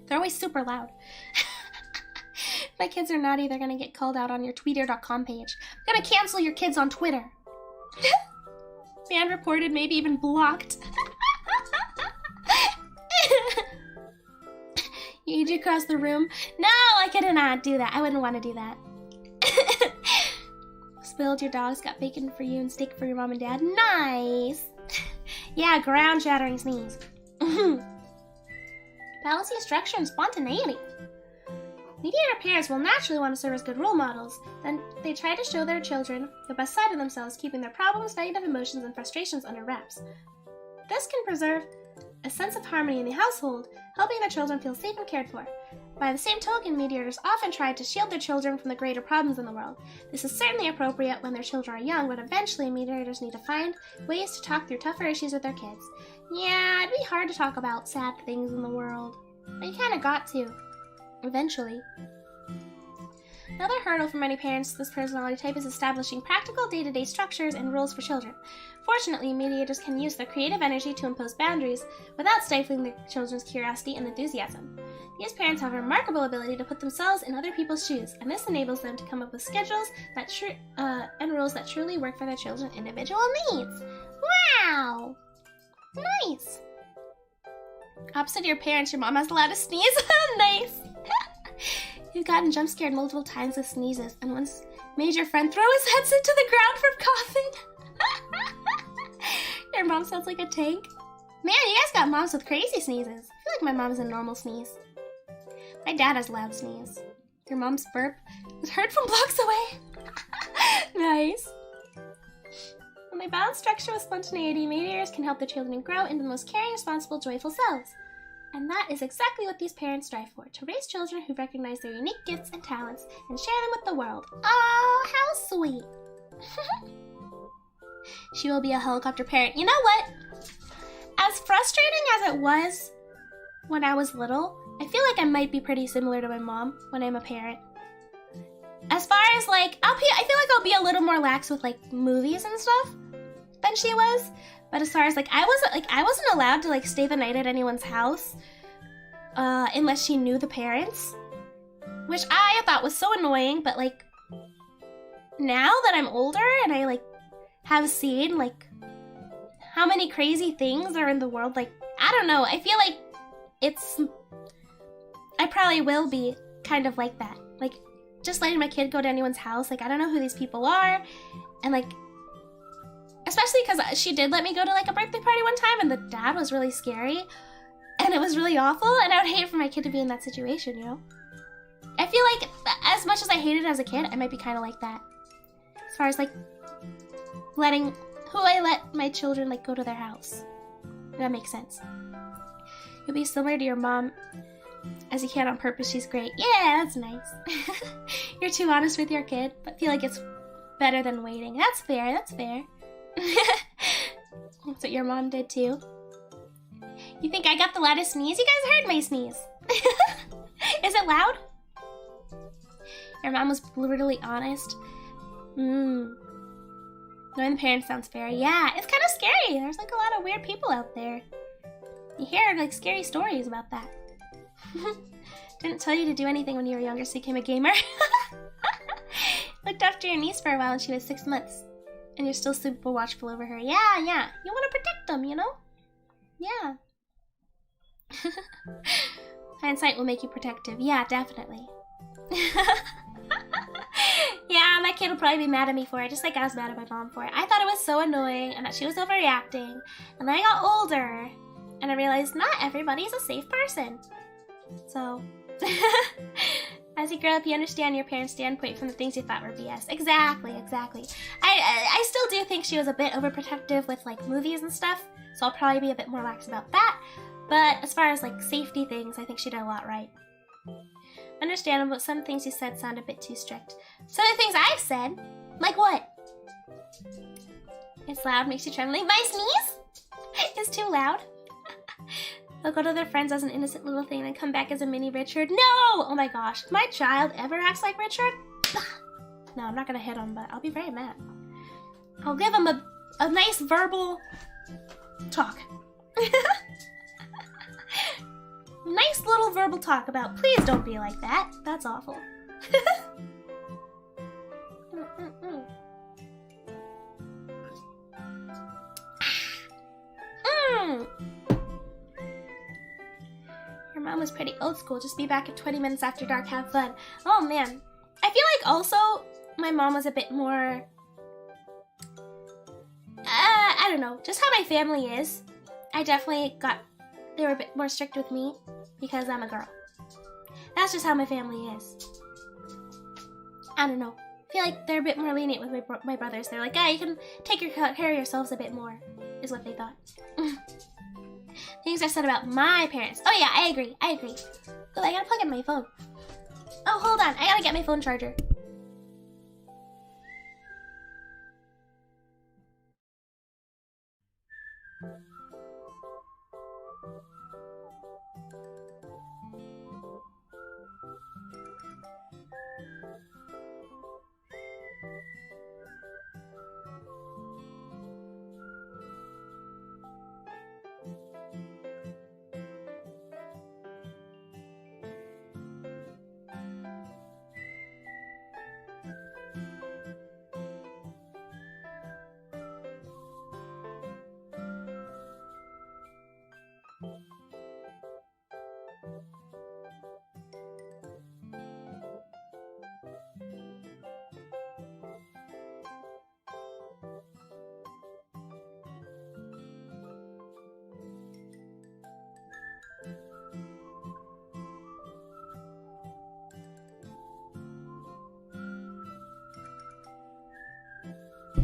They're always super loud. My kids are naughty. They're gonna get called out on your Twitter.com page. I'm gonna cancel your kids on Twitter. Banned, reported, maybe even blocked. You eat across the room? No, I could not do that. I wouldn't want to do that. Spilled, your dog's got bacon for you and steak for your mom and dad. Nice. Yeah, ground shattering sneeze. Balancing structure and spontaneity. Mediator parents will naturally want to serve as good role models. Then they try to show their children the best side of themselves, keeping their problems, negative emotions, and frustrations under wraps. This can preserve a sense of harmony in the household, helping their children feel safe and cared for. By the same token, mediators often try to shield their children from the greater problems in the world. This is certainly appropriate when their children are young, but eventually mediators need to find ways to talk through tougher issues with their kids. Yeah, it'd be hard to talk about sad things in the world, but you kind of got to, eventually. Another hurdle for many parents with this personality type is establishing practical day-to-day structures and rules for children. Fortunately, mediators can use their creative energy to impose boundaries without stifling their children's curiosity and enthusiasm. These parents have a remarkable ability to put themselves in other people's shoes, and this enables them to come up with schedules and rules that truly work for their children's individual needs. Wow! Nice! Opposite of your parents, your mom has allowed to sneeze. Nice! You've gotten jump scared multiple times with sneezes, and once made your friend throw his headset to the ground from coughing. Your mom sounds like a tank. Man, you guys got moms with crazy sneezes. I feel like my mom has a normal sneeze. My dad has a loud sneeze. Your mom's burp was heard from blocks away. Nice. When they balance structure with spontaneity, mediators can help their children grow into the most caring, responsible, joyful selves. And that is exactly what these parents strive for, to raise children who recognize their unique gifts and talents and share them with the world. Oh, how sweet. She will be a helicopter parent. You know what? As frustrating as it was when I was little, I feel like I might be pretty similar to my mom when I'm a parent. As far as like, I feel like I'll be a little more lax with like movies and stuff than she was. But as far as like, I wasn't allowed to like stay the night at anyone's house unless she knew the parents, which I thought was so annoying. But like, now that I'm older and I like have seen like how many crazy things are in the world, like, I don't know, I feel like I probably will be kind of like that. Like, just letting my kid go to anyone's house, like, I don't know who these people are, and like, especially because she did let me go to like a birthday party one time, and the dad was really scary, and it was really awful, and I would hate for my kid to be in that situation, you know? I feel like, as much as I hated it as a kid, I might be kind of like that. As far as like, I let my children like go to their house. If that makes sense. You'll be similar to your mom as you can on purpose. She's great. Yeah, that's nice. You're too honest with your kid, but feel like it's better than waiting. That's fair, that's fair. That's what your mom did too. You think I got the loudest sneeze? You guys heard my sneeze. Is it loud? Your mom was brutally honest. Knowing the parents sounds fair. Yeah, it's kind of scary. There's like a lot of weird people out there. You hear like scary stories about that. Didn't tell you to do anything when you were younger, so you became a gamer. Looked after your niece for a while and she was 6 months. And you're still super watchful over her. Yeah. You want to protect them, you know? Yeah. Hindsight will make you protective. Yeah, definitely. Yeah, my kid will probably be mad at me for it, just like I was mad at my mom for it. I thought it was so annoying and that she was overreacting. And then I got older and I realized not everybody's a safe person. So, as you grow up, you understand your parents' standpoint from the things you thought were BS. Exactly. I still do think she was a bit overprotective with like movies and stuff, so I'll probably be a bit more lax about that. But as far as like safety things, I think she did a lot right. Understandable, but some things you said sound a bit too strict. Some of the things I've said, like what? It's loud, makes you trembling. My sneeze is too loud. They'll go to their friends as an innocent little thing and then come back as a mini Richard. No! Oh my gosh, if my child ever acts like Richard? No, I'm not gonna hit him, but I'll be very mad. I'll give him a nice verbal talk. Nice little verbal talk about, please don't be like that. That's awful. Your mom was pretty old school. Just be back at 20 minutes after dark, have fun. Oh man. I feel like also my mom was a bit more, I don't know, just how my family is. I definitely they were a bit more strict with me because I'm a girl. That's just how my family is. I don't know. I feel like they're a bit more lenient with my brothers. They're like, yeah, you can take care of yourselves a bit more, is what they thought. Things I said about my parents. Oh yeah, I agree. Oh, I gotta plug in my phone. Oh, hold on. I gotta get my phone charger.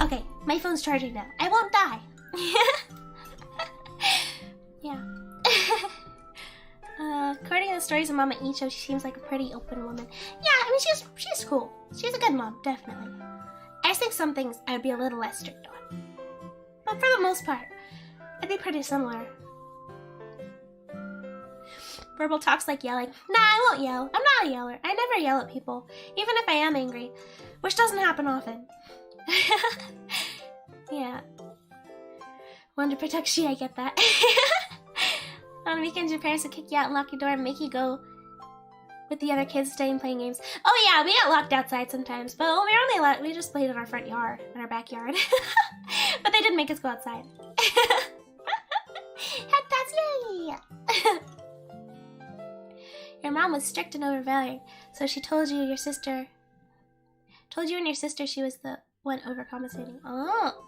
Okay, my phone's charging now. I won't die. Yeah. According to the stories of Mama Icho, she seems like a pretty open woman. Yeah, I mean, she's cool. She's a good mom, definitely. I just think some things I would be a little less strict on. But for the most part, I'd be pretty similar. Verbal talk's like yelling. Nah, I won't yell. I'm not a yeller. I never yell at people, even if I am angry, which doesn't happen often. Yeah. One to protect she, I get that. On weekends, your parents would kick you out and lock your door and make you go with the other kids staying playing games. Oh yeah, we got locked outside sometimes, but we just played in our front yard, in our backyard. But they didn't make us go outside. That's yay! Your mom was strict and overbearing, so she told you and your sister she was the one overcompensating. Oh.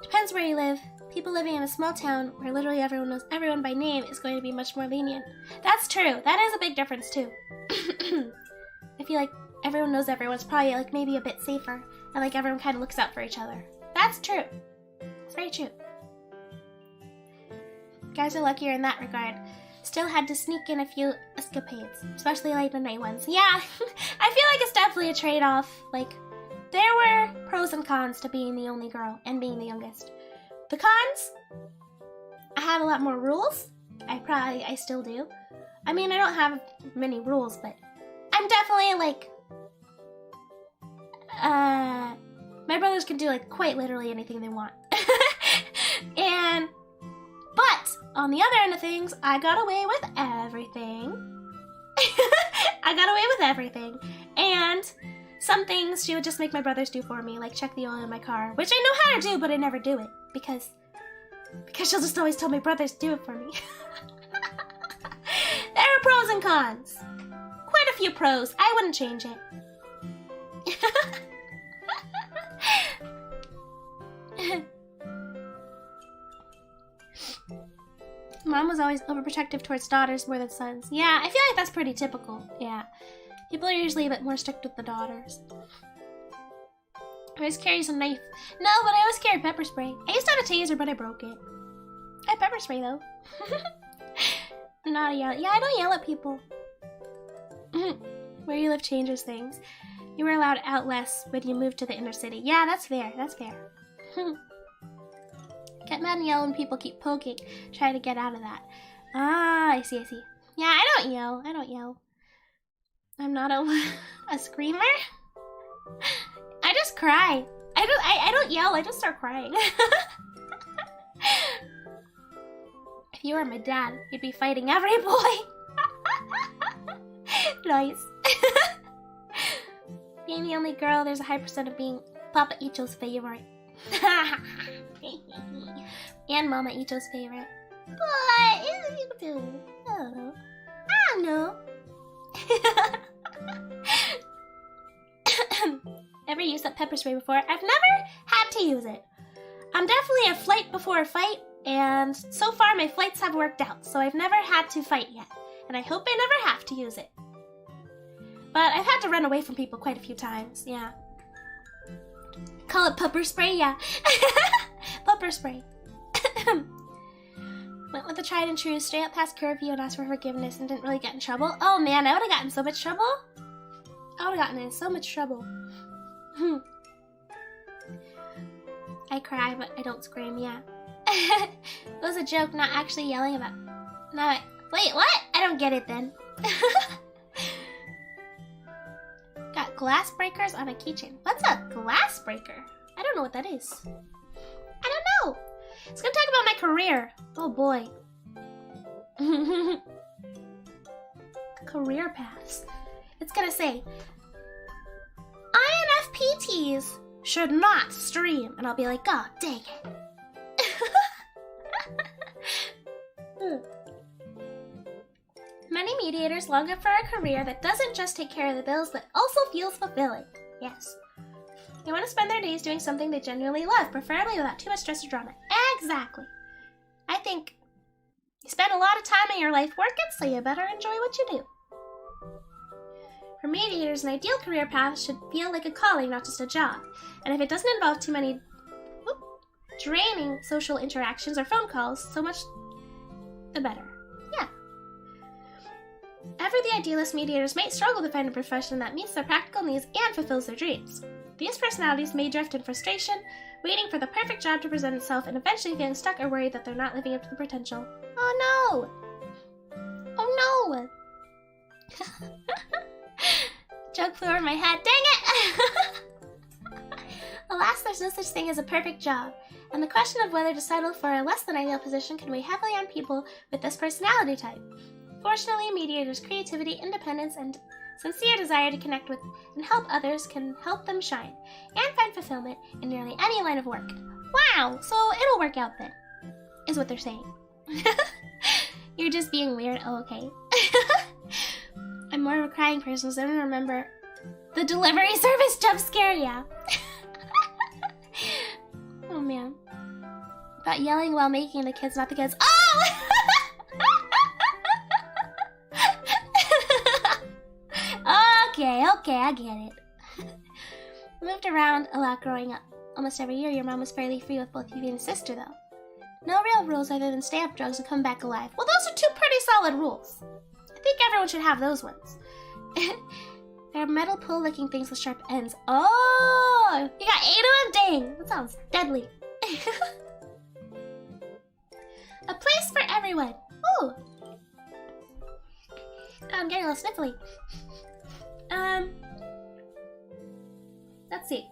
Depends where you live. People living in a small town where literally everyone knows everyone by name is going to be much more lenient. That's true. That is a big difference too. I feel like everyone knows everyone's probably like maybe a bit safer, and like everyone kind of looks out for each other. That's true. It's very true. Guys are luckier in that regard. Still had to sneak in a few escapades, especially late at night ones. Yeah, I feel like it's definitely a trade-off. Like, there were pros and cons to being the only girl and being the youngest. The cons? I had a lot more rules. I still do. I mean, I don't have many rules, but I'm definitely like, my brothers can do like quite literally anything they want. But on the other end of things, I got away with everything. I got away with everything. And some things she would just make my brothers do for me, like check the oil in my car, which I know how to do, but I never do it because she'll just always tell my brothers to do it for me. There are pros and cons. Quite a few pros. I wouldn't change it. Mom was always overprotective towards daughters more than sons. Yeah, I feel like that's pretty typical. Yeah. People are usually a bit more strict with the daughters. I always carries a knife. No, but I always carry pepper spray. I used to have a taser, but I broke it. I have pepper spray, though. Not a yell. Yeah, I don't yell at people. Where you live changes things. You were allowed out less when you moved to the inner city. Yeah, that's fair. That's fair. Get mad and yell when people keep poking. Try to get out of that. Ah, I see, I see. Yeah, I don't yell. I don't yell. I'm not a screamer. I just cry. I don't yell. I just start crying. If you were my dad, you'd be fighting every boy. Nice. Being the only girl, there's a high percent of being Papa Icho's favorite. And Mama Icho's favorite. But you do. Oh, I don't know. Ever used that pepper spray before? I've never had to use it. I'm definitely a flight before a fight, and so far my flights have worked out, so I've never had to fight yet, and I hope I never have to use it. But I've had to run away from people quite a few times, yeah. Call it pepper spray, yeah. Pepper spray. Went with the tried and true, straight up past curfew and asked for forgiveness and didn't really get in trouble. Oh man, I would have gotten in so much trouble. I would have gotten in so much trouble. I cry, but I don't scream, yeah. It was a joke, not actually yelling about. No, wait, what? I don't get it then. Got glass breakers on a keychain. What's a glass breaker? I don't know what that is. I don't know. It's gonna talk about my career. Oh boy. Career paths. It's gonna say INFPTs should not stream, and I'll be like, oh dang it. Many mediators long for a career that doesn't just take care of the bills, but also feels fulfilling. Yes. They want to spend their days doing something they genuinely love, preferably without too much stress or drama. Exactly. I think you spend a lot of time in your life working, so you better enjoy what you do. For mediators, an ideal career path should feel like a calling, not just a job. And if it doesn't involve too many draining social interactions or phone calls, so much the better. Yeah. Ever the idealist mediators might struggle to find a profession that meets their practical needs and fulfills their dreams. These personalities may drift in frustration, waiting for the perfect job to present itself and eventually feeling stuck or worried that they're not living up to the potential. Oh no! Oh no! Joke flew over my head. Dang it! Alas, there's no such thing as a perfect job, and the question of whether to settle for a less than ideal position can weigh heavily on people with this personality type. Fortunately, mediators' creativity, independence, and sincere desire to connect with and help others can help them shine and find fulfillment in nearly any line of work. Wow, so it'll work out then, is what they're saying. You're just being weird. Oh, okay. I'm more of a crying person, so I don't remember the delivery service jump scare, yeah. Oh man. About yelling while making the kids, not the kids. Oh! Okay, I get it. Moved around a lot growing up. Almost every year, your mom was fairly free with both you and sister, though. No real rules other than stay up drugs and come back alive. Well, those are two pretty solid rules. I think everyone should have those ones. They're metal pull-looking things with sharp ends. Oh! You got 8 of them? Dang! That sounds deadly. A place for everyone. Ooh! Oh, I'm getting a little sniffly. Let's see.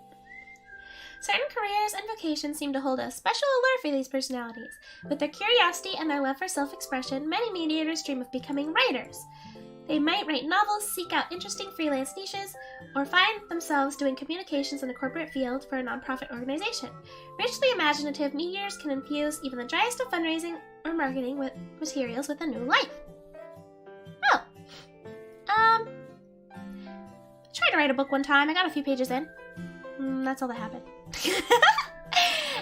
Certain careers and vocations seem to hold a special allure for these personalities. With their curiosity and their love for self-expression, many mediators dream of becoming writers. They might write novels, seek out interesting freelance niches, or find themselves doing communications in a corporate field for a nonprofit organization. Richly imaginative mediators can infuse even the driest of fundraising or marketing with materials with a new life. Oh. I tried to write a book one time. I got a few pages in. That's all that happened.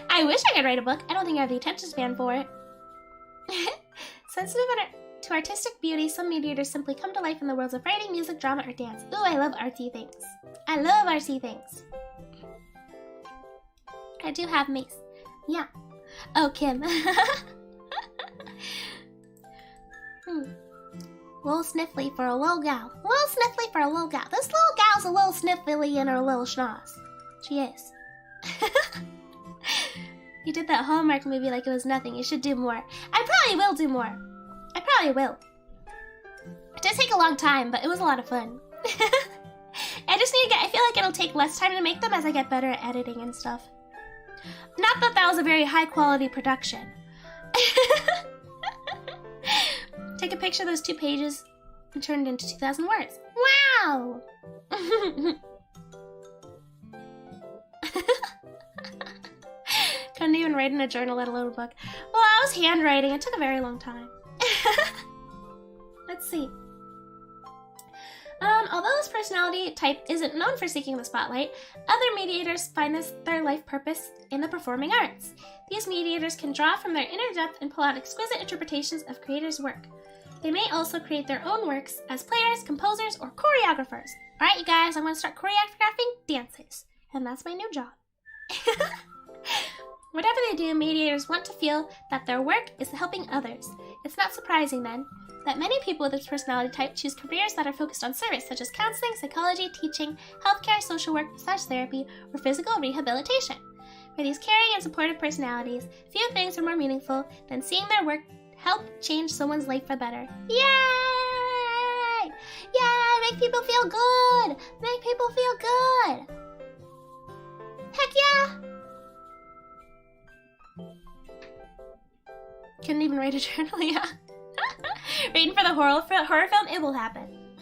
I wish I could write a book. I don't think I have the attention span for it. Sensitive to artistic beauty, some mediators simply come to life in the worlds of writing, music, drama, or dance. Ooh, I love artsy things. I love artsy things. I do have mace. Yeah. Oh, Kim. Little sniffly for a little gal. Little sniffly for a little gal. This little gal's a little sniffly in her little schnoz. She is. You did that Hallmark movie like it was nothing. You should do more. I probably will do more. I probably will. It did take a long time, but it was a lot of fun. I just need to I feel like it'll take less time to make them as I get better at editing and stuff. Not that that was a very high quality production. Take a picture of those 2 pages and turn it into 2,000 words. Wow! Couldn't even write in a journal, let alone a book. Well, I was handwriting. It took a very long time. Let's see. Although this personality type isn't known for seeking the spotlight, other mediators find their life purpose in the performing arts. These mediators can draw from their inner depth and pull out exquisite interpretations of creators' work. They may also create their own works as players, composers, or choreographers. Alright, you guys, I'm going to start choreographing dances. And that's my new job. Whatever they do, mediators want to feel that their work is helping others. It's not surprising, then, that many people with this personality type choose careers that are focused on service, such as counseling, psychology, teaching, healthcare, social work, massage therapy, or physical rehabilitation. For these caring and supportive personalities, few things are more meaningful than seeing their work help change someone's life for better. Yay! Yay! Make people feel good! Make people feel good! Heck yeah! Couldn't even write a journal, yeah. Waiting for the horror film, it will happen.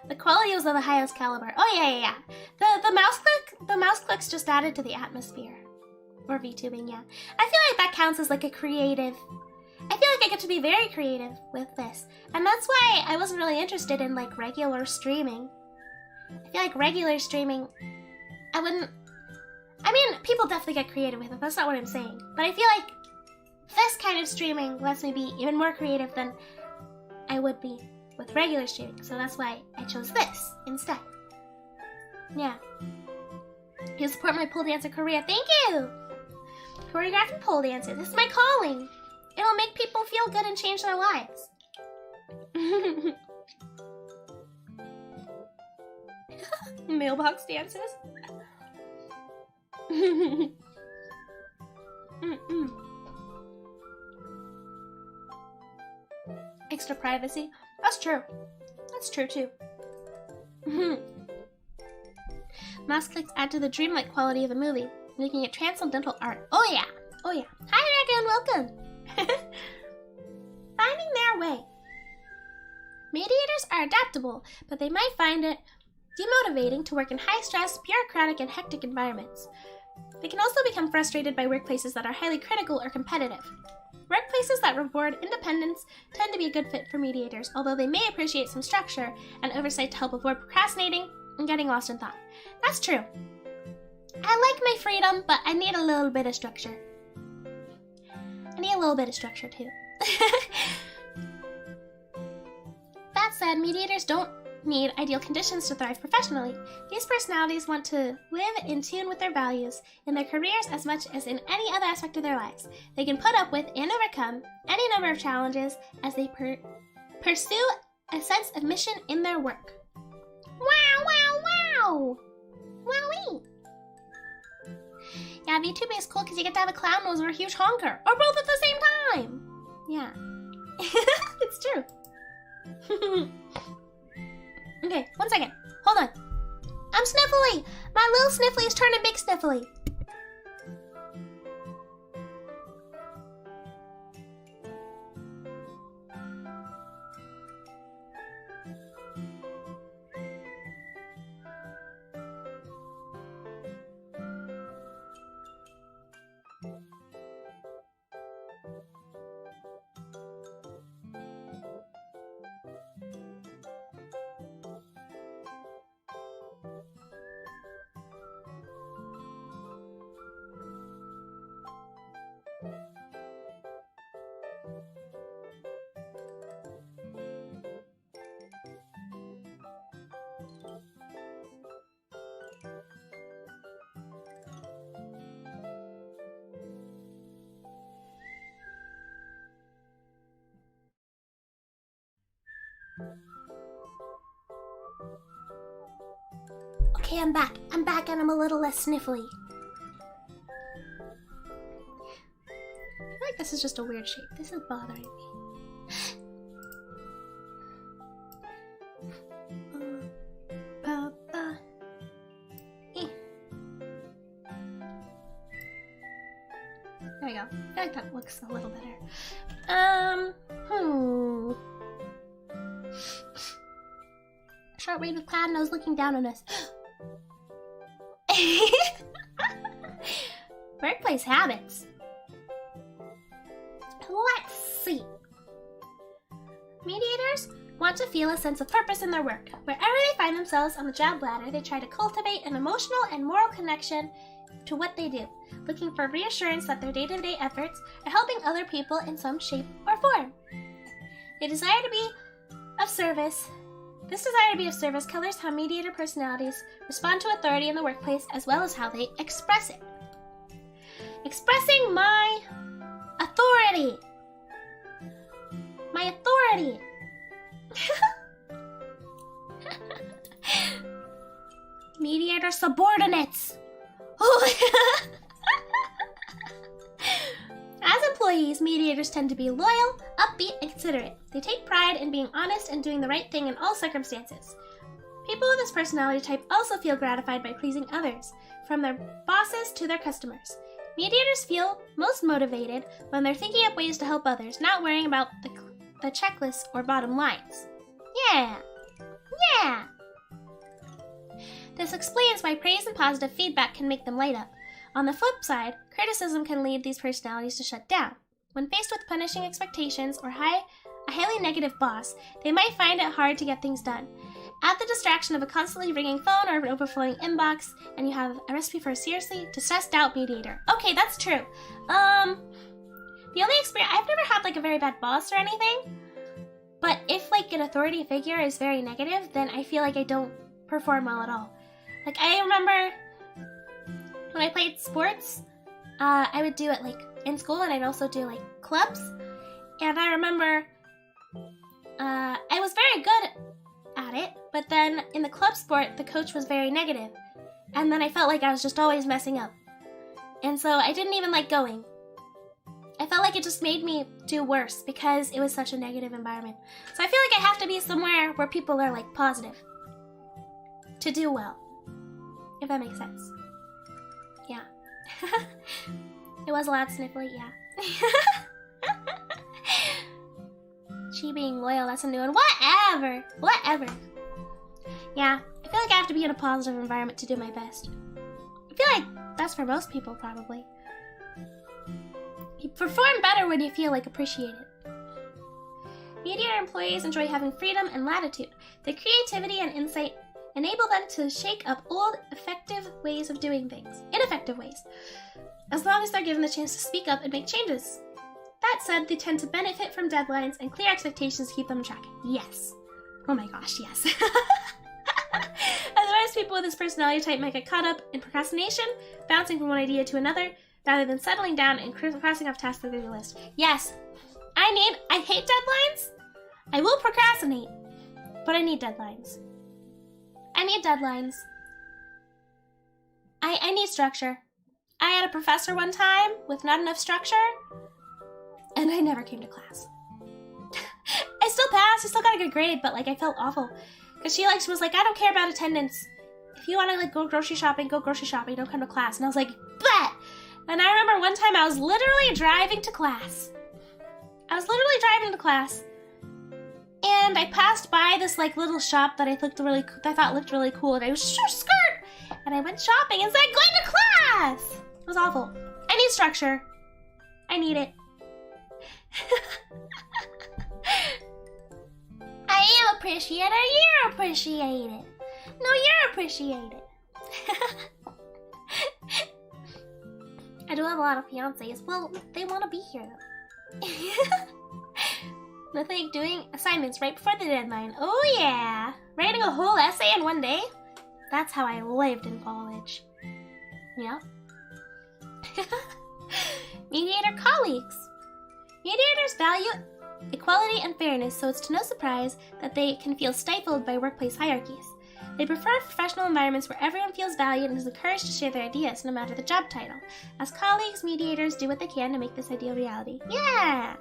The quality was of the highest caliber. Oh yeah. The mouse clicks just added to the atmosphere. Or VTubing, yeah. I feel like that counts as like a creative. I feel like I get to be very creative with this. And that's why I wasn't really interested in like regular streaming. I feel like regular streaming, I mean, people definitely get creative with it. That's not what I'm saying. But I feel like this kind of streaming lets me be even more creative than I would be with regular streaming. So that's why I chose this instead. Yeah. You support my pole dancer career. Thank you! Choreographing pole dancer. This is my calling. It'll make people feel good and change their lives. Mailbox dances. Extra privacy. That's true. That's true too. Mouse clicks add to the dreamlike quality of a movie, making it transcendental art. Oh yeah. Oh yeah. Hi Dragon, welcome. Finding their way. Mediators are adaptable, but they might find it demotivating to work in high-stress, bureaucratic, and hectic environments. They can also become frustrated by workplaces that are highly critical or competitive. Workplaces that reward independence tend to be a good fit for mediators, although they may appreciate some structure and oversight to help avoid procrastinating and getting lost in thought. That's true. I like my freedom, but I need a little bit of structure. I need a little bit of structure too. That said, mediators don't need ideal conditions to thrive professionally. These personalities want to live in tune with their values in their careers as much as in any other aspect of their lives. They can put up with and overcome any number of challenges as they pursue a sense of mission in their work. Wow, wow, wow! Wowee! Yeah, VTuber is cool because you get to have a clown nose or a huge honker, or both at the same time! Yeah. It's true. Okay, 1 second. Hold on. I'm Sniffly! My little Sniffly is turning big Sniffly. Okay, I'm back. I'm back and I'm a little less sniffly. I feel like this is just a weird shape. This is bothering me. There we go. I feel like that looks a little better. Short wave of cloud nose looking down on us. Workplace habits. Let's see. Mediators want to feel a sense of purpose in their work. Wherever they find themselves on the job ladder, they try to cultivate an emotional and moral connection to what they do, looking for reassurance that their day-to-day efforts are helping other people in some shape or form. They desire to be of service. This desire to be of service colors how mediator personalities respond to authority in the workplace as well as how they express it. Expressing my authority. My authority. Mediator subordinates. As employees, mediators tend to be loyal, upbeat, and considerate. They take pride in being honest and doing the right thing in all circumstances. People with this personality type also feel gratified by pleasing others, from their bosses to their customers. Mediators feel most motivated when they're thinking up ways to help others, not worrying about the checklist or bottom lines. Yeah! Yeah! This explains why praise and positive feedback can make them light up. On the flip side, criticism can lead these personalities to shut down. When faced with punishing expectations or a highly negative boss, they might find it hard to get things done. Add the distraction of a constantly ringing phone or an overflowing inbox, and you have a recipe for a seriously stressed out mediator. Okay, that's true. The only experience, I've never had like a very bad boss or anything, but if like an authority figure is very negative, then I feel like I don't perform well at all. Like I remember when I played sports, I would do it like in school, and I'd also do like clubs. And I remember I was very good at it, but then in the club sport, the coach was very negative. And then I felt like I was just always messing up. And so I didn't even like going. I felt like it just made me do worse because it was such a negative environment. So I feel like I have to be somewhere where people are like positive to do well, if that makes sense. Yeah. It was a lot sniffly, yeah. She being loyal, that's a new one. Whatever. Yeah, I feel like I have to be in a positive environment to do my best. I feel like that's for most people, probably. You perform better when you feel like appreciated. Mediator employees enjoy having freedom and latitude. Their creativity and insight enable them to shake up old, ineffective ways, as long as they're given the chance to speak up and make changes. That said, they tend to benefit from deadlines and clear expectations to keep them on track. Yes. Oh my gosh, yes. Otherwise, people with this personality type might get caught up in procrastination, bouncing from one idea to another, rather than settling down and crossing off tasks through the list. Yes, I hate deadlines. I will procrastinate, but I need deadlines. I need structure. I had a professor one time with not enough structure, and I never came to class. I still passed, I still got a good grade, but like I felt awful. Because she was like, I don't care about attendance. If you want to like go grocery shopping, don't come to class. And I was like, bet! And I remember one time I was literally driving to class. And I passed by this like little shop that I thought looked really cool. And I was skirt! And I went shopping instead of going to class! It was awful. I need structure. I need it. I am appreciated. You're appreciated. No, you're appreciated. I do have a lot of fiancés. Well, they want to be here though. Nothing like doing assignments right before the deadline. Oh yeah. Writing a whole essay in one day. That's how I lived in college. Yeah. Mediator colleagues. Mediators value equality and fairness, so it's to no surprise that they can feel stifled by workplace hierarchies. They prefer professional environments where everyone feels valued and is encouraged to share their ideas, no matter the job title. As colleagues, mediators do what they can to make this ideal reality. Yeah!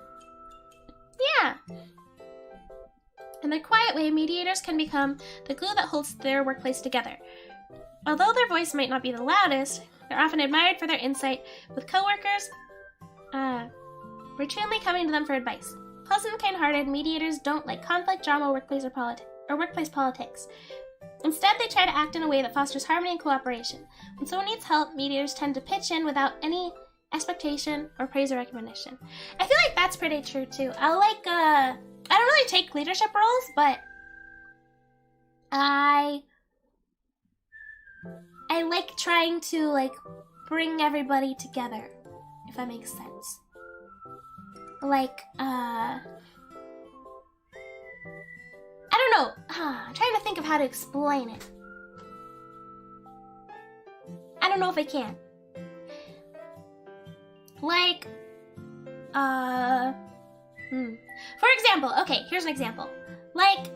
In their quiet way, mediators can become the glue that holds their workplace together. Although their voice might not be the loudest, they're often admired for their insight, with coworkers routinely coming to them for advice. Pleasant and kind-hearted, mediators don't like conflict, drama, workplace politics. Instead, they try to act in a way that fosters harmony and cooperation. When someone needs help, mediators tend to pitch in without any expectation or praise or recognition. I feel like that's pretty true too. I don't really take leadership roles, but I like trying to like bring everybody together, if that makes sense. Like, I don't know. I'm trying to think of how to explain it. I don't know if I can. Like, for example, okay, here's an example. Like,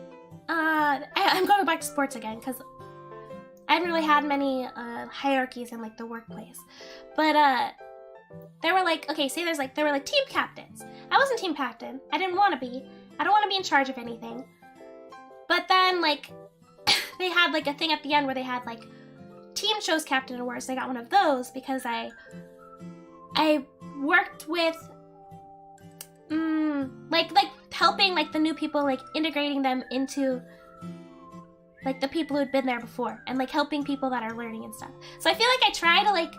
I'm going back to sports again, because I haven't really had many hierarchies in, like, the workplace. But, there were, like, okay, say there were, like, team captains. I wasn't team captain. I didn't want to be. I don't want to be in charge of anything. But then, like, they had, like, a thing at the end where they had, like, team shows captain awards. So I got one of those because I worked with, like, helping, like, the new people, like, integrating them into, like, the people who'd been there before. And, like, helping people that are learning and stuff. So I feel like I try to, like,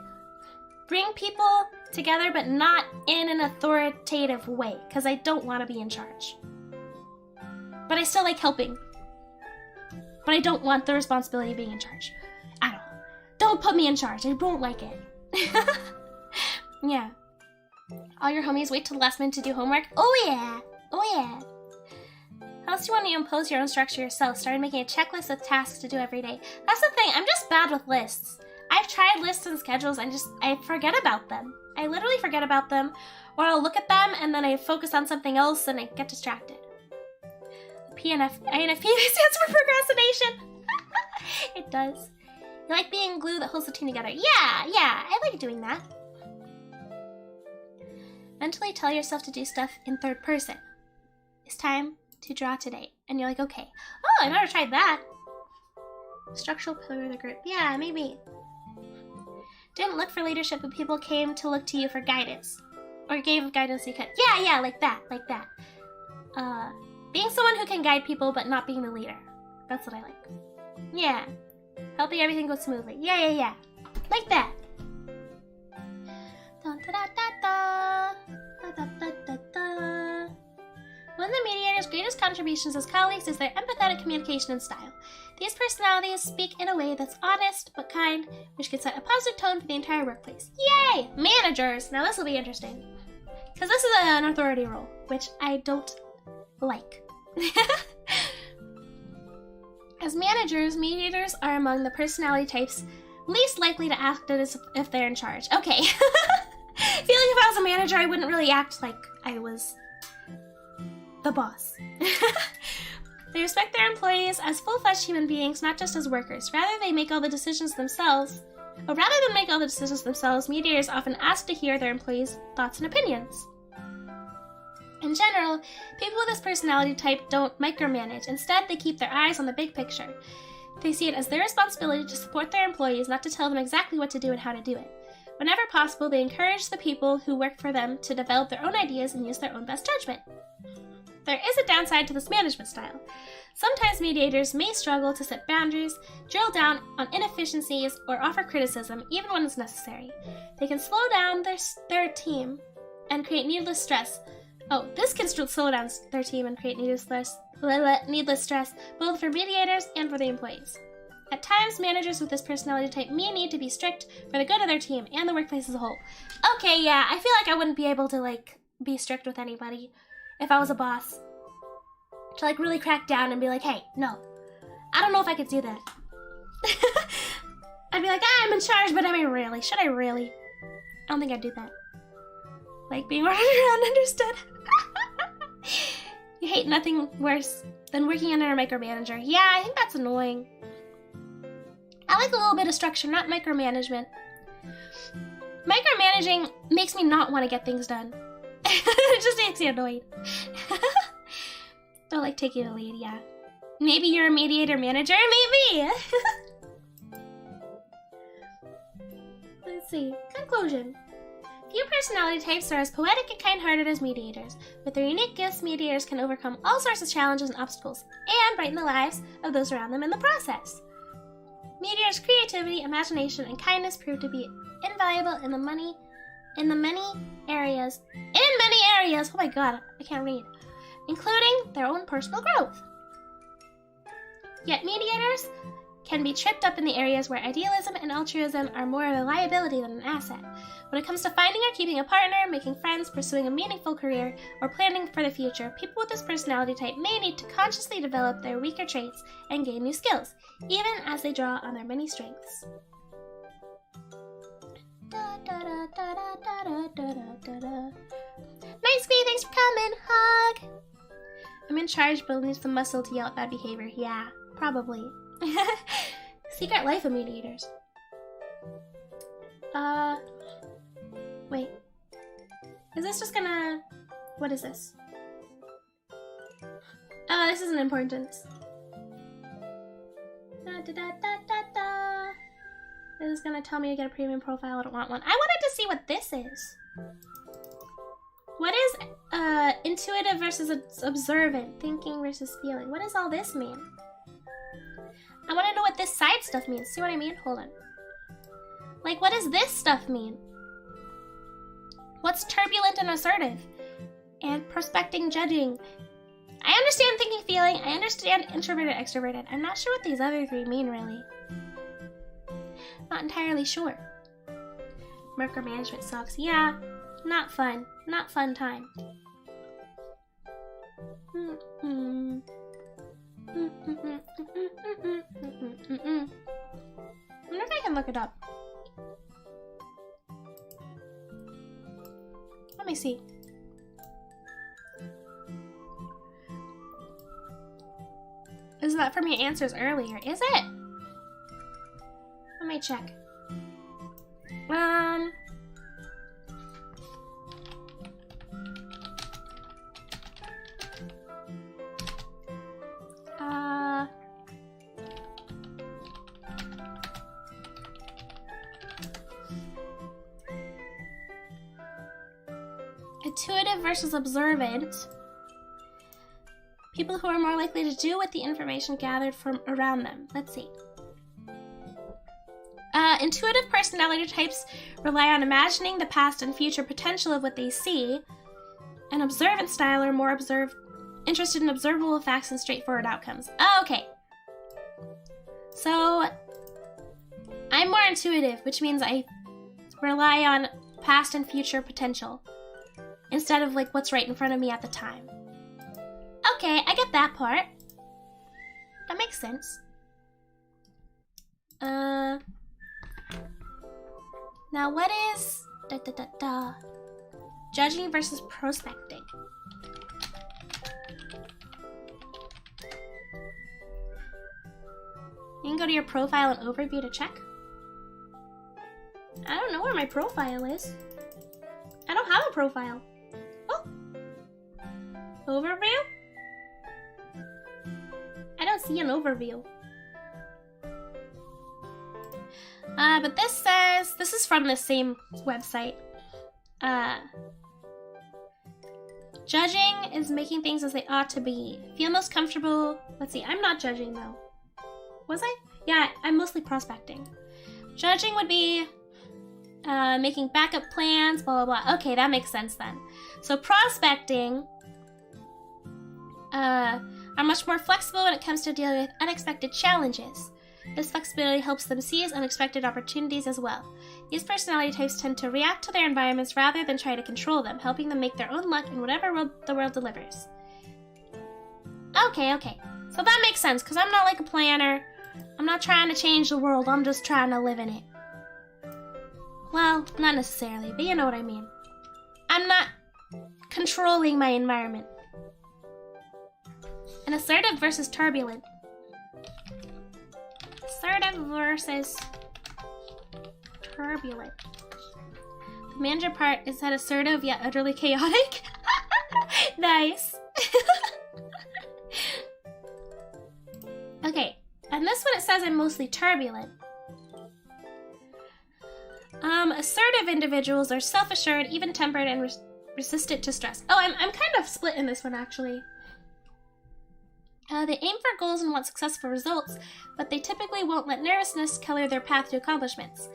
bring people together, but not in an authoritative way, because I don't want to be in charge. But I still like helping. But I don't want the responsibility of being in charge at all. Don't put me in charge. I won't like it. Yeah. All your homies wait till the last minute to do homework? Oh yeah. How else do you want to impose your own structure yourself? Started making a checklist of tasks to do every day. That's the thing. I'm just bad with lists. I've tried lists and schedules and I forget about them. I literally forget about them, or I'll look at them and then I focus on something else and I get distracted. INFP stands for procrastination. It does. You like being glue that holds the team together. Yeah, I like doing that. Mentally tell yourself to do stuff in third person. It's time to draw today. And you're like, okay. Oh, I never tried that. Structural pillar of the group. Yeah, maybe. Didn't look for leadership, but people came to look to you for guidance. Or gave guidance you could. Yeah, like that. Being someone who can guide people, but not being the leader. That's what I like. Yeah. Helping everything go smoothly. Yeah. Like that. One of the mediator's greatest contributions as colleagues is their empathetic communication and style. These personalities speak in a way that's honest but kind, which can set a positive tone for the entire workplace. Yay! Managers! Now this will be interesting. Because this is an authority role, which I don't like. As managers, mediators are among the personality types least likely to act as if they're in charge. Okay. I feel like if I was a manager, I wouldn't really act like I was the boss. They respect their employees as full-fledged human beings, not just as workers. Rather than make all the decisions themselves, mediators often ask to hear their employees' thoughts and opinions. In general, people with this personality type don't micromanage. Instead, they keep their eyes on the big picture. They see it as their responsibility to support their employees, not to tell them exactly what to do and how to do it. Whenever possible, they encourage the people who work for them to develop their own ideas and use their own best judgment. There is a downside to this management style. Sometimes mediators may struggle to set boundaries, drill down on inefficiencies, or offer criticism, even when it's necessary. They can slow down their team and create needless stress. This can slow down their team and create needless stress, both for mediators and for the employees. At times, managers with this personality type may need to be strict for the good of their team and the workplace as a whole. Okay, yeah, I feel like I wouldn't be able to, be strict with anybody if I was a boss. To, really crack down and be like, hey, no, I don't know if I could do that. I'd be like, I'm in charge, but I mean, really? Should I really? I don't think I'd do that. Being ordered around, understood. You hate nothing worse than working under a micromanager. Yeah, I think that's annoying. I like a little bit of structure, not micromanagement. Micromanaging makes me not want to get things done. It just makes me annoyed. Don't like taking the lead, yeah. Maybe you're a mediator manager, maybe! Let's see. Conclusion. Few personality types are as poetic and kind-hearted as mediators. With their unique gifts, mediators can overcome all sorts of challenges and obstacles, and brighten the lives of those around them in the process. Mediators' creativity, imagination, and kindness prove to be invaluable in many areas, oh my god, I can't read, including their own personal growth. Yet mediators can be tripped up in the areas where idealism and altruism are more of a liability than an asset. When it comes to finding or keeping a partner, making friends, pursuing a meaningful career, or planning for the future, people with this personality type may need to consciously develop their weaker traits and gain new skills, even as they draw on their many strengths. Nice Squee, thanks for coming. Hug. I'm in charge, but needs the muscle to yell at bad behavior. Yeah, probably. Secret life of mediators. Wait. Is this just gonna... What is this? Oh, this is an importance. This is gonna tell me to get a premium profile. I don't want one. I wanted to see what this is. What is intuitive versus observant? Thinking versus feeling? What does all this mean? I want to know what this side stuff means. See what I mean? Hold on. What does this stuff mean? What's turbulent and assertive? And prospecting, judging. I understand thinking, feeling. I understand introverted, extroverted. I'm not sure what these other three mean, really. Not entirely sure. Micromanagement sucks. Yeah, not fun. Not fun time. I wonder if I can look it up. Let me see. Is that from your answers earlier? Is it? Let me check. intuitive versus observant. People who are more likely to do with the information gathered from around them. Let's see. Intuitive personality types rely on imagining the past and future potential of what they see. An observant style are more interested in observable facts and straightforward outcomes. Oh, okay. So, I'm more intuitive, which means I rely on past and future potential instead of like what's right in front of me at the time. Okay, I get that part. That makes sense. Now what is judging versus prospecting? You can go to your profile and overview to check. I don't know where my profile is. I don't have a profile. Oh. Overview? I don't see an overview. But this says, this is from the same website. Judging is making things as they ought to be. Feel most comfortable. Let's see, I'm not judging though. Was I? Yeah, I'm mostly prospecting. Judging would be making backup plans, blah, blah, blah. Okay, that makes sense then. So prospecting are much more flexible when it comes to dealing with unexpected challenges. This flexibility helps them seize unexpected opportunities as well. These personality types tend to react to their environments rather than try to control them, helping them make their own luck in whatever the world delivers. Okay. So that makes sense, because I'm not like a planner. I'm not trying to change the world, I'm just trying to live in it. Well, not necessarily, but you know what I mean. I'm not controlling my environment. And assertive versus turbulent. Assertive versus turbulent. The manager part is that assertive yet utterly chaotic. Nice. Okay, and this one it says I'm mostly turbulent. Assertive individuals are self-assured, even-tempered, and resistant to stress. Oh, I'm kind of split in this one actually. They aim for goals and want successful results, but they typically won't let nervousness color their path to accomplishments.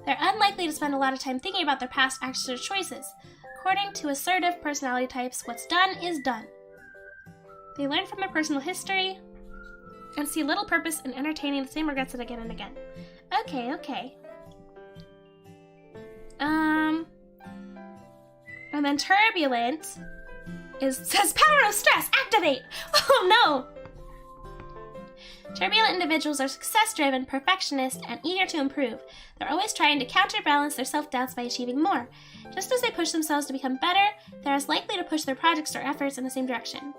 They're unlikely to spend a lot of time thinking about their past actions or choices. According to assertive personality types, what's done is done. They learn from their personal history and see little purpose in entertaining the same regrets again and again. Okay. And then turbulent says power of stress, activate! Oh no! Turbulent individuals are success-driven, perfectionist, and eager to improve. They're always trying to counterbalance their self-doubts by achieving more. Just as they push themselves to become better, they're as likely to push their projects or efforts in the same direction.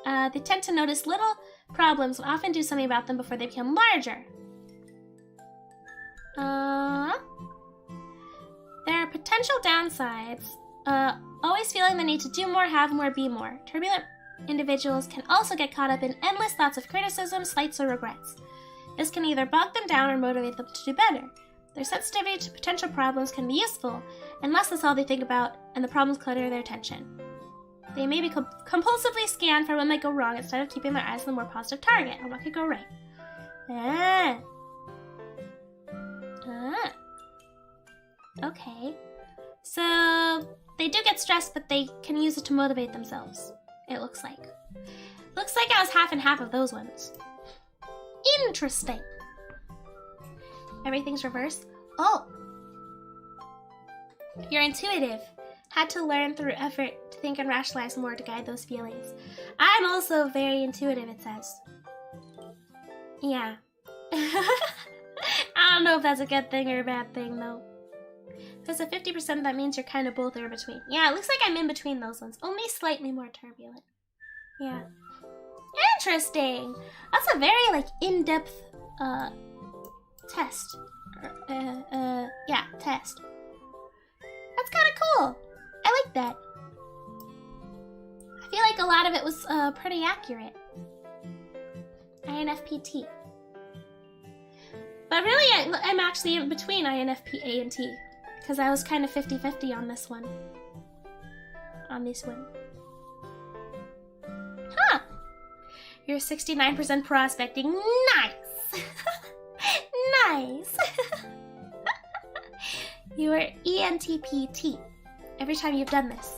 They tend to notice little problems and often do something about them before they become larger. There are potential downsides. Always feeling the need to do more, have more, be more. Turbulent individuals can also get caught up in endless thoughts of criticism, slights, or regrets. This can either bog them down or motivate them to do better. Their sensitivity to potential problems can be useful, unless that's all they think about and the problems clutter their attention. They may be compulsively scan for what might go wrong instead of keeping their eyes on the more positive target on what could go right. Okay. So, they do get stressed, but they can use it to motivate themselves, it looks like. Looks like I was half and half of those ones. Interesting. Everything's reversed. Oh! You're intuitive. Had to learn through effort to think and rationalize more to guide those feelings. I'm also very intuitive, it says. Yeah. I don't know if that's a good thing or a bad thing, though. If it's a 50%, that means you're kind of both in between. Yeah, it looks like I'm in between those ones. Only slightly more turbulent. Yeah. Interesting! That's a very, in-depth, test. Yeah, test. That's kind of cool. I like that. I feel like a lot of it was, pretty accurate. INFPT. But really, I'm actually in between INFP A and T. Because I was kind of 50-50 on this one. on this one. Huh. You're 69% prospecting. Nice. Nice. You are ENTPT every time you've done this.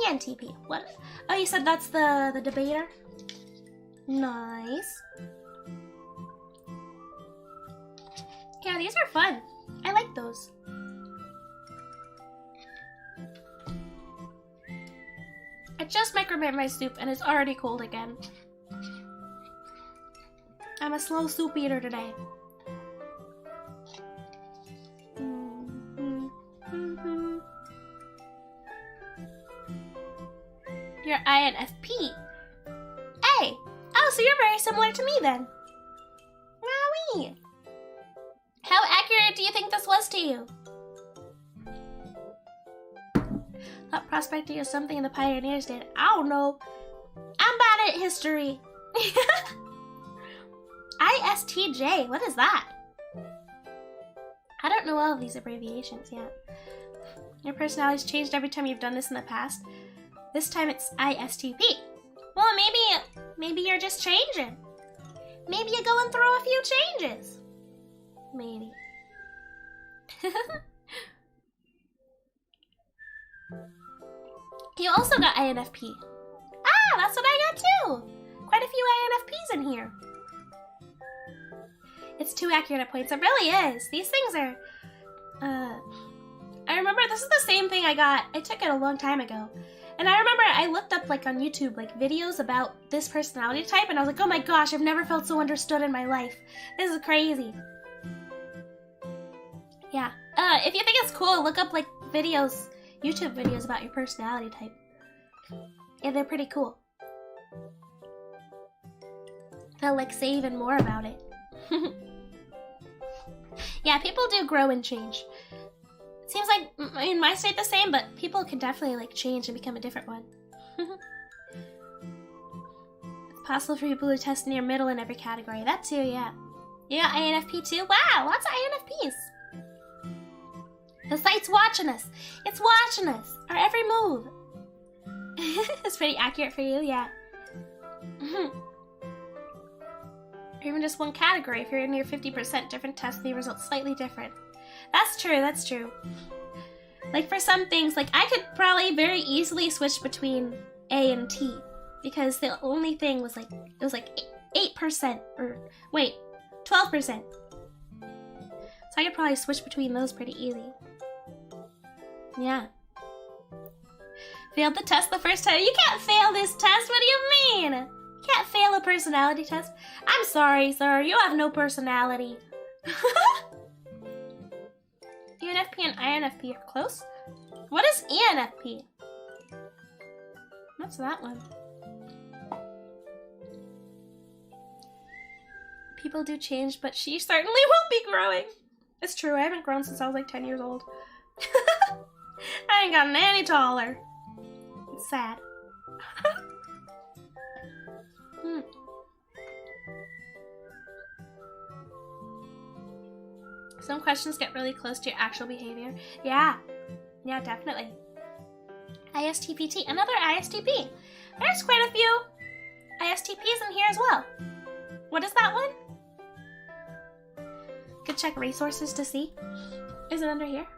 ENTP. What? Oh, you said that's the debater? Nice. Yeah, these are fun. I like those. I just microwaved my soup and it's already cold again. I'm a slow soup eater today. You're INFP. Hey! Oh, so you're very similar to me then. Wowee! How accurate do you think this was to you? Thought prospecting is something the pioneers did. I don't know. I'm bad at history. ISTJ, what is that? I don't know all of these abbreviations yet. Your personality's changed every time you've done this in the past. This time it's ISTP. Well, maybe you're just changing. Maybe you're going through a few changes. Maybe. You also got INFP. Ah, that's what I got too. Quite a few INFPs in here. It's too accurate at points. It really is. These things are... I remember this is the same thing I got. I took it a long time ago. And I remember I looked up like on YouTube like videos about this personality type and I was like, oh my gosh, I've never felt so understood in my life. This is crazy. Yeah. If you think it's cool, look up like videos, YouTube videos about your personality type. Yeah, they're pretty cool. They'll like say even more about it. Yeah, people do grow and change. It seems like, I mean, mine stayed the same, but people can definitely like change and become a different one. It's possible for people to test near middle in every category. That too, yeah. Yeah, INFP too? Wow, lots of INFPs. The site's watching us. It's watching us. Our every move. It's pretty accurate for you, yeah. Or even just one category. If you're near 50%, different tests may result slightly different. That's true, that's true. Like for some things, like I could probably very easily switch between A and T. Because the only thing was like, it was like 8%, or wait, 12%. So I could probably switch between those pretty easy. Yeah. Failed the test the first time. You can't fail this test, what do you mean? You can't fail a personality test. I'm sorry, sir, you have no personality. ENFP and INFP are close? What is ENFP? What's that one? People do change, but she certainly won't be growing. It's true, I haven't grown since I was like 10 years old. I ain't gotten any taller. It's sad. Some questions get really close to your actual behavior. Yeah. Yeah, definitely. ISTPT. Another ISTP. There's quite a few ISTPs in here as well. What is that one? Could check resources to see. Is it under here?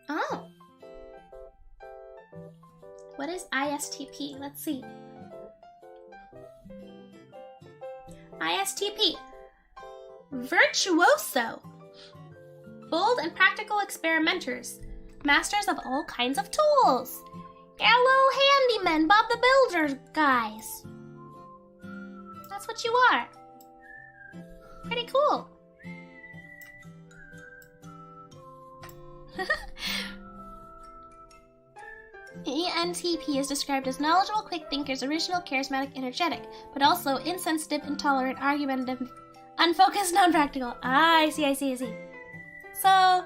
Oh. What is ISTP? Let's see. ISTP. Virtuoso. Bold and practical experimenters. Masters of all kinds of tools. Yeah, little handymen, Bob the Builder guys. That's what you are. Pretty cool. ENTP is described as knowledgeable, quick thinkers, original, charismatic, energetic, but also insensitive, intolerant, argumentative, unfocused, non-practical. Ah, I see. So,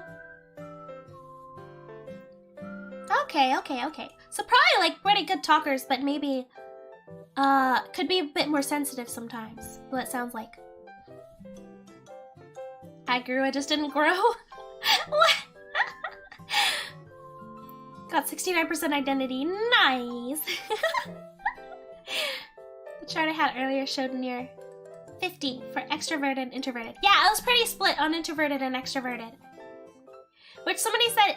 okay. So probably like pretty good talkers, but maybe, could be a bit more sensitive sometimes. Well, it sounds like. I grew, I just didn't grow. What? Got 69% identity. Nice. The chart I had earlier showed near 50 for extroverted and introverted. Yeah, I was pretty split on introverted and extroverted. Which somebody said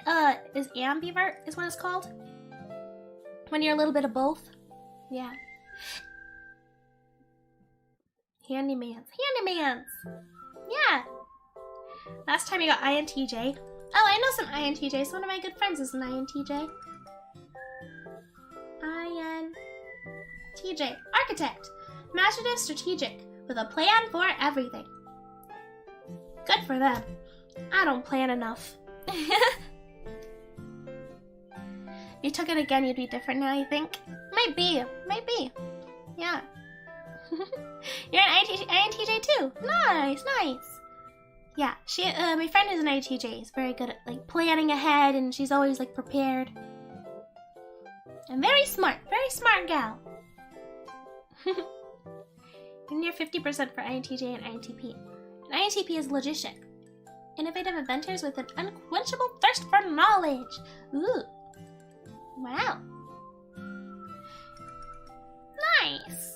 is ambivert is what it's called. When you're a little bit of both. Yeah. Handymans. Handymans! Yeah. Last time you got INTJ. Oh, I know some INTJs. One of my good friends is an INTJ. INTJ. Architect. Imaginative, strategic. With a plan for everything. Good for them. I don't plan enough. If you took it again, you'd be different now, you think? Might be. Might be. Yeah. You're an INTJ too. Nice, nice. Yeah, my friend is an INTJ. Is very good at like planning ahead, and she's always like prepared. And very smart gal. You're near 50% for INTJ and INTP. And INTP is logistic. Innovative inventors with an unquenchable thirst for knowledge. Ooh. Wow. Nice.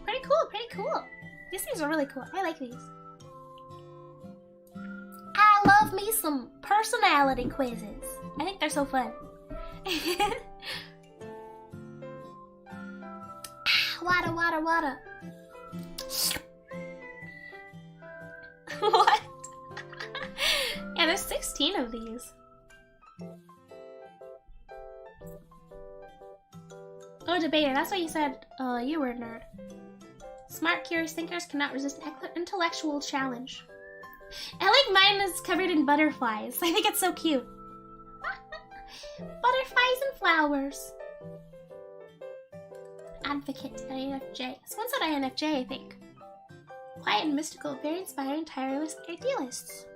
Pretty cool, pretty cool. These things are really cool. I like these. I love me some personality quizzes. I think they're so fun. Water, water, water. What? Yeah, there's 16 of these. Oh, debater. That's why you said you were a nerd. Smart, curious thinkers cannot resist intellectual challenge. I like mine is covered in butterflies. I think it's so cute. Butterflies and flowers. Advocate, INFJ. Someone said INFJ, I think. Quiet and mystical, very inspiring, tireless idealists.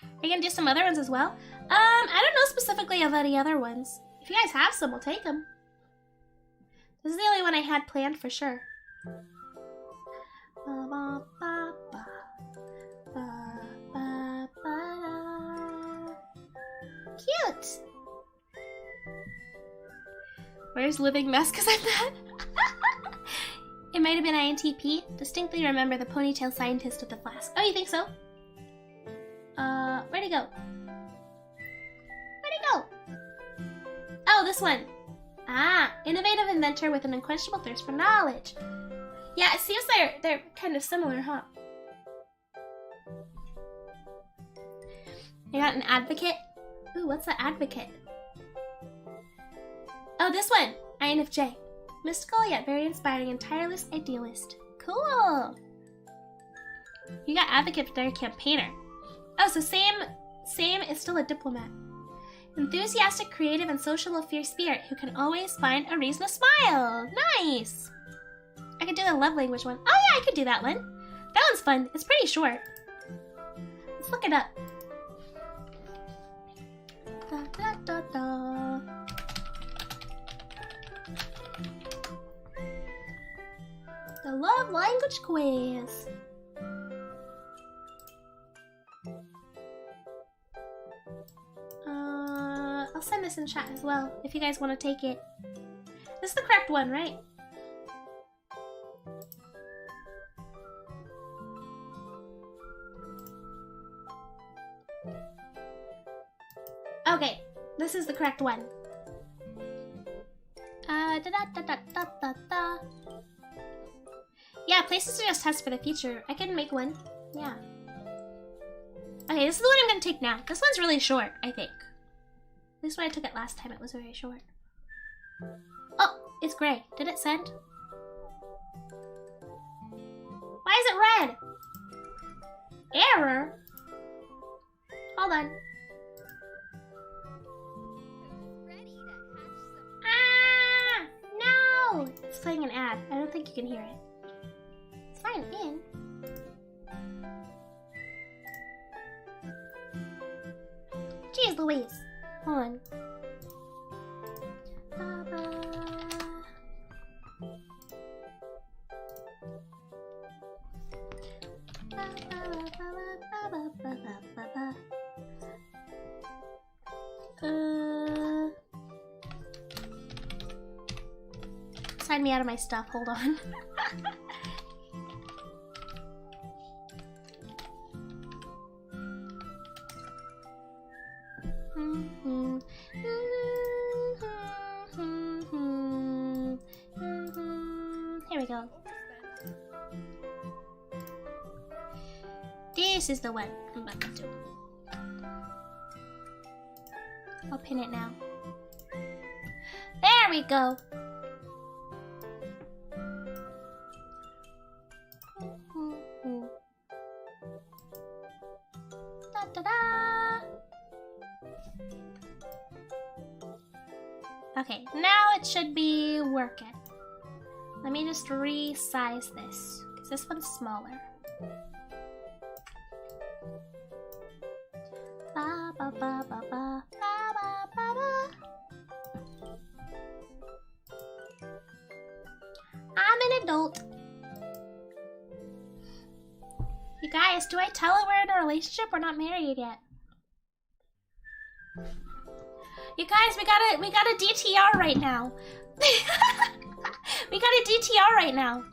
Are you gonna do some other ones as well? I don't know specifically of any other ones. If you guys have some, we'll take them. This is the only one I had planned for sure. Cute! Where's Living Mess? Because I'm that. It might have been INTP. Distinctly remember the ponytail scientist with the flask. Oh, you think so? Where'd he go? Where'd he go? Oh, this one. Ah, innovative inventor with an unquenchable thirst for knowledge. Yeah, it seems they're kind of similar, huh? I got an advocate. Ooh, what's the advocate? Oh, this one. INFJ. Mystical yet very inspiring and tireless idealist. Cool. You got advocate, but they're a campaigner. Oh, so same is still a diplomat. Enthusiastic, creative, and sociable fierce spirit who can always find a reason to smile. Nice. I could do the love language one. Oh yeah, I could do that one. That one's fun. It's pretty short. Let's look it up. Da, da, da, da. The love language quiz. I'll send this in chat as well if you guys want to take it. This is the correct one, right? Okay, this is the correct one. Yeah, places to just test for the future. I can make one. Yeah. Okay, this is the one I'm gonna take now. This one's really short, I think. At least when I took it last time, it was very short. Oh, it's gray. Did it send? Why is it red? Error? Hold on. Ah! No! It's playing an ad. I don't think you can hear it. Sign in. Jeez Louise. Hold on. sign me out of my stuff. Hold on. Here we go. This is the one I'm about to do. I'll pin it now. There we go. Da, da, da. Okay, now it should be working. Let me just resize this, because this one's smaller. Ba, ba, ba, ba, ba, ba, ba, ba, ba. I'm an adult. You guys, do I tell her we're in a relationship? We're not married yet. You guys, we got a DTR right now. We got a DTR right now.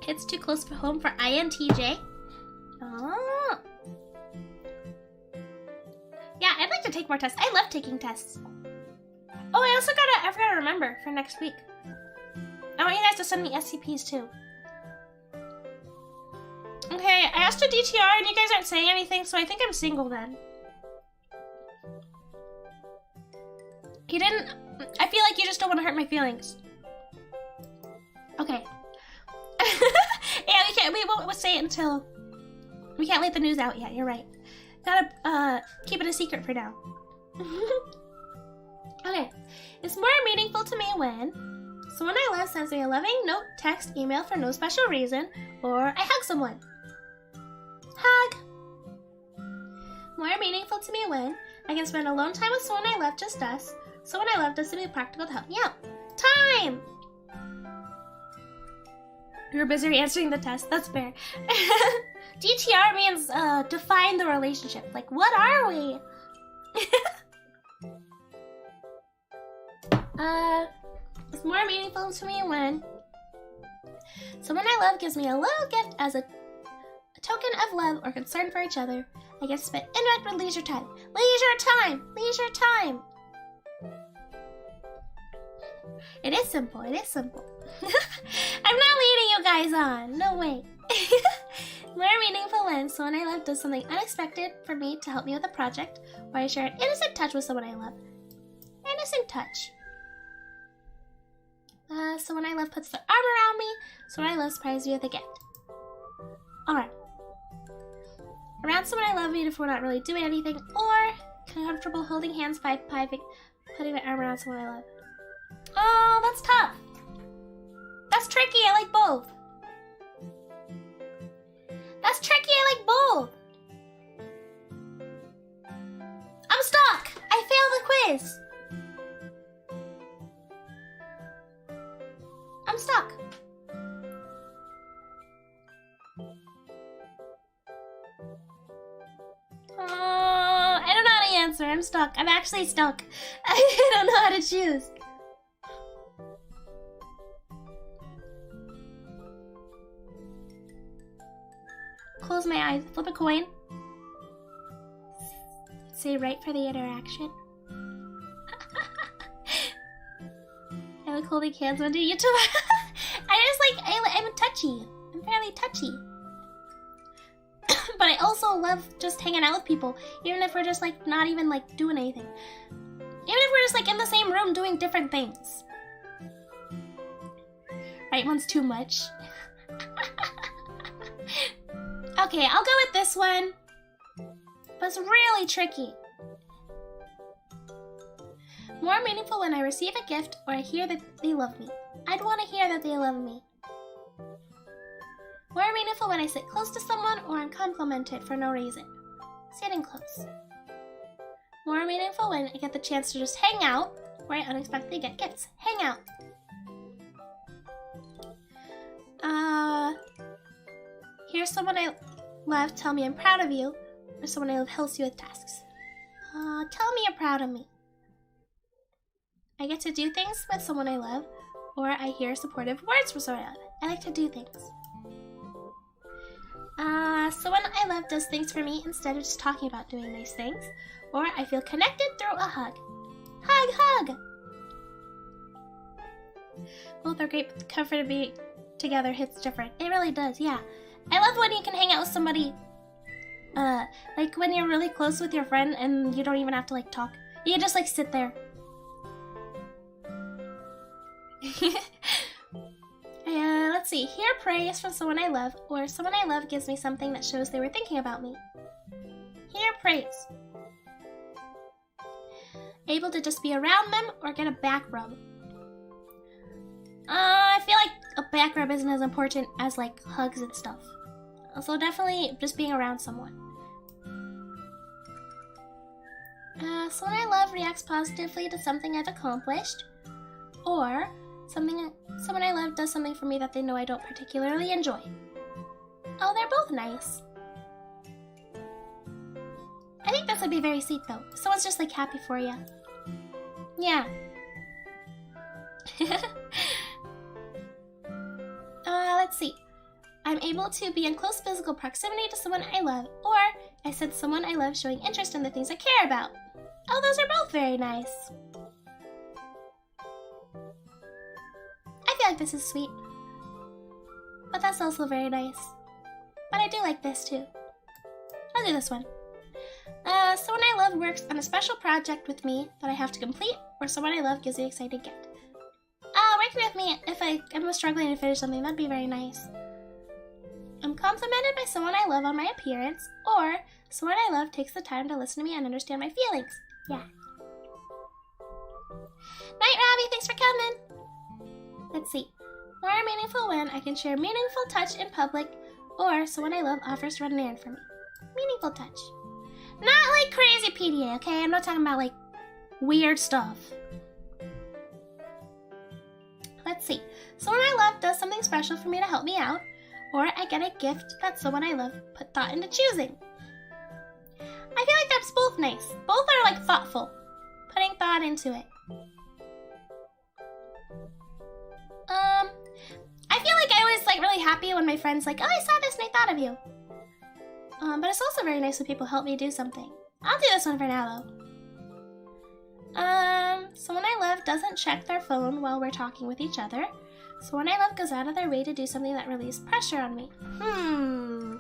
It's too close for home for INTJ. Oh. Yeah, I'd like to take more tests. I love taking tests. Oh, I forgot to remember for next week. I want you guys to send me SCPs too. Okay, I asked a DTR and you guys aren't saying anything, so I think I'm single then. You didn't... I feel like you just don't want to hurt my feelings. Okay. Yeah, we won't say it until... We can't let the news out yet, you're right. Gotta, keep it a secret for now. Okay. It's more meaningful to me when someone I love sends me a loving note, text, email for no special reason, or I hug someone. Hug. More meaningful to me when I can spend alone time with someone I love, just us. Someone I love does something practical to help me out. Time! You're busy answering the test. That's fair. DTR means define the relationship. Like, what are we? It's more meaningful to me when someone I love gives me a little gift as a token of love or concern for each other. I get to spend intimate leisure time. Leisure time! Leisure time! It is simple. It is simple. I'm not leading you guys on. No way. More meaningful when someone I love does something unexpected for me to help me with a project, or I share an innocent touch with someone I love. Innocent touch. Someone I love puts their arm around me. Someone I love surprises me with a gift. Alright. Around someone I love even if we're not really doing anything, or comfortable holding hands by putting my arm around someone I love. Oh, that's tough. That's tricky. I like both. That's tricky. I like both. I'm stuck. I failed the quiz. I'm stuck. Oh, I don't know how to answer. I'm stuck. I'm actually stuck. I don't know how to choose. Close my eyes. Flip a coin. Say right for the interaction. I like holding hands on YouTube. I'm touchy. I'm fairly touchy. But I also love just hanging out with people, even if we're just like not even like doing anything. Even if we're just like in the same room doing different things. Right one's too much. Okay, I'll go with this one. But it's really tricky. More meaningful when I receive a gift or I hear that they love me. I'd want to hear that they love me. More meaningful when I sit close to someone or I'm complimented for no reason. Sitting close. More meaningful when I get the chance to just hang out or I unexpectedly get gifts. Hang out. Here's someone I love tell me I'm proud of you, or someone I love helps you with tasks. Tell me you're proud of me. I get to do things with someone I love, or I hear supportive words from someone I love. I like to do things. Someone I love does things for me instead of just talking about doing nice things, or I feel connected through a hug. Hug, hug! Both are great, but the comfort of being together hits different. It really does, yeah. I love when you can hang out with somebody, like when you're really close with your friend and you don't even have to like talk. You can just like sit there. Let's see. Hear praise from someone I love, or someone I love gives me something that shows they were thinking about me. Hear praise. Able to just be around them or get a back rub. I feel like a back rub isn't as important as like hugs and stuff. So definitely just being around someone. Someone I love reacts positively to something I've accomplished, or someone I love does something for me that they know I don't particularly enjoy. Oh, they're both nice. I think this would be very sweet though. Someone's just like happy for you. Yeah. Let's see. I'm able to be in close physical proximity to someone I love, or I sense someone I love showing interest in the things I care about. Oh, those are both very nice. I feel like this is sweet, but that's also very nice. But I do like this too. I'll do this one. Someone I love works on a special project with me that I have to complete, or someone I love gives me an exciting gift. Working with me if I'm struggling to finish something, that'd be very nice. I'm complimented by someone I love on my appearance, or someone I love takes the time to listen to me and understand my feelings. Yeah. Night, Robbie, thanks for coming. Let's see. More meaningful when I can share meaningful touch in public, or someone I love offers to run an errand for me. Meaningful touch. Not like crazy PDA, okay? I'm not talking about like weird stuff. Let's see. Someone I love does something special for me to help me out, or I get a gift that someone I love put thought into choosing. I feel like that's both nice. Both are like thoughtful, putting thought into it. I feel like I always like really happy when my friends like, oh, I saw this and I thought of you. But it's also very nice when people help me do something. I'll do this one for now though. Someone I love doesn't check their phone while we're talking with each other. Someone I love goes out of their way to do something that relieves pressure on me. I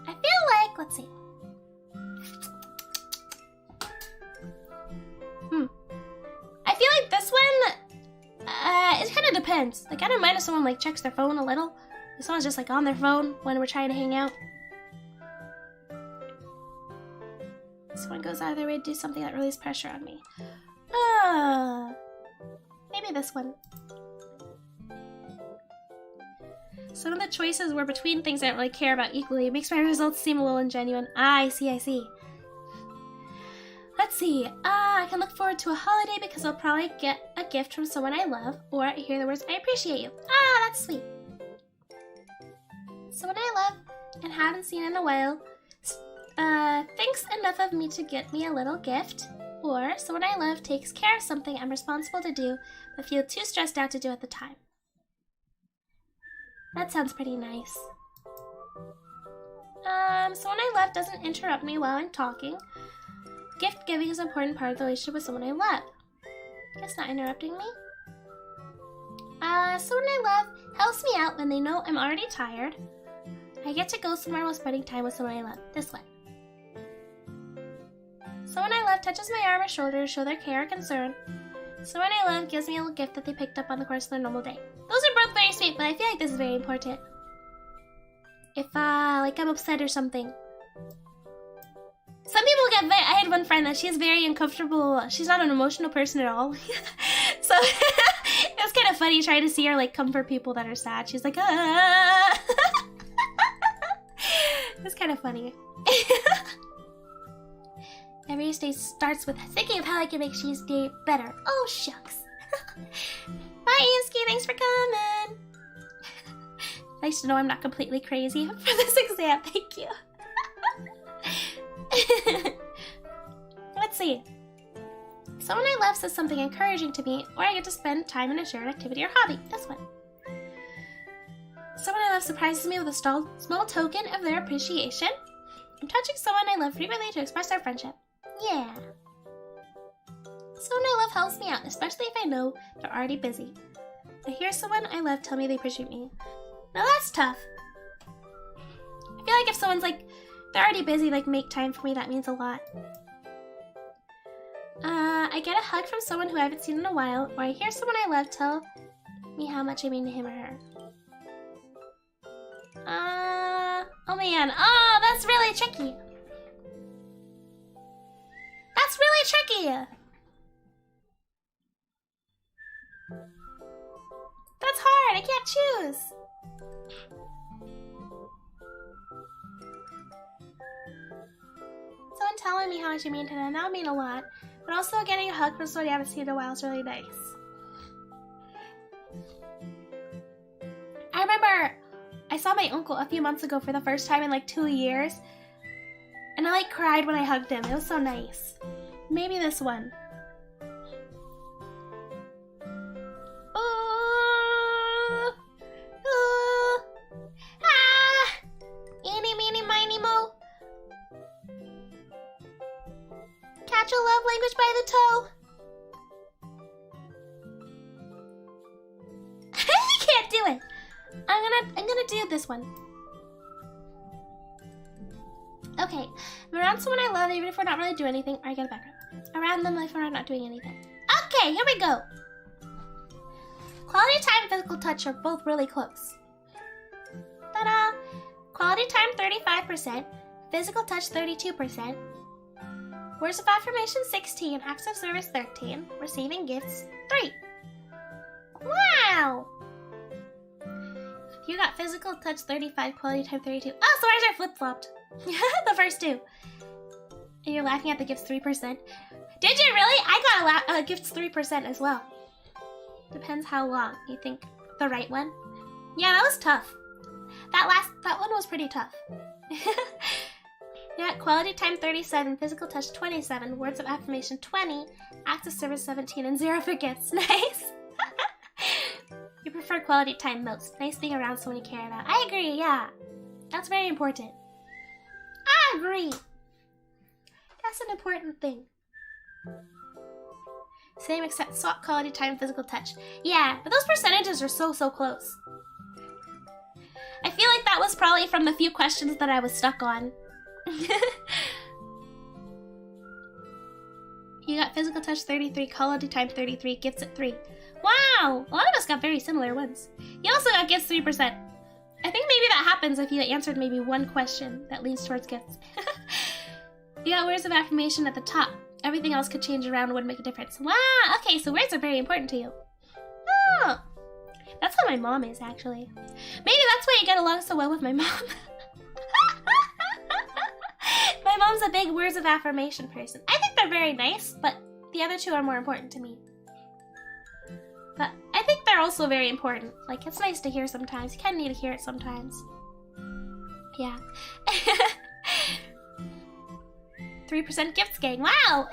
feel like, let's see. I feel like this one, it kind of depends. Like, I don't mind if someone like checks their phone a little. If someone's just like on their phone when we're trying to hang out. Someone goes out of their way to do something that relieves pressure on me. Maybe this one. Some of the choices were between things I don't really care about equally. It makes my results seem a little ingenuine. I see. Let's see. I can look forward to a holiday because I'll probably get a gift from someone I love, or I hear the words, I appreciate you. That's sweet. Someone I love and haven't seen in a while thinks enough of me to get me a little gift, or someone I love takes care of something I'm responsible to do but feel too stressed out to do at the time. That sounds pretty nice. Someone I love doesn't interrupt me while I'm talking. Gift giving is an important part of the relationship with someone I love. Guess not interrupting me. Someone I love helps me out when they know I'm already tired. I get to go somewhere while spending time with someone I love. This way. Someone I love touches my arm or shoulder to show their care or concern. Someone I love gives me a little gift that they picked up on the course of their normal day. Those are both very sweet, but I feel like this is very important. If, like I'm upset or something. Some people get very, I had one friend that she's very uncomfortable. She's not an emotional person at all. So, it was kind of funny trying to see her, like, comfort people that are sad. She's like, ah. It was kind of funny. Every day starts with thinking of how I can make She's day better. Oh, shucks. Bye, Ansky. Thanks for coming. Nice to know I'm not completely crazy for this exam. Thank you. let's see. Someone I love says something encouraging to me, or I get to spend time in a shared activity or hobby. This one. Someone I love surprises me with a small token of their appreciation. I'm touching someone I love frequently to express our friendship. Yeah. Someone I love helps me out, especially if I know they're already busy. I hear someone I love tell me they appreciate me. Now that's tough. I feel like if someone's like, they're already busy, like make time for me, that means a lot. I get a hug from someone who I haven't seen in a while, or I hear someone I love tell me how much I mean to him or her. Oh man, oh, that's really tricky. That's really tricky. That's hard, I can't choose. Someone telling me how much you mean to them, that would mean a lot. But also getting a hug from someone you haven't seen in a while is really nice. I remember I saw my uncle a few months ago for the first time in like 2 years. And I like cried when I hugged him. It was so nice. Maybe this one. Eeny, meeny, miny, mo. Catch a love language by the toe. I can't do it. I'm gonna do this one. Okay, I'm around someone I love even if we're not really doing anything. I get a background. Around them if we're not doing anything. Okay, here we go. Quality time and physical touch are both really close. Ta-da! Quality time 35%, physical touch 32%, words of affirmation 16, acts of service 13, receiving gifts 3. Wow! You got physical touch 35, quality time 32. Oh, so ours are flip-flopped. The first two. And you're laughing at the gifts 3%. Did you really? I got gifts 3% as well. Depends how long. You think the right one? Yeah, that was tough. That one was pretty tough. Yeah, quality time 37, physical touch 27, words of affirmation 20, acts of service 17, and 0 for gifts. Nice. You prefer quality time most. Nice being around someone you care about. I agree, yeah. That's very important. I agree. That's an important thing. Same except swap quality time, physical touch. Yeah, but those percentages are so close. I feel like that was probably from the few questions that I was stuck on. You got physical touch 33, quality time 33, gifts at 3. Wow! A lot of us got very similar ones. You also got gifts 3%. I think maybe that happens if you answered maybe one question that leans towards gifts. You got words of affirmation at the top. Everything else could change around and wouldn't make a difference. Wow! Okay, so words are very important to you. Oh! That's how my mom is, actually. Maybe that's why you get along so well with my mom. My mom's a big words of affirmation person. I think they're very nice, but the other two are more important to me. But I think they're also very important. Like, it's nice to hear sometimes. You kind of need to hear it sometimes. Yeah. 3% gifts, gang. Wow!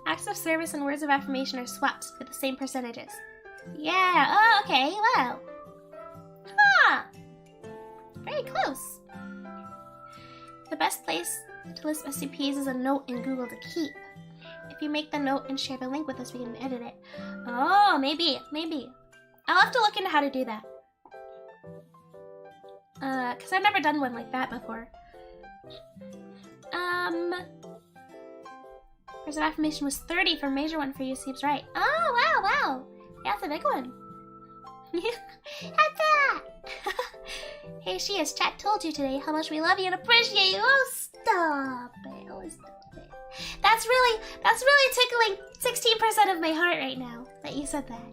Acts of service and words of affirmation are swapped with the same percentages. Yeah. Oh, okay. Wow. Huh. Very close. The best place to list SCPs is a note in Google to keep. If you make the note and share the link with us, we can edit it. Oh, maybe. I'll have to look into how to do that. Because I've never done one like that before. Words of affirmation was 30 for major one for you, seems right. Oh, wow. Yeah, that's a big one. At that! Hey, Shias, chat told you today how much we love you and appreciate you. Oh, stop it. That's really tickling 16% of my heart right now that you said that.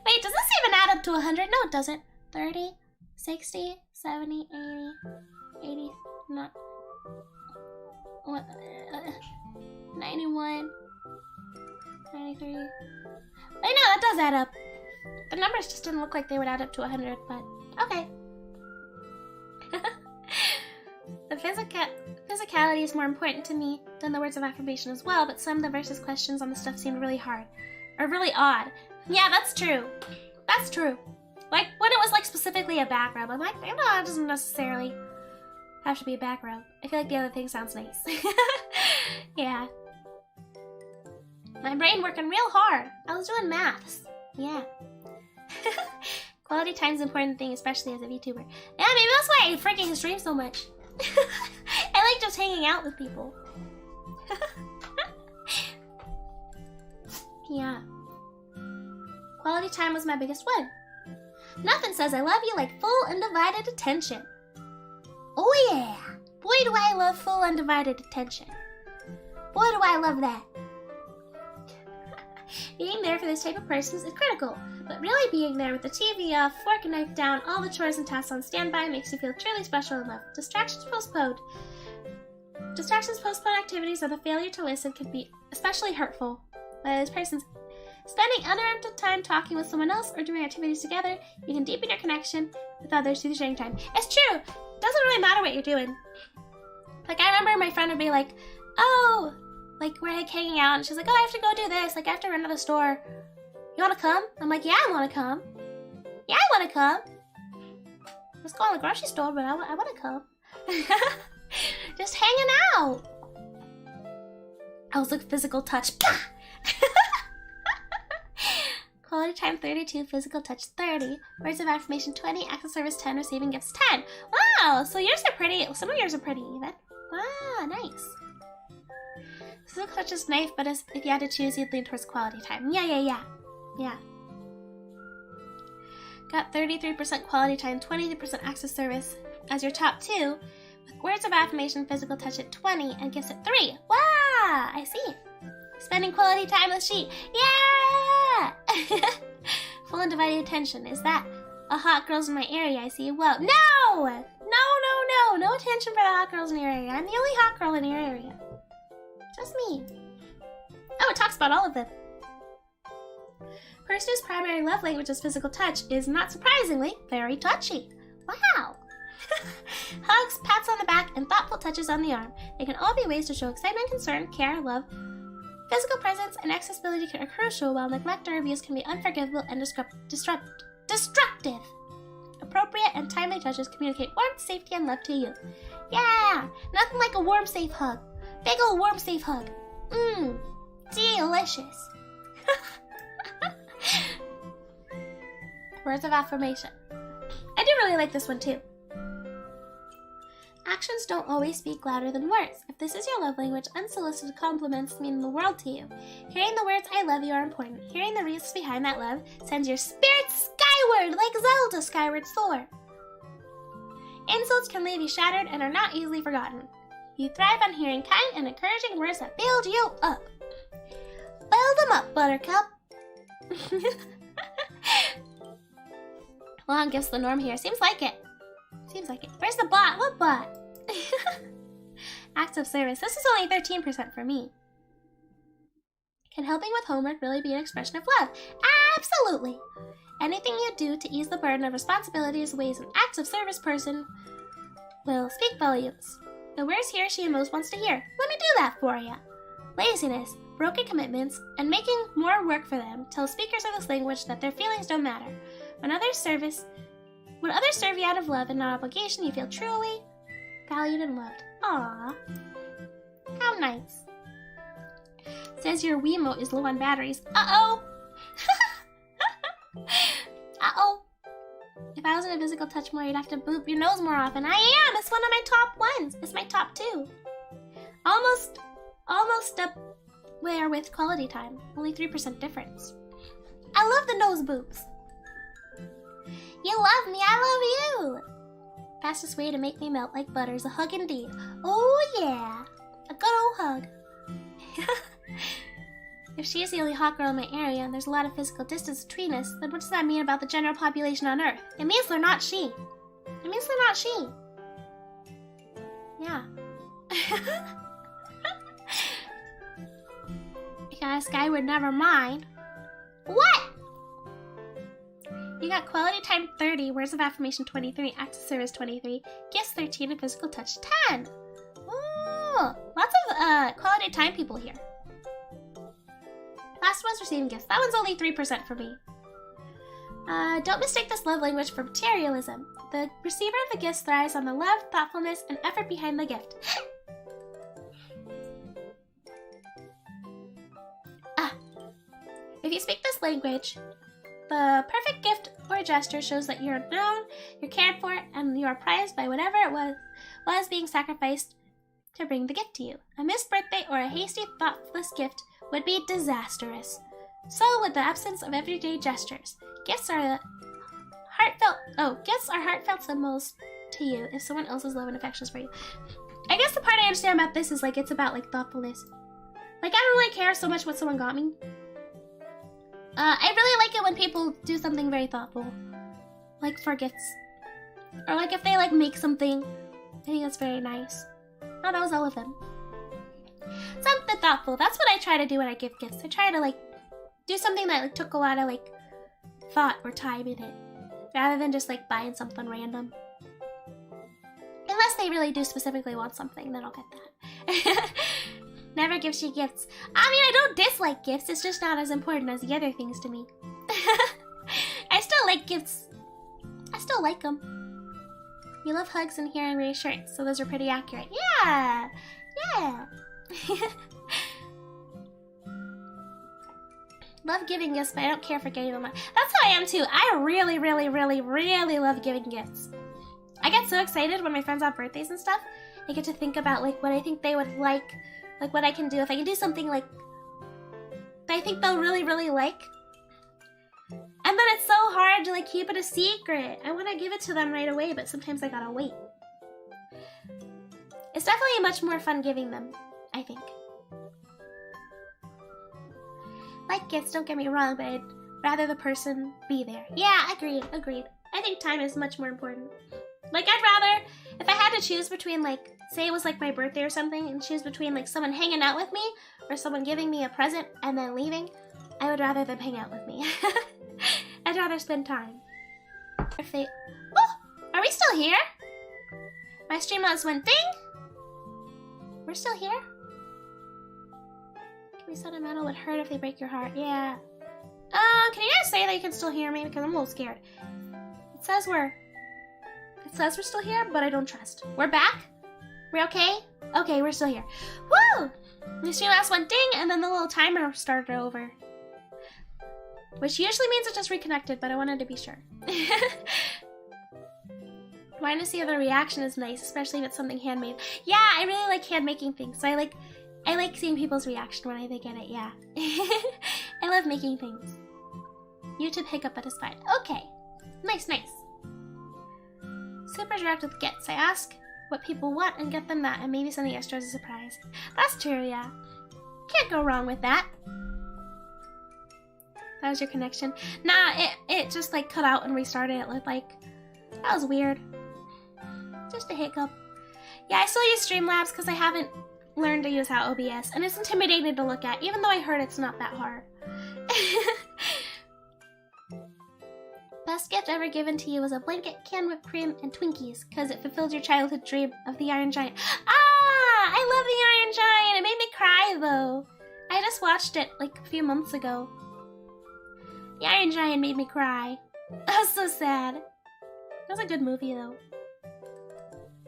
Wait, does this even add up to 100? No, it doesn't. 30, 60, 70, 80, not... 91, 93... I know, that does add up. The numbers just didn't look like they would add up to 100, but okay. The physicality is more important to me than the words of affirmation as well, but some of the verses questions on the stuff seemed really hard. Or really odd. Yeah, that's true. That's true. Like, when it was, like, specifically a back rub, I'm like, no, it doesn't necessarily have to be a back rub. I feel like the other thing sounds nice. Yeah. My brain working real hard. I was doing maths. Yeah. Quality time's an important thing, especially as a VTuber. Yeah, maybe that's why I freaking stream so much. I like just hanging out with people. Yeah. Quality time was my biggest win. Nothing says I love you like full undivided attention. Oh yeah! Boy do I love full undivided attention. Boy do I love that. Being there for this type of person is critical, but really being there with the TV off, fork and knife down, all the chores and tasks on standby makes you feel truly special and loved. Distractions postponed activities or the failure to listen can be especially hurtful. Whether this person's spending uninterrupted time talking with someone else or doing activities together, you can deepen your connection with others through the sharing time. It's true! It doesn't really matter what you're doing. Like, I remember my friend would be like, oh, like, we're like hanging out, and she's like, oh, I have to go do this, like, I have to run to the store. You wanna come? I'm like, yeah, I wanna come. Yeah, I wanna come. Let's go to the grocery store, but I wanna come. Just hanging out. I was like, physical touch. Quality time 32, physical touch 30, words of affirmation 20, acts of service 10, receiving gifts 10. Wow, so yours are pretty, some of yours are pretty even. Wow, nice. Physical touch is nice, but if you had to choose, you'd lean towards quality time. Yeah. Got 33% quality time, 23% acts of service as your top two, with words of affirmation, physical touch at 20, and gifts at 3. Wow, I see. Spending quality time with she. Yeah! Full undivided attention. Is that a hot girls in my area? I see. Whoa. No! No attention for the hot girls in your area. I'm the only hot girl in your area. Just me. Oh, it talks about all of them. Person whose primary love language is physical touch is, not surprisingly, very touchy. Wow. Hugs, pats on the back, and thoughtful touches on the arm. They can all be ways to show excitement, concern, care, love. Physical presence and accessibility are crucial, while neglect or abuse can be unforgivable and destructive. Appropriate and timely touches communicate warmth, safety, and love to you. Yeah! Nothing like a warm, safe hug. Big ol' warm, safe hug. Delicious. Words of affirmation. I do really like this one too. Actions don't always speak louder than words. If this is your love language, unsolicited compliments mean the world to you. Hearing the words I love you are important. Hearing the reasons behind that love sends your spirit skyward like Zelda skyward soar. Insults can leave you shattered and are not easily forgotten. You thrive on hearing kind and encouraging words that build you up. Build them up, Buttercup. Long gifts the norm here. Seems like it. Where's the bot? What bot? Acts of service. This is only 13% for me. Can helping with homework really be an expression of love? Absolutely. Anything you do to ease the burden of responsibilities ways an acts of service person will speak volumes. The words he or she most wants to hear. Let me do that for you. Laziness, broken commitments, and making more work for them tell speakers of this language that their feelings don't matter. When others serve you out of love and not obligation, you feel truly valued and loved. Aww. How nice. Says your Wiimote is low on batteries. Uh-oh. Uh-oh. If I was in a physical touch more, you'd have to boop your nose more often. I am! It's one of my top ones. It's my top 2. Almost up there with quality time. Only 3% difference. I love the nose boops. You love me, I love you! Fastest way to make me melt like butter is a hug indeed. Oh yeah! A good old hug. If she is the only hot girl in my area and there's a lot of physical distance between us, then what does that mean about the general population on Earth? It means they're not she. It means they're not she. Yeah. Guys, Sky would never mind. What? You got quality time 30, words of affirmation 23, acts of service 23, gifts 13, and physical touch 10. Ooh, lots of quality time people here. Last one's receiving gifts. That one's only 3% for me. Don't mistake this love language for materialism. The receiver of the gifts thrives on the love, thoughtfulness, and effort behind the gift. If you speak this language, the perfect gift or gesture shows that you're known, you're cared for, and you are prized by whatever it was being sacrificed to bring the gift to you. A missed birthday or a hasty, thoughtless gift would be disastrous. So with the absence of everyday gestures, gifts are heartfelt symbols to you if someone else's love and affection is for you. I guess the part I understand about this is like it's about like thoughtfulness. Like I don't really care so much what someone got me. I really like it when people do something very thoughtful, like for gifts, or like if they like make something. I think that's very nice. Oh, that was all of them. Something thoughtful. That's what I try to do when I give gifts. I try to like do something that like took a lot of like thought or time in it, rather than just like buying something random. Unless they really do specifically want something, then I'll get that. Never gives you gifts. I mean, I don't dislike gifts. It's just not as important as the other things to me. I still like gifts. I still like them. You love hugs and hearing reassurance, so those are pretty accurate. Yeah! Yeah! Love giving gifts, but I don't care for getting them. That's how I am too. I really, really, really, really love giving gifts. I get so excited when my friends have birthdays and stuff. I get to think about like what I think they would like what I can do. If I can do something like that I think they'll really, really like. And then it's so hard to like keep it a secret. I want to give it to them right away, but sometimes I gotta wait. It's definitely much more fun giving them, I think. Like gifts, don't get me wrong, but I'd rather the person be there. Yeah, agreed. I think time is much more important. Like I'd rather, if I had to choose between like, say it was like my birthday or something, and choose between like someone hanging out with me or someone giving me a present and then leaving, I would rather them hang out with me. I'd rather spend time. If they, oh, are we still here? My Streamlabs went ding. We're still here. Can we sentimental would hurt if they break your heart? Yeah. Can you guys say that you can still hear me because I'm a little scared? It says we're still here, but I don't trust. We're back? We're okay? Okay, we're still here. Woo! The Streamlabs went ding, and then the little timer started over. Which usually means it just reconnected, but I wanted to be sure. Wanting to see if the reaction is nice, especially if it's something handmade. Yeah, I really like hand-making things, so I like seeing people's reaction when they get it, yeah. I love making things. YouTube hiccup, but it's fine. Okay. Nice. Super direct with gets. I ask what people want and get them that, and maybe something extra as a surprise. That's true, yeah. Can't go wrong with that. That was your connection? Nah, it just like cut out and restarted. It looked like that was weird. Just a hiccup. Yeah, I still use Streamlabs because I haven't learned to use how OBS, and it's intimidating to look at, even though I heard it's not that hard. Best gift ever given to you was a blanket, canned whipped cream, and Twinkies, because it fulfilled your childhood dream of the Iron Giant. Ah! I love the Iron Giant! It made me cry, though. I just watched it, like, a few months ago. The Iron Giant made me cry. That was so sad. It was a good movie, though.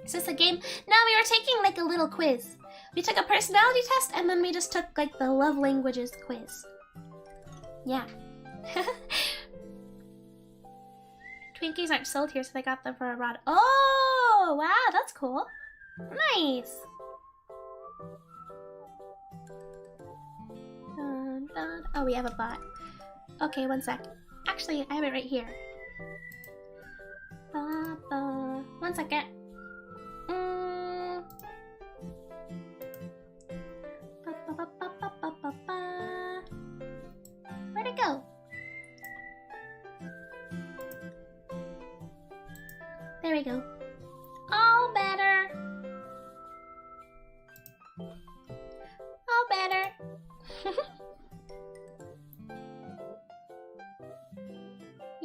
Is this a game? No, we were taking, like, a little quiz. We took a personality test, and then we just took, like, the love languages quiz. Yeah. Twinkies aren't sold here, so they got them for a rod. Oh, wow, that's cool. Nice. Oh, we have a bot. Okay, one sec. Actually, I have it right here. One second. Where'd it go? There we go. All better. All better.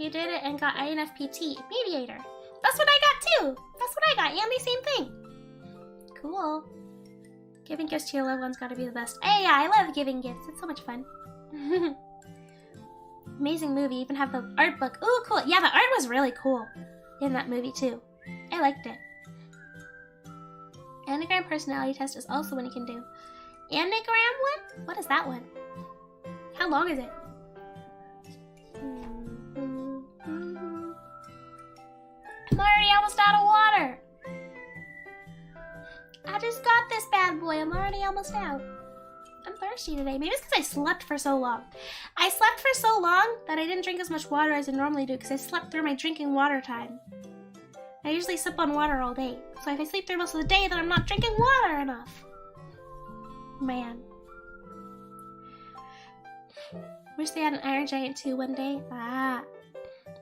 You did it and got INFPT, mediator. That's what I got too. That's what I got, Andy, same thing. Cool. Giving gifts to your loved ones gotta be the best. Hey, yeah, I love giving gifts. It's so much fun. Amazing movie. Even have the art book. Ooh, cool. Yeah, the art was really cool in that movie too. I liked it. Enneagram personality test is also one you can do. Enneagram one? What is that one? How long is it? I'm already almost out of water. I just got this bad boy. I'm already almost out. I'm thirsty today. Maybe it's because I slept for so long. I slept for so long that I didn't drink as much water as I normally do because I slept through my drinking water time. I usually sip on water all day. So if I sleep through most of the day, then I'm not drinking water enough. Man. Wish they had an Iron Giant 2 one day.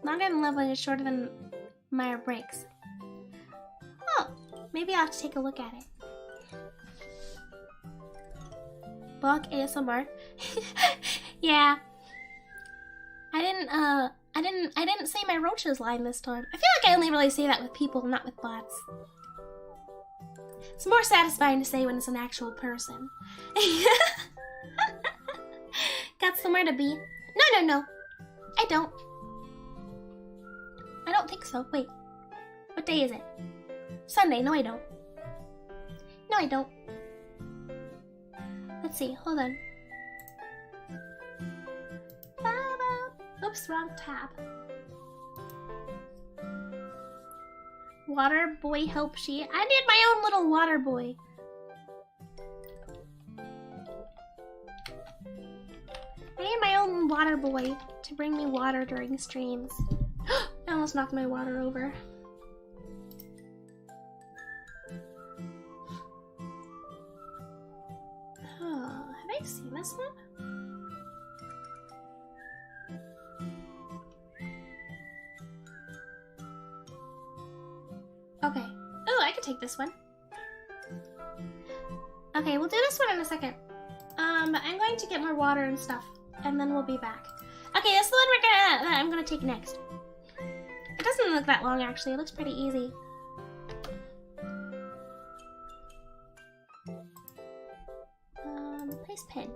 Longer than leveling is shorter than Meyer breaks. Oh, maybe I'll have to take a look at it. Bog ASMR. Yeah. I didn't say my roaches line this time. I feel like I only really say that with people, not with bots. It's more satisfying to say when it's an actual person. Got somewhere to be? No. I don't. I don't think so. Wait. What day is it? Sunday. No, I don't. No, I don't. Let's see. Hold on. Oops, wrong tab. Water boy help sheet. I need my own little water boy. I need my own water boy to bring me water during streams. I almost knocked my water over. Oh, have I seen this one? Okay. Oh, I could take this one. Okay, we'll do this one in a second. I'm going to get more water and stuff, and then we'll be back. Okay, this is the one I'm gonna take next. It doesn't look that long, actually. It looks pretty easy. Place pin.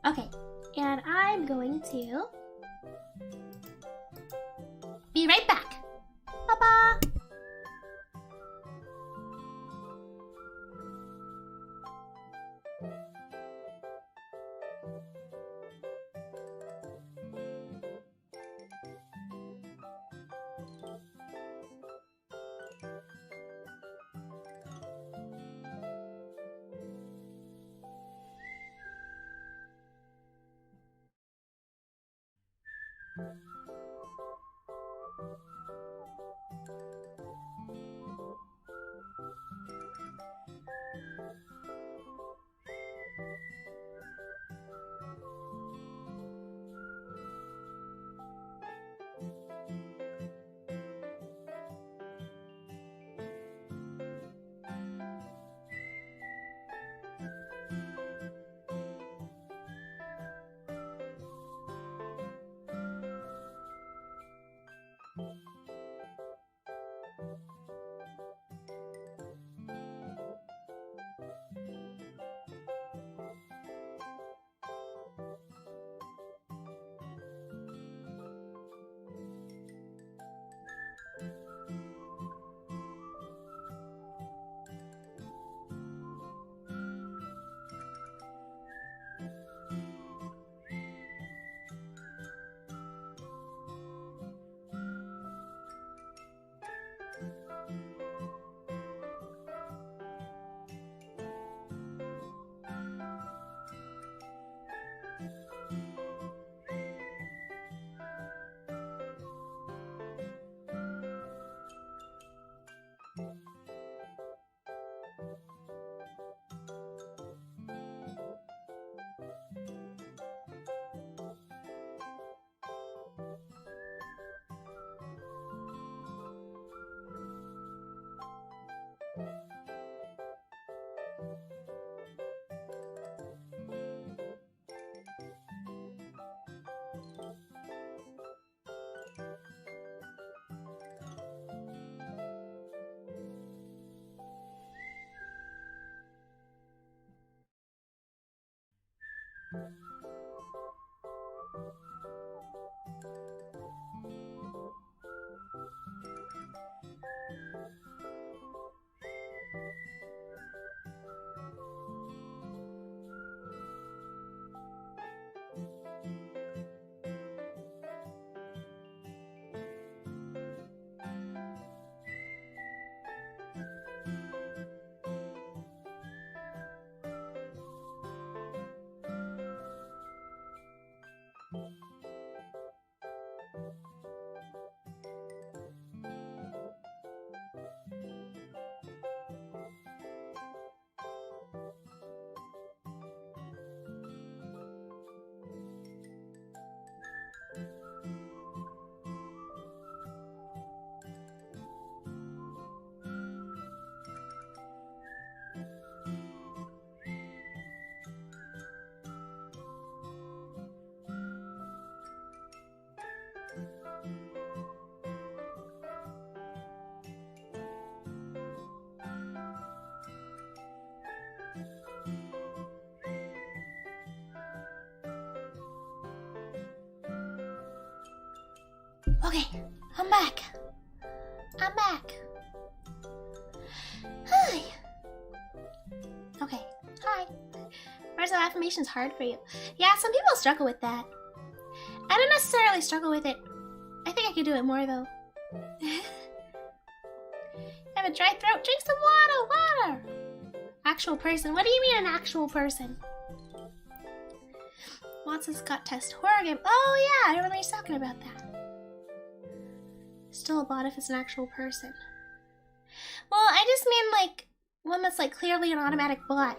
Okay, and I'm going to be right back. Bye-bye. Okay, I'm back. I'm back. Hi. Okay, hi. Words of affirmation's hard for you. Yeah, some people struggle with that. I don't necessarily struggle with it. I think I could do it more though. Have a dry throat? Drink some water. Actual person. What do you mean an actual person? Watson's Got Test horror game. Oh yeah, I remember you talking about that. Still a bot if it's an actual person. Well, I just mean like one that's like clearly an automatic bot,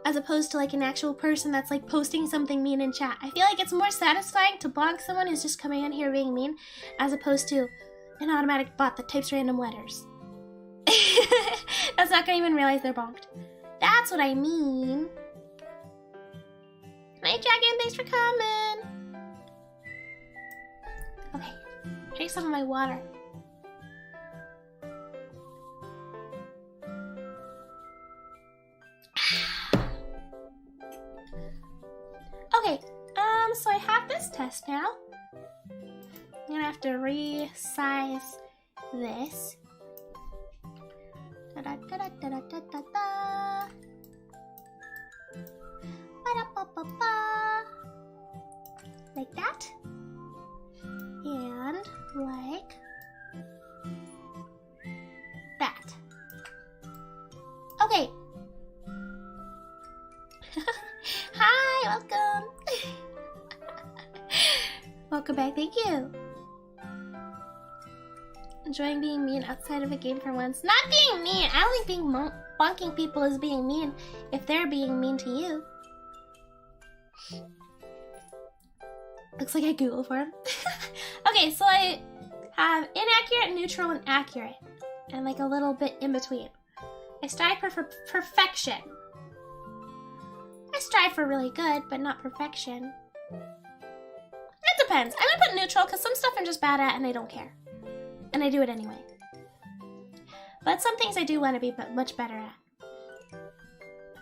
as opposed to like an actual person that's like posting something mean in chat. I feel like it's more satisfying to bonk someone who's just coming in here being mean, as opposed to an automatic bot that types random letters. That's not gonna even realize they're bonked. That's what I mean. Night Dragon, thanks for coming. Okay, drink some of my water. Okay, so I have this test now. I'm gonna have to resize this. Da da da da da da da da da. Ba-da-ba-ba-ba. Like that. And like that. Okay. Hi, welcome. Welcome back, thank you. Enjoying being mean outside of a game for once. Not being mean. I don't think being bonking people is being mean if they're being mean to you. Looks like I Google for him. Okay, so I have inaccurate, neutral, and accurate. And like a little bit in between. I strive for perfection. I strive for really good, but not perfection. It depends. I'm gonna put neutral because some stuff I'm just bad at and I don't care. And I do it anyway. But some things I do want to be much better at.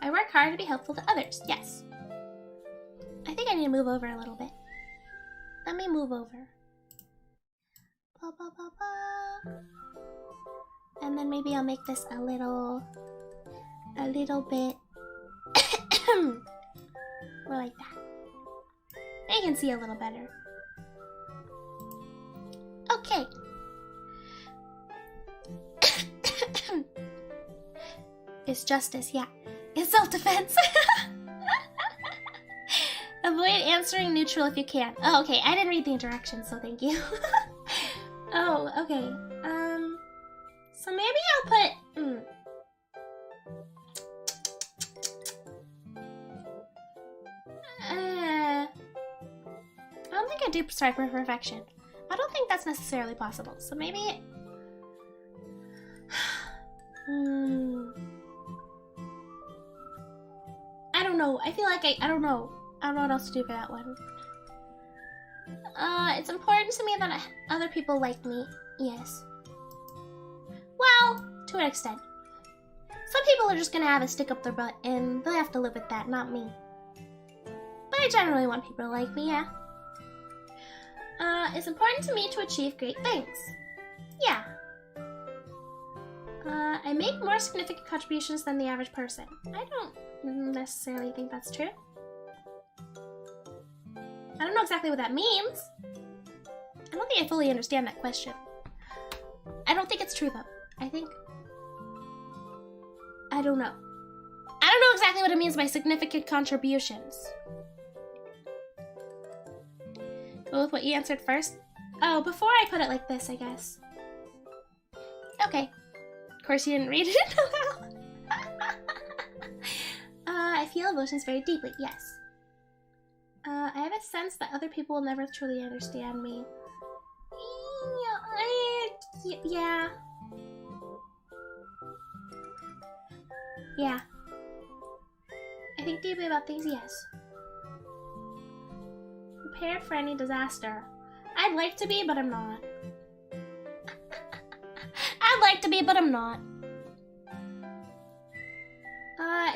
I work hard to be helpful to others. Yes. I think I need to move over a little bit. Let me move over. Ba, ba, ba, ba. And then maybe I'll make this a little bit more like that. Now you can see a little better. Okay. It's justice, yeah. It's self-defense. Avoid answering neutral if you can. Oh, okay. I didn't read the directions, so thank you. Oh, okay. So maybe I'll put... I don't think I do strive for perfection. I don't think that's necessarily possible. So maybe... I don't know. I feel like I don't know. I don't know what else to do for that one. It's important to me that other people like me. Yes. Well, to an extent. Some people are just gonna have a stick up their butt and they'll have to live with that, not me. I generally want people to like me, yeah. It's important to me to achieve great things. Yeah. I make more significant contributions than the average person. I don't necessarily think that's true. I don't know exactly what that means. I don't think I fully understand that question. I don't think it's true, though. I don't know. I don't know exactly what it means by significant contributions. Go with what you answered first. Oh, before I put it like this, I guess. Okay. Of course, you didn't read it aloud. I feel emotions very deeply, yes. I have a sense that other people will never truly understand me. Yeah. Yeah. I think deeply about things, yes. Prepared for any disaster. I'd like to be, but I'm not. I'd like to be, but I'm not.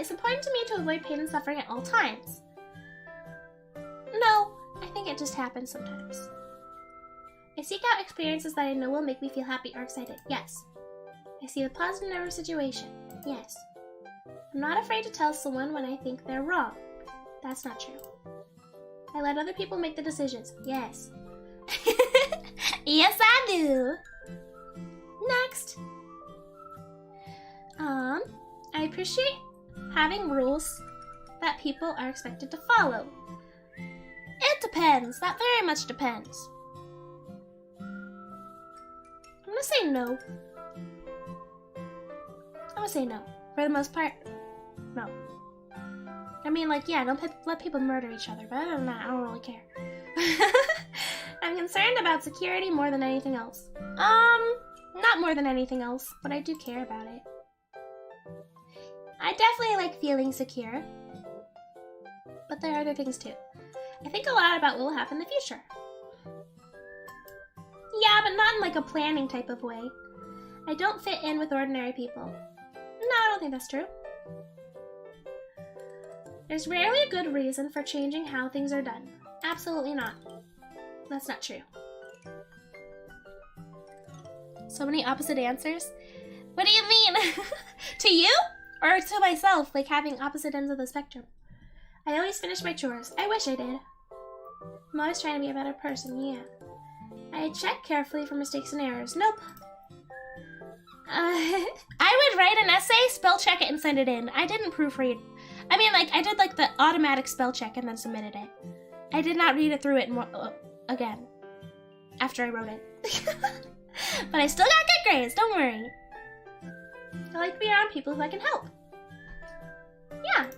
It's important to me to avoid pain and suffering at all times. No, I think it just happens sometimes. I seek out experiences that I know will make me feel happy or excited. Yes. I see the positive in every situation. Yes. I'm not afraid to tell someone when I think they're wrong. That's not true. I let other people make the decisions. Yes. Yes, I do. Next. I appreciate having rules that people are expected to follow. It depends. That very much depends. I'm gonna say no. For the most part, no. I mean, like, yeah, don't let people murder each other, but other than that, I don't really care. I'm concerned about security more than anything else. Not more than anything else, but I do care about it. I definitely like feeling secure, but there are other things too. I think a lot about what will happen in the future. Yeah, but not in like a planning type of way. I don't fit in with ordinary people. No, I don't think that's true. There's rarely a good reason for changing how things are done. Absolutely not. That's not true. So many opposite answers? What do you mean? To you? Or to myself, like having opposite ends of the spectrum? I always finish my chores. I wish I did. I'm always trying to be a better person, yeah. I check carefully for mistakes and errors. Nope. I would write an essay, spell check it, and send it in. I didn't proofread. I mean, like, I did, like, the automatic spell check and then submitted it. I did not read it through it again after I wrote it. But I still got good grades, don't worry. I like to be around people who I can help. Yeah.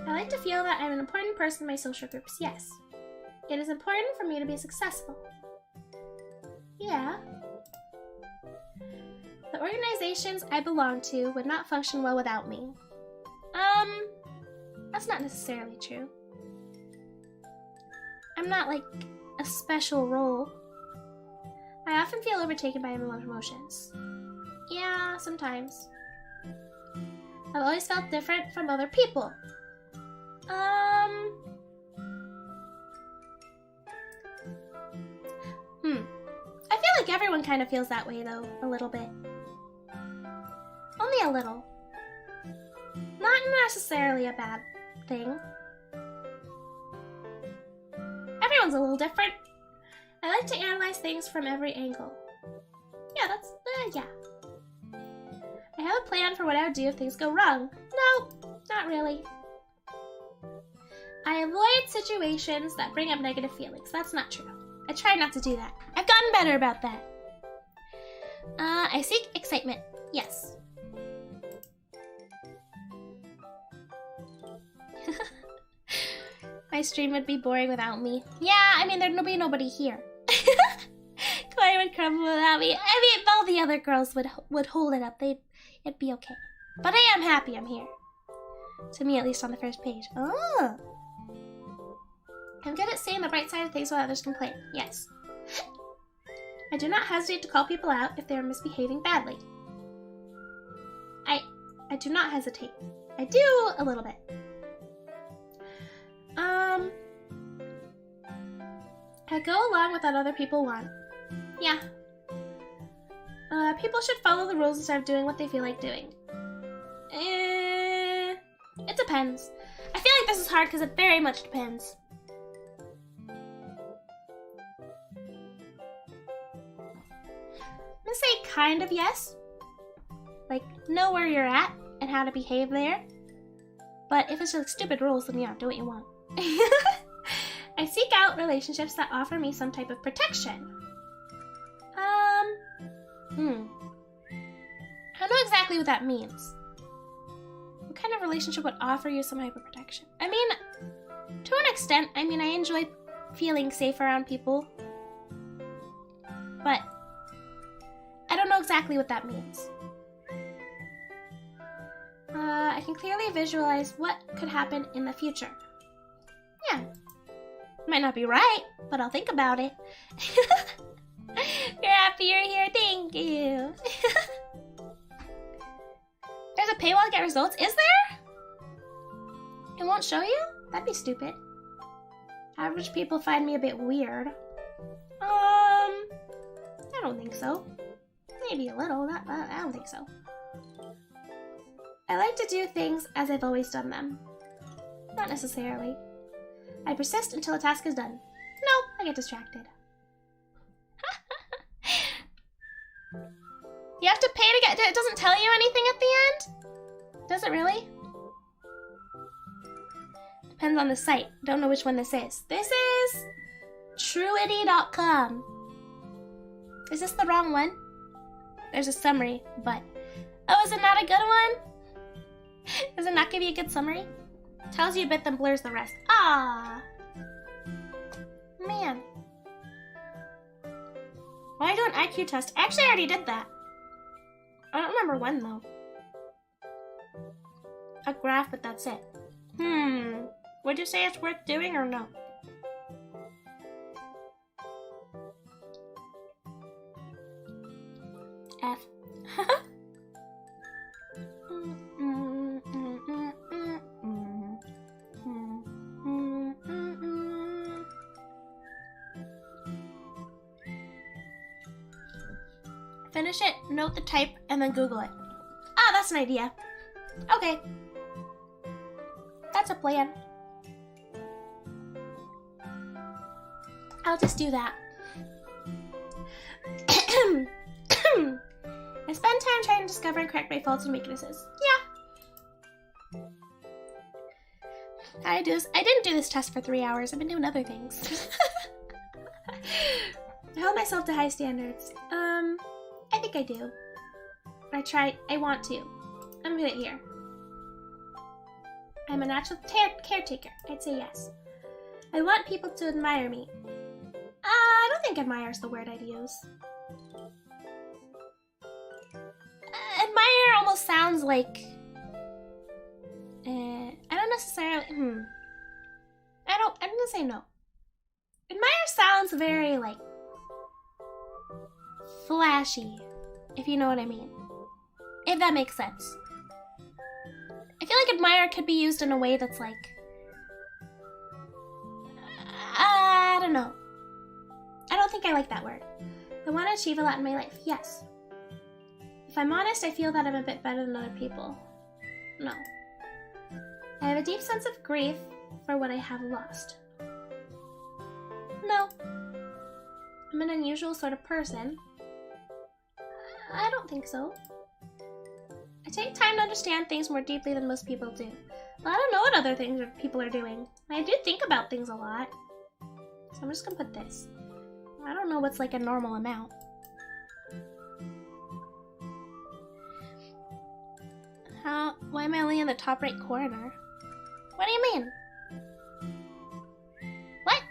I like to feel that I'm an important person in my social groups, yes. It is important for me to be successful. Yeah. The organizations I belong to would not function well without me. That's not necessarily true. I'm not like a special role. I often feel overtaken by my emotions. Yeah, sometimes. I've always felt different from other people. I feel like everyone kind of feels that way, though, a little bit. Only a little. Not necessarily a bad thing. Everyone's a little different. I like to analyze things from every angle. Yeah, yeah. I have a plan for what I would do if things go wrong. No, not really. I avoid situations that bring up negative feelings. That's not true. I try not to do that. I've gotten better about that. I seek excitement. Yes. My stream would be boring without me. Yeah, I mean, there'd be nobody here. Chloe would crumble without me. I mean, all the other girls would hold it up. It'd be okay. But I am happy I'm here. To me, at least on the first page. Oh. I'm good at seeing the bright side of things while others complain. Yes. I do not hesitate to call people out if they are misbehaving badly. I do not hesitate. I do a little bit. I go along with what other people want. Yeah. People should follow the rules instead of doing what they feel like doing. It depends. I feel like this is hard because it very much depends. I'm gonna say kind of yes. Like, know where you're at and how to behave there. But if it's just stupid rules, then yeah, do what you want. I seek out relationships that offer me some type of protection. I don't know exactly what that means. What kind of relationship would offer you some type of protection? I mean, to an extent, I enjoy feeling safe around people. But I don't know exactly what that means. I can clearly visualize what could happen in the future. Yeah. Might not be right, but I'll think about it. You're happy you're here. Thank you. There's a paywall to get results. Is there? It won't show you? That'd be stupid. Average people find me a bit weird. I don't think so. Maybe a little. I don't think so. I like to do things as I've always done them. Not necessarily. I persist until a task is done. No, I get distracted. You have to pay to get... It doesn't tell you anything at the end? Does it really? Depends on the site. Don't know which one this is. This is... Truity.com. Is this the wrong one? There's a summary, but... Oh, is it not a good one? Does it not give you a good summary? Tells you a bit, then blurs the rest. Ah, man. Why do an IQ test? Actually, I already did that. I don't remember when, though. A graph, but that's it. Would you say it's worth doing or no? F. Finish it, note the type, and then Google it. Ah, that's an idea. Okay. That's a plan. I'll just do that. I spend time trying to discover and correct my faults and weaknesses. Yeah. I didn't do this test for 3 hours. I've been doing other things. I hold myself to high standards. I think I do. I want to. I'm gonna put it here. I'm a natural caretaker. I'd say yes. I want people to admire me. I don't think admire is the word I'd use. Admire almost sounds like... I don't necessarily... I'm gonna say no. Admire sounds very, like... flashy, if you know what I mean. If that makes sense. I feel like admire could be used in a way that's like... I don't know. I don't think I like that word. I want to achieve a lot in my life, yes. If I'm honest, I feel that I'm a bit better than other people. No. I have a deep sense of grief for what I have lost. No. I'm an unusual sort of person. I don't think so. I take time to understand things more deeply than most people do. Well, I don't know what other things people are doing. I do think about things a lot. So I'm just gonna put this. I don't know what's like a normal amount. Why am I only in the top right corner? What do you mean? What?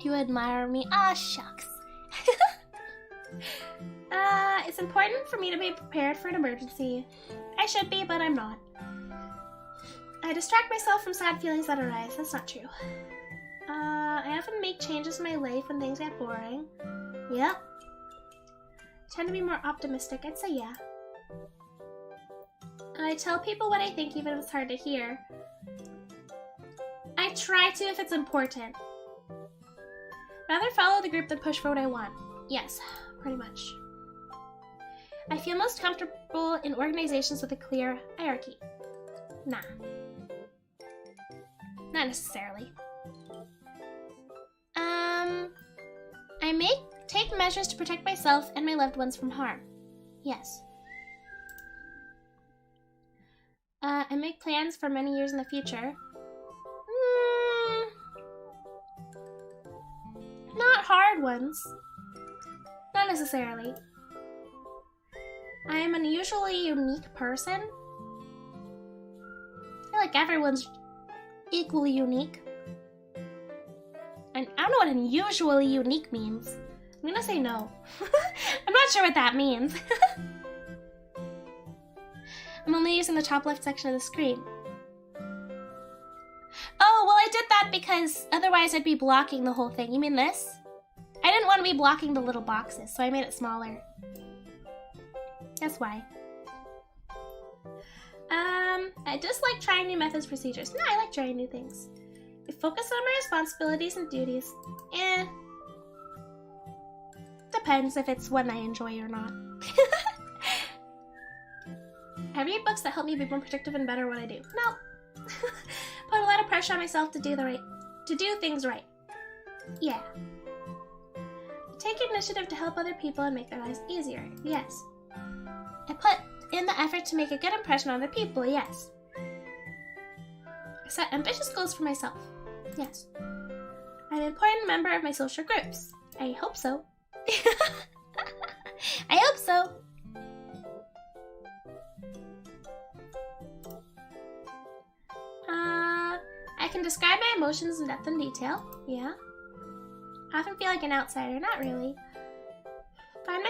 You admire me? Ah, shucks. It's important for me to be prepared for an emergency. I should be, but I'm not. I distract myself from sad feelings that arise. That's not true. I often make changes in my life when things get boring. Yep. I tend to be more optimistic. I'd say yeah. I tell people what I think even if it's hard to hear. try to if it's important. Rather follow the group than push for what I want. Yes, pretty much. I feel most comfortable in organizations with a clear hierarchy. Nah. Not necessarily. I may take measures to protect myself and my loved ones from harm. Yes. I make plans for many years in the future. Not hard ones. Not necessarily. I am an unusually unique person. I feel like everyone's equally unique. And I don't know what unusually unique means. I'm gonna say no. I'm not sure what that means. I'm only using the top left section of the screen. Oh, well I did that because otherwise I'd be blocking the whole thing. You mean this? I didn't want to be blocking the little boxes, so I made it smaller. That's why. I dislike trying new methods, procedures. No, I like trying new things. I focus on my responsibilities and duties. Depends if it's one I enjoy or not. I read books that help me be more productive and better at what I do. No. Put a lot of pressure on myself to do things right. Yeah. Take initiative to help other people and make their lives easier. Yes. I put in the effort to make a good impression on other people. Yes. I set ambitious goals for myself. Yes. I'm an important member of my social groups. I hope so. I hope so. I can describe my emotions in depth and detail. Yeah. I often feel like an outsider. Not really. I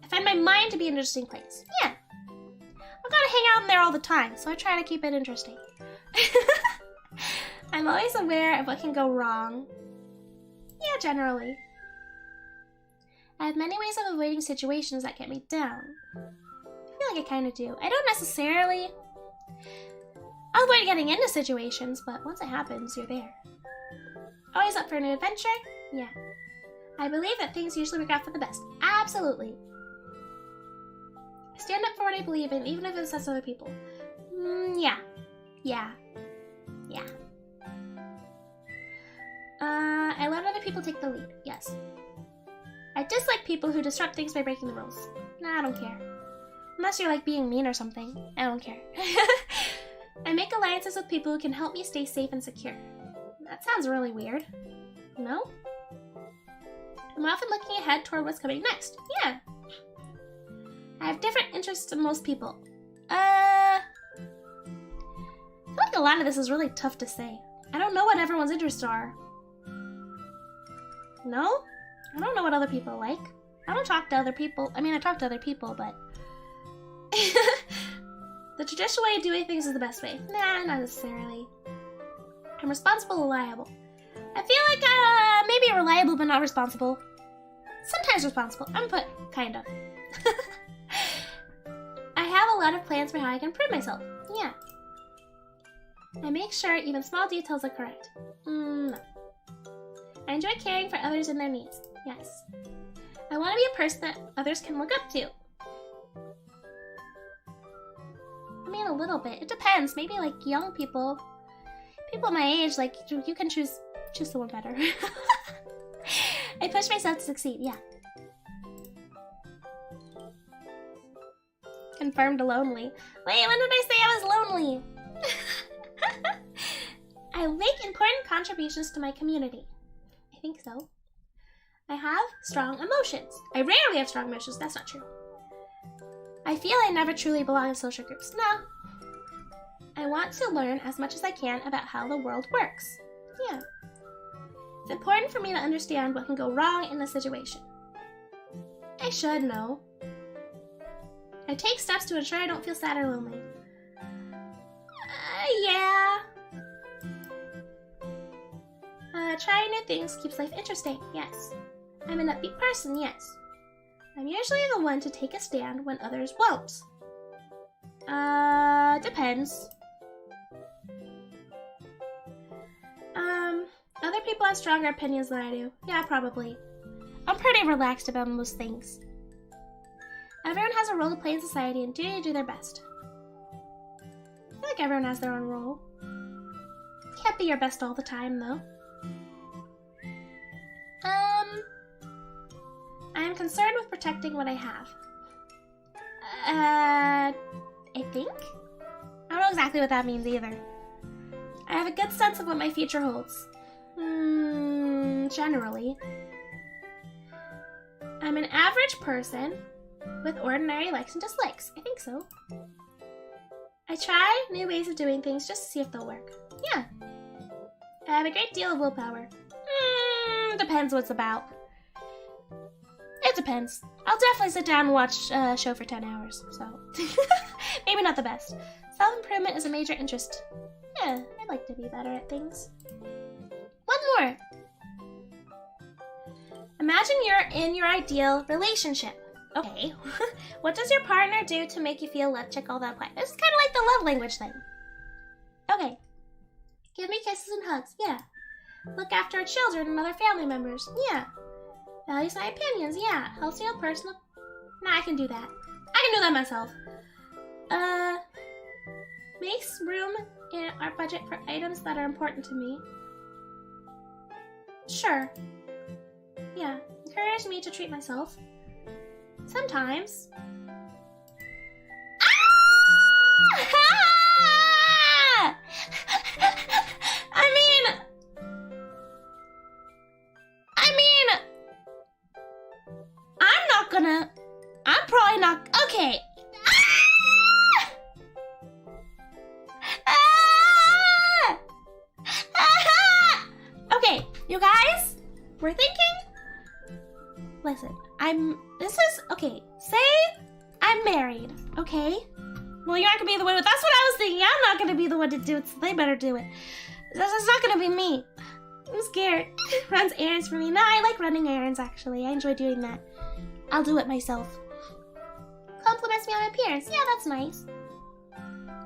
find my mind to be an interesting place. Yeah. I've got to hang out in there all the time, so I try to keep it interesting. I'm always aware of what can go wrong. Yeah, generally. I have many ways of avoiding situations that get me down. I feel like I kind of do. I don't necessarily... I'll avoid getting into situations, but once it happens, you're there. Always up for a new adventure? Yeah. I believe that things usually work out for the best. Absolutely. I stand up for what I believe in, even if it upsets other people. Yeah. Yeah. Yeah. I let other people take the lead. Yes. I dislike people who disrupt things by breaking the rules. Nah, I don't care. Unless you're like being mean or something. I don't care. I make alliances with people who can help me stay safe and secure. That sounds really weird. No? I'm often looking ahead toward what's coming next. Yeah. I have different interests than most people. I feel like a lot of this is really tough to say. I don't know what everyone's interests are. No? I don't know what other people like. I don't talk to other people. I mean, I talk to other people, but... The traditional way of doing things is the best way. Nah, not necessarily. I'm responsible, reliable. I feel like maybe reliable but not responsible. Sometimes responsible. I'm put kind of. I have a lot of plans for how I can improve myself. Yeah. I make sure even small details are correct. No. I enjoy caring for others and their needs. Yes. I want to be a person that others can look up to. I mean, a little bit. It depends. Maybe like young people. People my age, like, you can choose someone better. I push myself to succeed, yeah. Confirmed lonely. Wait, when did I say I was lonely? I make important contributions to my community. I think so. I have strong emotions. I rarely have strong emotions, that's not true. I feel I never truly belong in social groups. No. I want to learn as much as I can about how the world works. Yeah. It's important for me to understand what can go wrong in a situation. I should know. I take steps to ensure I don't feel sad or lonely. Yeah. Trying new things keeps life interesting, yes. I'm an upbeat person, yes. I'm usually the one to take a stand when others won't. Depends. Other people have stronger opinions than I do. Yeah, probably. I'm pretty relaxed about most things. Everyone has a role to play in society and duty to do their best. I feel like everyone has their own role. Can't be your best all the time, though. I am concerned with protecting what I have. I think? I don't know exactly what that means either. I have a good sense of what my future holds. Generally. I'm an average person with ordinary likes and dislikes. I think so. I try new ways of doing things just to see if they'll work. Yeah. I have a great deal of willpower. Depends what it's about. It depends. I'll definitely sit down and watch a show for 10 hours, so. Maybe not the best. Self-improvement is a major interest. Yeah, I'd like to be better at things. One more. Imagine you're in your ideal relationship. Okay. What does your partner do to make you feel loved? Check all that apply. This is kind of like the love language thing. Okay. Give me kisses and hugs. Yeah. Look after our children and other family members. Yeah. Values my opinions. Yeah. Helps me with personal. Nah, I can do that. I can do that myself. Makes room in our budget for items that are important to me. Sure. Yeah. Encourage me to treat myself. Sometimes. Ah! I mean, I'm probably not, okay. Okay, you guys, we're thinking, listen, okay, say I'm married, okay? Well, you're not gonna be the one, that's what I was thinking. I'm not gonna be the one to do it, so they better do it. That's not gonna be me. I'm scared. Runs errands for me. No, I like running errands, actually. I enjoy doing that. I'll do it myself. Compliments me on my appearance. Yeah, that's nice.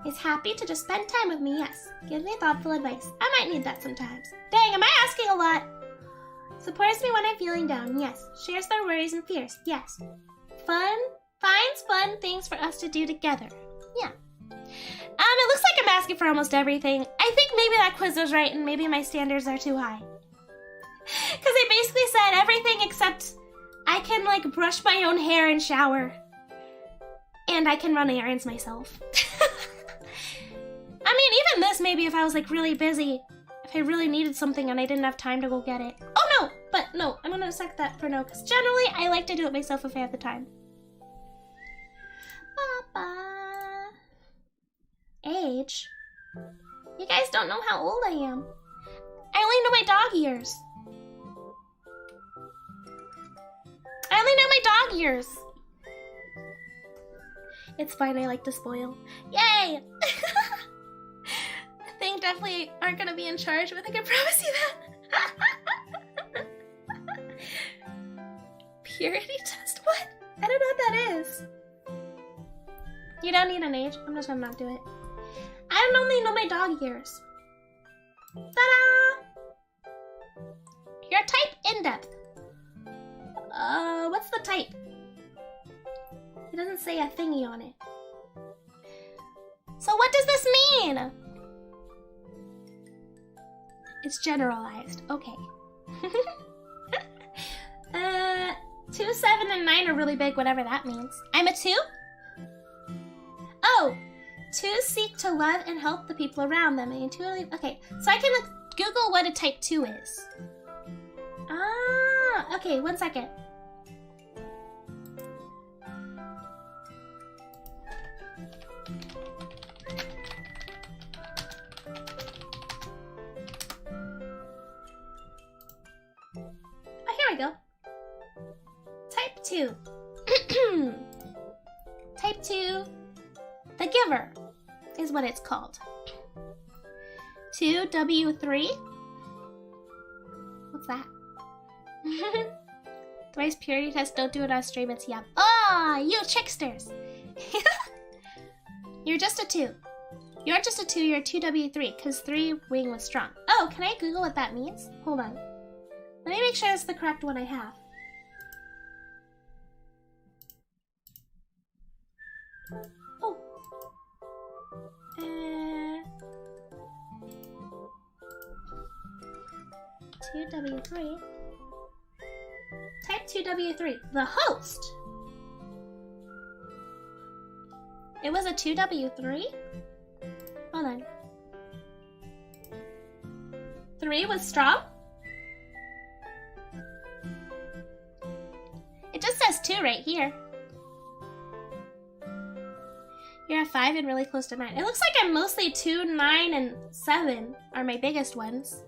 Is happy to just spend time with me. Yes. Gives me thoughtful advice. I might need that sometimes. Dang, am I asking a lot? Supports me when I'm feeling down. Yes. Shares their worries and fears. Yes. Finds fun things for us to do together. Yeah. It looks like I'm asking for almost everything. I think maybe that quiz was right and maybe my standards are too high. Because they basically said everything except I can, like, brush my own hair and shower. And I can run errands myself. I mean, even this, maybe if I was, like, really busy, if I really needed something and I didn't have time to go get it. Oh, no! But, no, I'm gonna accept that for no, because generally, I like to do it myself if I have the time. Age? You guys don't know how old I am. I only know my dog years. It's fine, I like to spoil. Yay! I think definitely aren't gonna be in charge, but I can promise you that. Purity test? What? I don't know what that is. You don't need an age. I'm just gonna not do it. I don't only know my dog years. Ta-da! Your type in-depth. What's the type? It doesn't say a thingy on it. So what does this mean? It's generalized. Okay. 2, 7, and 9 are really big, whatever that means. I'm a 2? Oh! 2 seek to love and help the people around them. And intuitively, okay, so I can Google what a type 2 is. Ah, okay, 1 second. Oh, here we go. Type 2. Type 2, the giver, is what it's called. 2W3. What's that? Thrice purity test, don't do it on stream, it's yep. Ah, you tricksters! You're just a 2. You aren't just a 2, you're a 2W3, because 3 wing was strong. Oh, can I Google what that means? Hold on. Let me make sure it's the correct one I have. Oh. 2W3. Type 2W3. The host. It was a 2W3? Hold on. 3 was strong? It just says 2 right here. You're a 5 and really close to 9. It looks like I'm mostly 2, 9, and 7 are my biggest ones.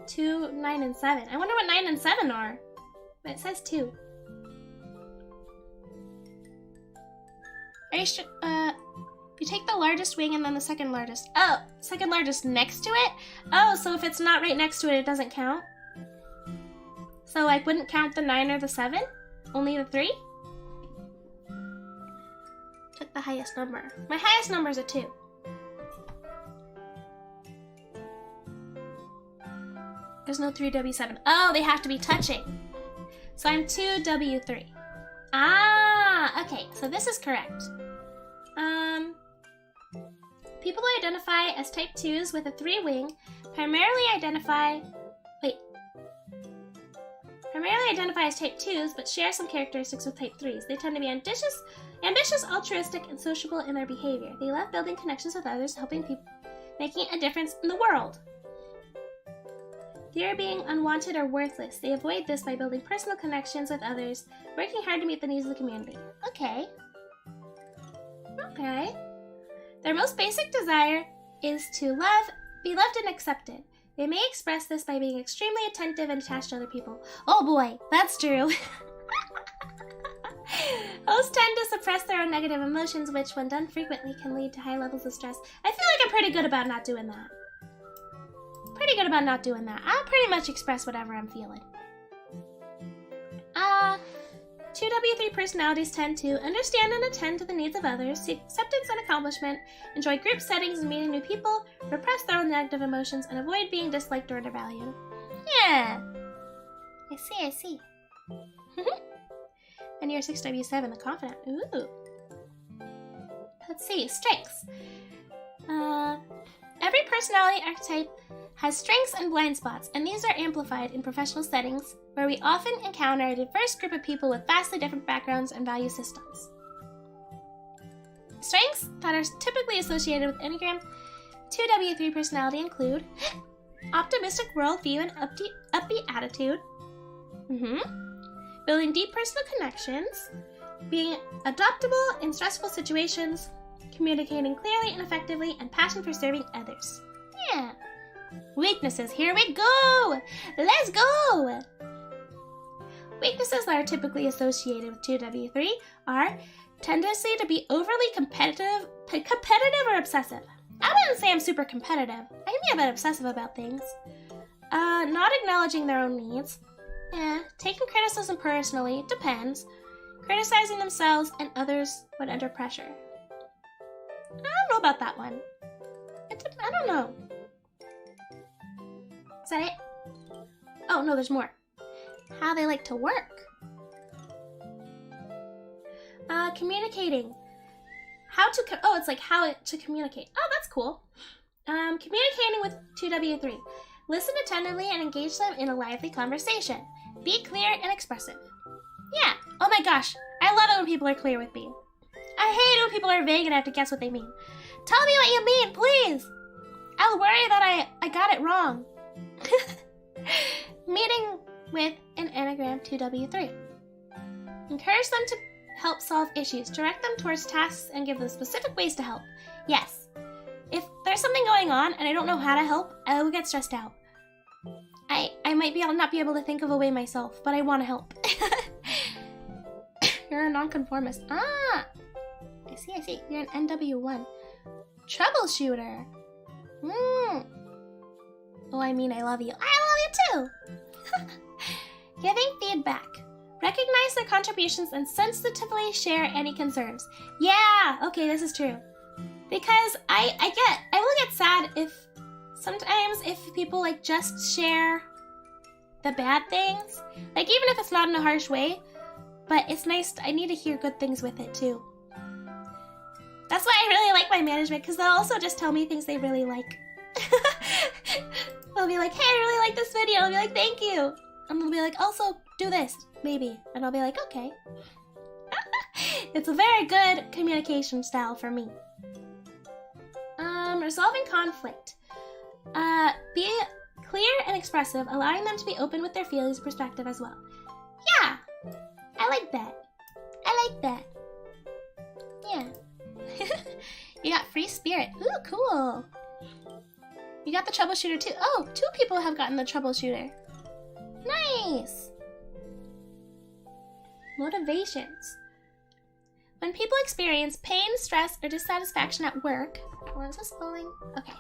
2, 9, and 7. I wonder what 9 and 7 are. But it says 2. Are you sure? You take the largest wing and then the second largest. Oh, second largest next to it? Oh, so if it's not right next to it, it doesn't count? So I wouldn't count the 9 or the 7? Only the 3? Took the highest number. My highest number is a 2. There's no 3W7. Oh, they have to be touching. So I'm 2W3. Ah, okay, so this is correct. People who identify as type 2s with a 3 wing primarily identify as type 2s, but share some characteristics with type 3s. They tend to be ambitious, altruistic, and sociable in their behavior. They love building connections with others, helping people, making a difference in the world. Fear of being unwanted or worthless. They avoid this by building personal connections with others, working hard to meet the needs of the community. Okay. Okay. Their most basic desire is to be loved and accepted. They may express this by being extremely attentive and attached to other people. Oh boy, that's true. Hosts tend to suppress their own negative emotions, which, when done frequently, can lead to high levels of stress. I feel like I'm pretty good about not doing that. I'll pretty much express whatever I'm feeling. 2W3 personalities tend to understand and attend to the needs of others, seek acceptance and accomplishment, enjoy group settings and meeting new people, repress their own negative emotions, and avoid being disliked or undervalued. Yeah. I see. And you're 6W7, the confident. Ooh. Let's see, strengths. Every personality archetype has strengths and blind spots, and these are amplified in professional settings where we often encounter a diverse group of people with vastly different backgrounds and value systems. Strengths that are typically associated with Enneagram 2W3 personality include optimistic worldview and upbeat attitude, building deep personal connections, being adaptable in stressful situations, communicating clearly and effectively, and passion for serving others. Yeah. Weaknesses, here we go! Let's go! Weaknesses that are typically associated with 2W3 are tendency to be overly competitive or obsessive. I wouldn't say I'm super competitive. I can be a bit obsessive about things. Not acknowledging their own needs. Taking criticism personally, depends. Criticizing themselves and others when under pressure. I don't know about that one. I don't know. Is that it? Oh, no, there's more. How they like to work. Communicating. It's like how to communicate. Oh, that's cool. Communicating with 2W3. Listen attentively and engage them in a lively conversation. Be clear and expressive. Yeah. Oh my gosh. I love it when people are clear with me. I hate it when people are vague and I have to guess what they mean. Tell me what you mean, please. I'll worry that I got it wrong. Meeting with an Enneagram 2W3. Encourage them to help solve issues. Direct them towards tasks and give them specific ways to help. Yes. If there's something going on and I don't know how to help, I will get stressed out. I'll not be able to think of a way myself, but I want to help. You're a nonconformist. Ah! I see. You're an NW1. Troubleshooter. Oh, I mean, I love you. I love you too! Giving feedback. Recognize their contributions and sensitively share any concerns. Yeah! Okay, this is true. Because I will get sad if people like just share the bad things. Like even if it's not in a harsh way, but it's nice, I need to hear good things with it too. That's why I really like my management, because they'll also just tell me things they really like. They'll be like, hey, I really like this video. I'll be like, thank you. And they'll be like, also do this, maybe. And I'll be like, okay. It's a very good communication style for me. Resolving conflict. Be clear and expressive, allowing them to be open with their feelings and perspective as well. Yeah, I like that. I like that. Yeah. You got free spirit. Ooh, cool. You got the troubleshooter too. Oh, 2 people have gotten the troubleshooter. Nice. Motivations. When people experience pain, stress, or dissatisfaction at work, what is this spelling? Okay.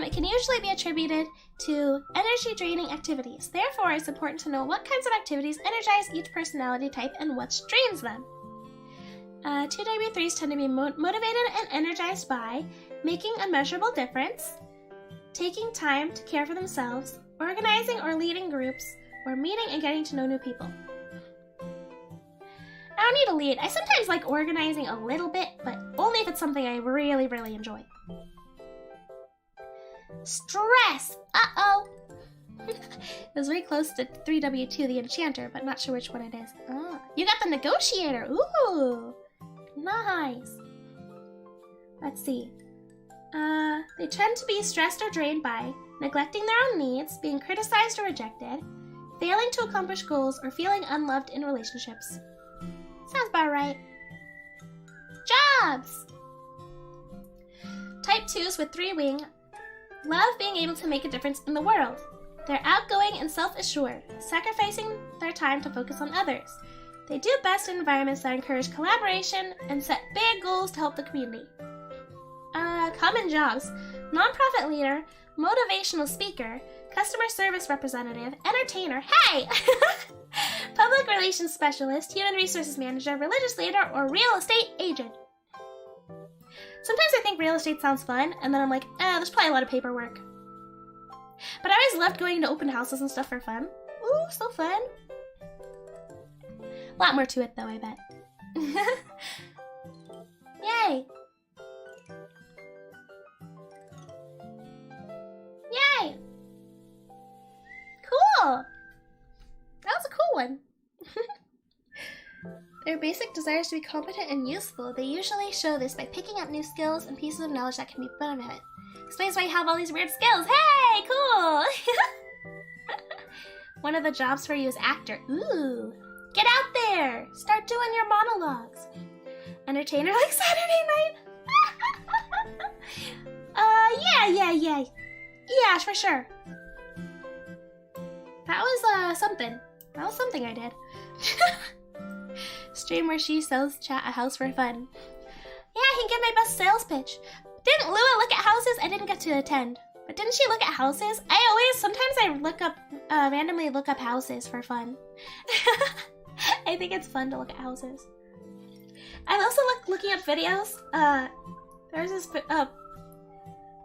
It can usually be attributed to energy-draining activities. Therefore, it's important to know what kinds of activities energize each personality type and what drains them. 2W3s tend to be motivated and energized by making a measurable difference, taking time to care for themselves, organizing or leading groups, or meeting and getting to know new people. I don't need to lead. I sometimes like organizing a little bit, but only if it's something I really, really enjoy. Stress! Uh-oh! It was very close to 3W2, the Enchanter, but not sure which one it is. Oh, you got the Negotiator! Ooh! Nice! Let's see. They tend to be stressed or drained by neglecting their own needs, being criticized or rejected, failing to accomplish goals, or feeling unloved in relationships. Sounds about right. Jobs! Type 2s with 3-wing love being able to make a difference in the world. They're outgoing and self-assured, sacrificing their time to focus on others. They do best in environments that encourage collaboration and set big goals to help the community. Common jobs: nonprofit leader, motivational speaker, customer service representative, entertainer, hey! Public relations specialist, human resources manager, religious leader, or real estate agent. Sometimes I think real estate sounds fun, and then I'm like, there's probably a lot of paperwork. But I always loved going to open houses and stuff for fun. Ooh, so fun. A lot more to it though, I bet. Yay! Yay! Cool! That was a cool one. Their basic desires to be competent and useful. They usually show this by picking up new skills and pieces of knowledge that can be benefited. Explains why you have all these weird skills. Hey, cool! One of the jobs for you is actor. Ooh! Get out there! Start doing your monologues. Entertainer like Saturday night. Yeah. Yeah, for sure. That was something. That was something I did. Stream where she sells chat a house for fun. Yeah, I can give my best sales pitch. Didn't Lua look at houses? I didn't get to attend. But didn't she look at houses? Sometimes I look up, randomly look up houses for fun. I think it's fun to look at houses. I also looking up videos. There's this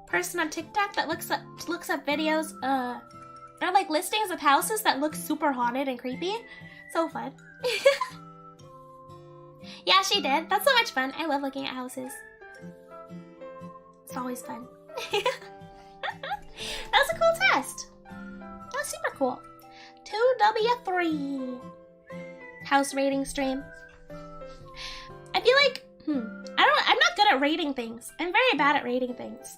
person on TikTok that looks up videos, or like listings of houses that look super haunted and creepy. So fun. Yeah, she did. That's so much fun. I love looking at houses. It's always fun. That was a cool test. That was super cool. 2W3 house rating stream. I feel like, I'm not good at rating things. I'm very bad at rating things.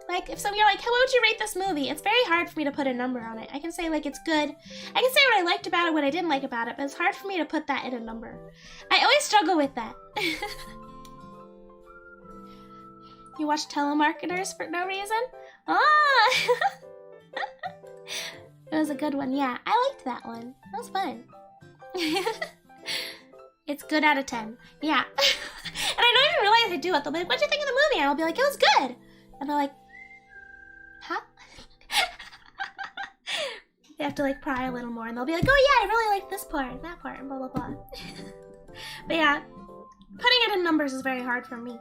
Like, if you're like, hey, what would you rate this movie? It's very hard for me to put a number on it. I can say, like, it's good. I can say what I liked about it, what I didn't like about it, but it's hard for me to put that in a number. I always struggle with that. You watch telemarketers for no reason? Ah! It was a good one, yeah. I liked that one. That was fun. It's good out of 10. Yeah. And I don't even realize I do it. They'll be like, what'd you think of the movie? And I'll be like, it was good. And they're like, huh? They have to like pry a little more, and they'll be like, oh yeah, I really like this part and that part and blah blah blah. But yeah, putting it in numbers is very hard for me.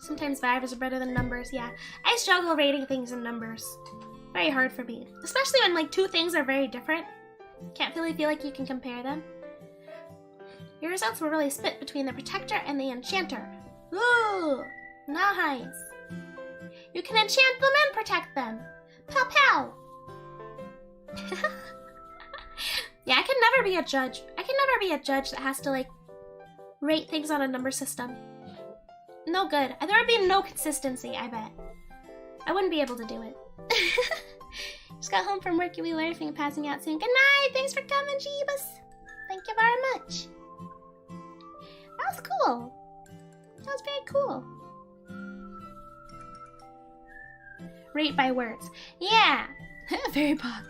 Sometimes vibes are better than numbers, yeah. I struggle rating things in numbers. Very hard for me. Especially when like two things are very different. Can't really feel like you can compare them. Your results were really split between the Protector and the Enchanter. Ooh, nice. You can enchant them and protect them. Pow pow. Yeah, I can never be a judge. I can never be a judge that has to like rate things on a number system. No good. There would be no consistency, I bet. I wouldn't be able to do it. Just got home from work. You'll be laughing and passing out soon. Good night. Thanks for coming, Jeebus. Thank you very much. That was cool. That was very cool. Rate by words. Yeah. Very pop.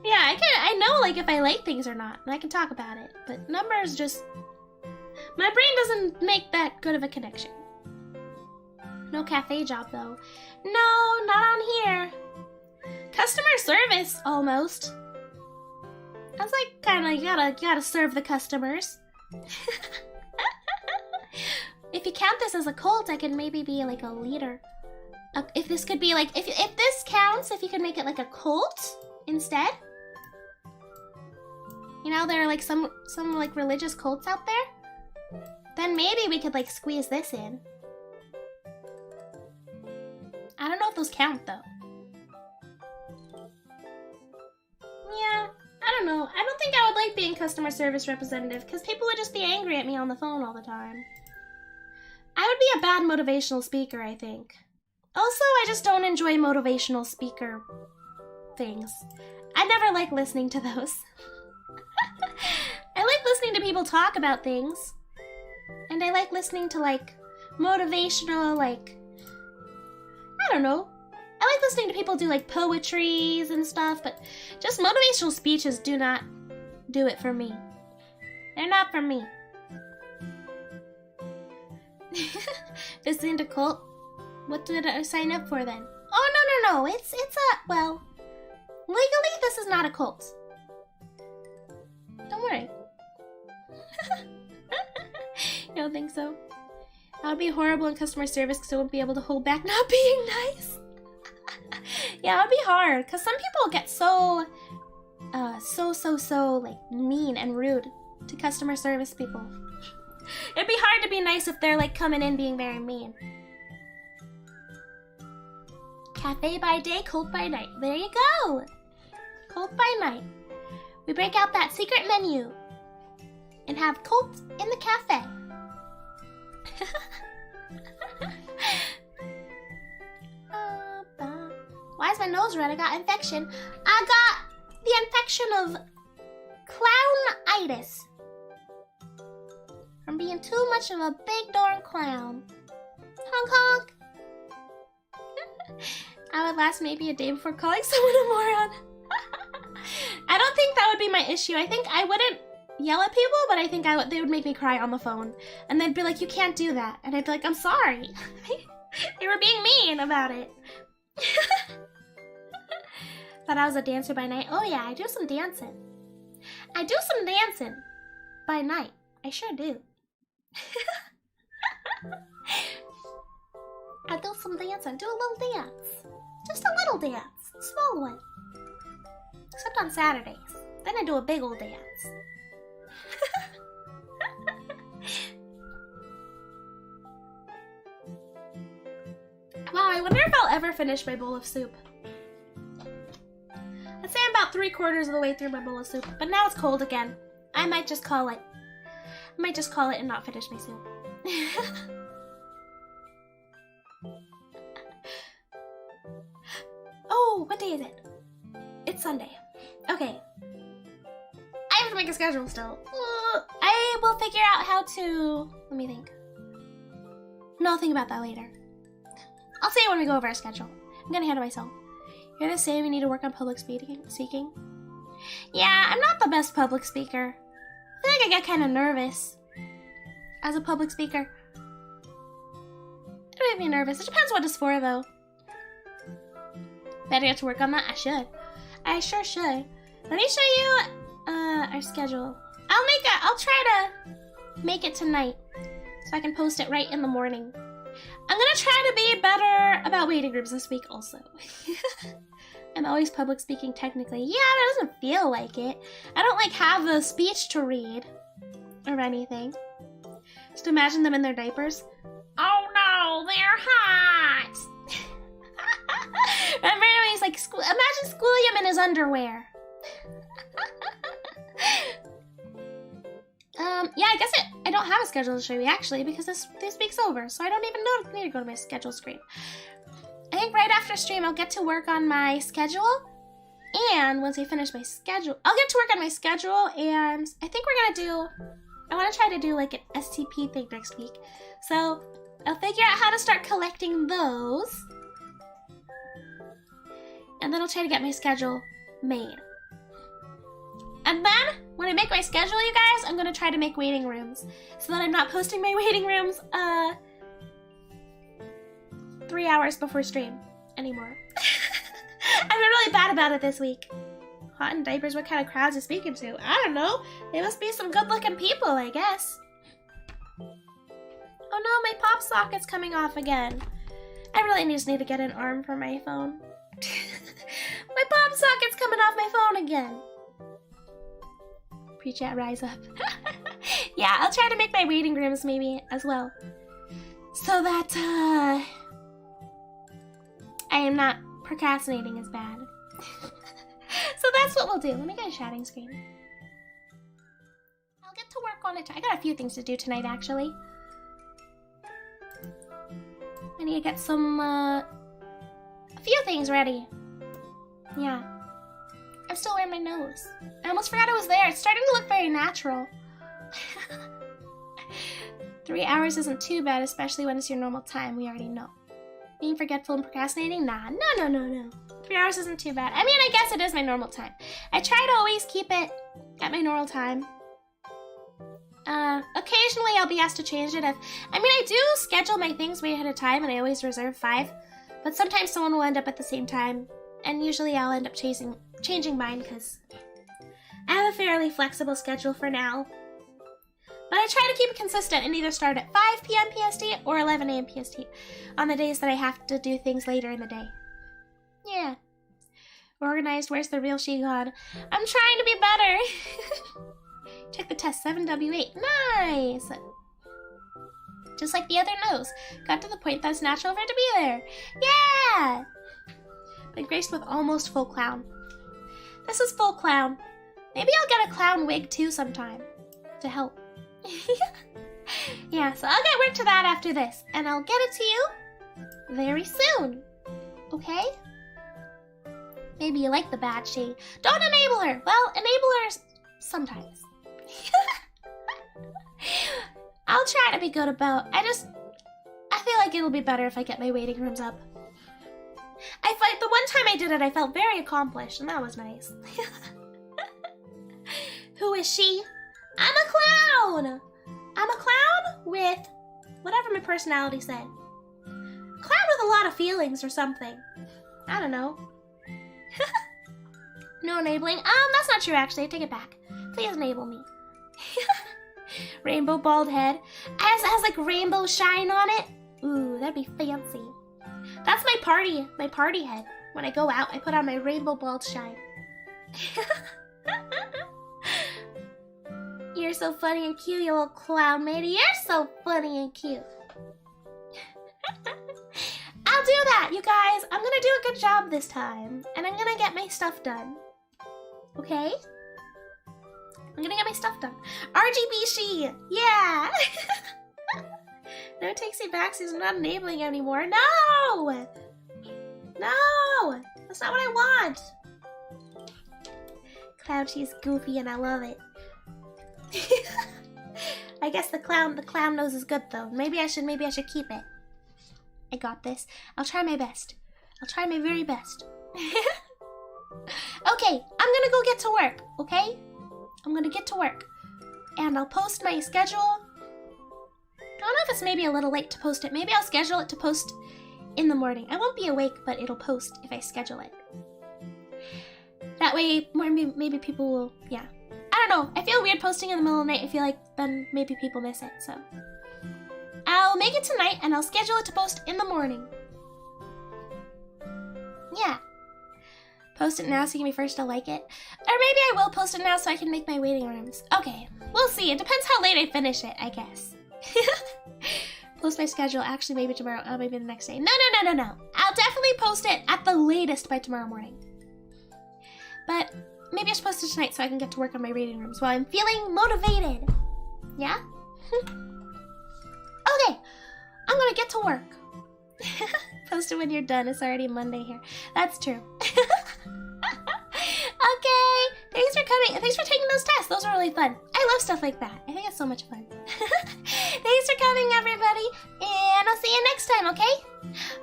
Yeah, I know like if I like things or not, and I can talk about it. But numbers just... My brain doesn't make that good of a connection. No cafe job though. No, not on here. Customer service, almost. I was like, kinda, you gotta serve the customers. If you count this as a cult, I could maybe be like a leader. If this could be like, if this counts, if you could make it like a cult instead. You know, there are like some like religious cults out there. Then maybe we could like squeeze this in. I don't know if those count though. Yeah, I don't know. I don't think I would like being customer service representative because people would just be angry at me on the phone all the time. I would be a bad motivational speaker, I think. Also, I just don't enjoy motivational speaker things. I never like listening to those. I like listening to people talk about things. And I like listening to like motivational, like, I don't know. I like listening to people do like poetries and stuff, but just motivational speeches do not do it for me. They're not for me. This isn't a cult. What did I sign up for then? Oh, no. It's a, well, legally this is not a cult. Don't worry. You don't think so? That would be horrible in customer service because I wouldn't be able to hold back not being nice. Yeah, it would be hard because some people get so like mean and rude to customer service people. It'd be hard to be nice if they're like coming in being very mean. Cafe by day, cult by night. There you go. Cult by night. We break out that secret menu and have cult in the cafe. Why is my nose red? I got infection. I got the infection of clownitis from being too much of a big darn clown. Honk honk. I would last maybe a day before calling someone a moron. I don't think that would be my issue. I think I wouldn't yell at people, but I think they would make me cry on the phone. And they'd be like, you can't do that. And I'd be like, I'm sorry. They were being mean about it. Thought I was a dancer by night. Oh yeah, I do some dancing. I do some dancing by night. I sure do. I do some dancing. Do a little dance. Just a little dance. A small one. Except on Saturdays. Then I do a big old dance. Wow, I wonder if I'll ever finish my bowl of soup. I'd say I'm about 3/4 of the way through my bowl of soup, but now it's cold again. I might just call it. I might just call it and not finish my soup. Oh, what day is it? It's Sunday. Okay. I have to make a schedule still. I will figure out how to... Let me think. No, I'll think about that later. I'll say it when we go over our schedule. I'm getting ahead of myself. You're the same, you need to work on public speaking. Yeah, I'm not the best public speaker. I feel like I get kind of nervous as a public speaker. It made me nervous. It depends what it's for, though. Better get to work on that? I should. I sure should. Let me show you our schedule. I'll try to make it tonight so I can post it right in the morning. I'm gonna try to be better about waiting rooms this week also. I'm always public speaking technically. Yeah, that doesn't feel like it. I don't like have a speech to read or anything. Just imagine them in their diapers. Oh no, they're hot! Remember when he's like, imagine Schoolium in his underwear. Yeah, I guess I don't have a schedule to show you actually because this week's over, so I don't even know if I need to go to my schedule screen. I think right after stream I'll get to work on my schedule, and once I finish my schedule, I'll get to work on my schedule, and I think I want to try to do like an STP thing next week. So I'll figure out how to start collecting those, and then I'll try to get my schedule made. And then, when I make my schedule, you guys, I'm going to try to make waiting rooms. So that I'm not posting my waiting rooms 3 hours before stream anymore. I've been really bad about it this week. Hot in diapers, what kind of crowds are speaking to? I don't know. They must be some good-looking people, I guess. Oh no, my pop socket's coming off again. I really just need to get an arm for my phone. My pop socket's coming off my phone again. Pre-chat, rise up. Yeah, I'll try to make my waiting rooms maybe as well, so that I am not procrastinating as bad. So that's what we'll do. Let me get a chatting screen. I'll get to work on it. I got a few things to do tonight actually. I need to get some a few things ready. Yeah. I'm still wearing my nose. I almost forgot it was there. It's starting to look very natural. 3 hours isn't too bad, especially when it's your normal time. We already know. Being forgetful and procrastinating? Nah, no. 3 hours isn't too bad. I mean, I guess it is my normal time. I try to always keep it at my normal time. Occasionally I'll be asked to change it. I do schedule my things way ahead of time, and I always reserve 5. But sometimes someone will end up at the same time, and usually I'll end up changing mine because I have a fairly flexible schedule for now. But I try to keep it consistent and either start at 5 p.m. PST or 11 a.m. PST on the days that I have to do things later in the day. Yeah. Organized, where's the real she gone? I'm trying to be better. Took the test, 7W8. Nice! Just like the other nose. Got to the point that it's natural for it to be there. Yeah! Been graced with almost full clown. This is full clown. Maybe I'll get a clown wig too sometime to help. Yeah, so I'll get work to that after this, and I'll get it to you very soon. Okay? Maybe you like the bad shade. Don't enable her. Well, enable her sometimes. I'll try to be good about. I feel like it'll be better if I get my waiting rooms up. The one time I did it, I felt very accomplished, and that was nice. Who is she? I'm a clown! I'm a clown with whatever my personality said. Clown with a lot of feelings or something. I don't know. No enabling. That's not true actually. I take it back. Please enable me. Rainbow bald head. It has like rainbow shine on it. Ooh, that'd be fancy. That's my party head. When I go out, I put on my rainbow bald shine. You're so funny and cute, you little clown matey. You're so funny and cute. I'll do that, you guys. I'm gonna do a good job this time. And I'm gonna get my stuff done. Okay? I'm gonna get my stuff done. RGB she! Yeah! No takesy backsies, I'm not enabling anymore. No! No! That's not what I want. Cloud she's goofy and I love it. I guess the clown nose is good though. Maybe I should keep it. I got this. I'll try my best. I'll try my very best. Okay, I'm gonna go get to work, okay? I'm gonna get to work. And I'll post my schedule. I don't know if it's maybe a little late to post it. Maybe I'll schedule it to post in the morning. I won't be awake, but it'll post if I schedule it. That way, maybe people will, yeah. I don't know. I feel weird posting in the middle of the night. I feel like then maybe people miss it, so. I'll make it tonight and I'll schedule it to post in the morning. Yeah. Post it now so you can be first to like it. Or maybe I will post it now so I can make my waiting rooms. Okay, we'll see. It depends how late I finish it, I guess. Post my schedule actually maybe tomorrow. Oh, maybe the next day. No. I'll definitely post it at the latest by tomorrow morning. But maybe I should post it tonight so I can get to work on my reading rooms while I'm feeling motivated. Yeah? Okay, I'm gonna get to work. Post it when you're done. It's already Monday here. That's true. Okay, thanks for coming. Thanks for taking those tests. Those were really fun. I love stuff like that. I think it's so much fun. Thanks for coming, everybody. And I'll see you next time, okay?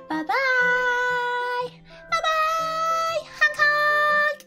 Bye-bye. Bye-bye. Honk honk.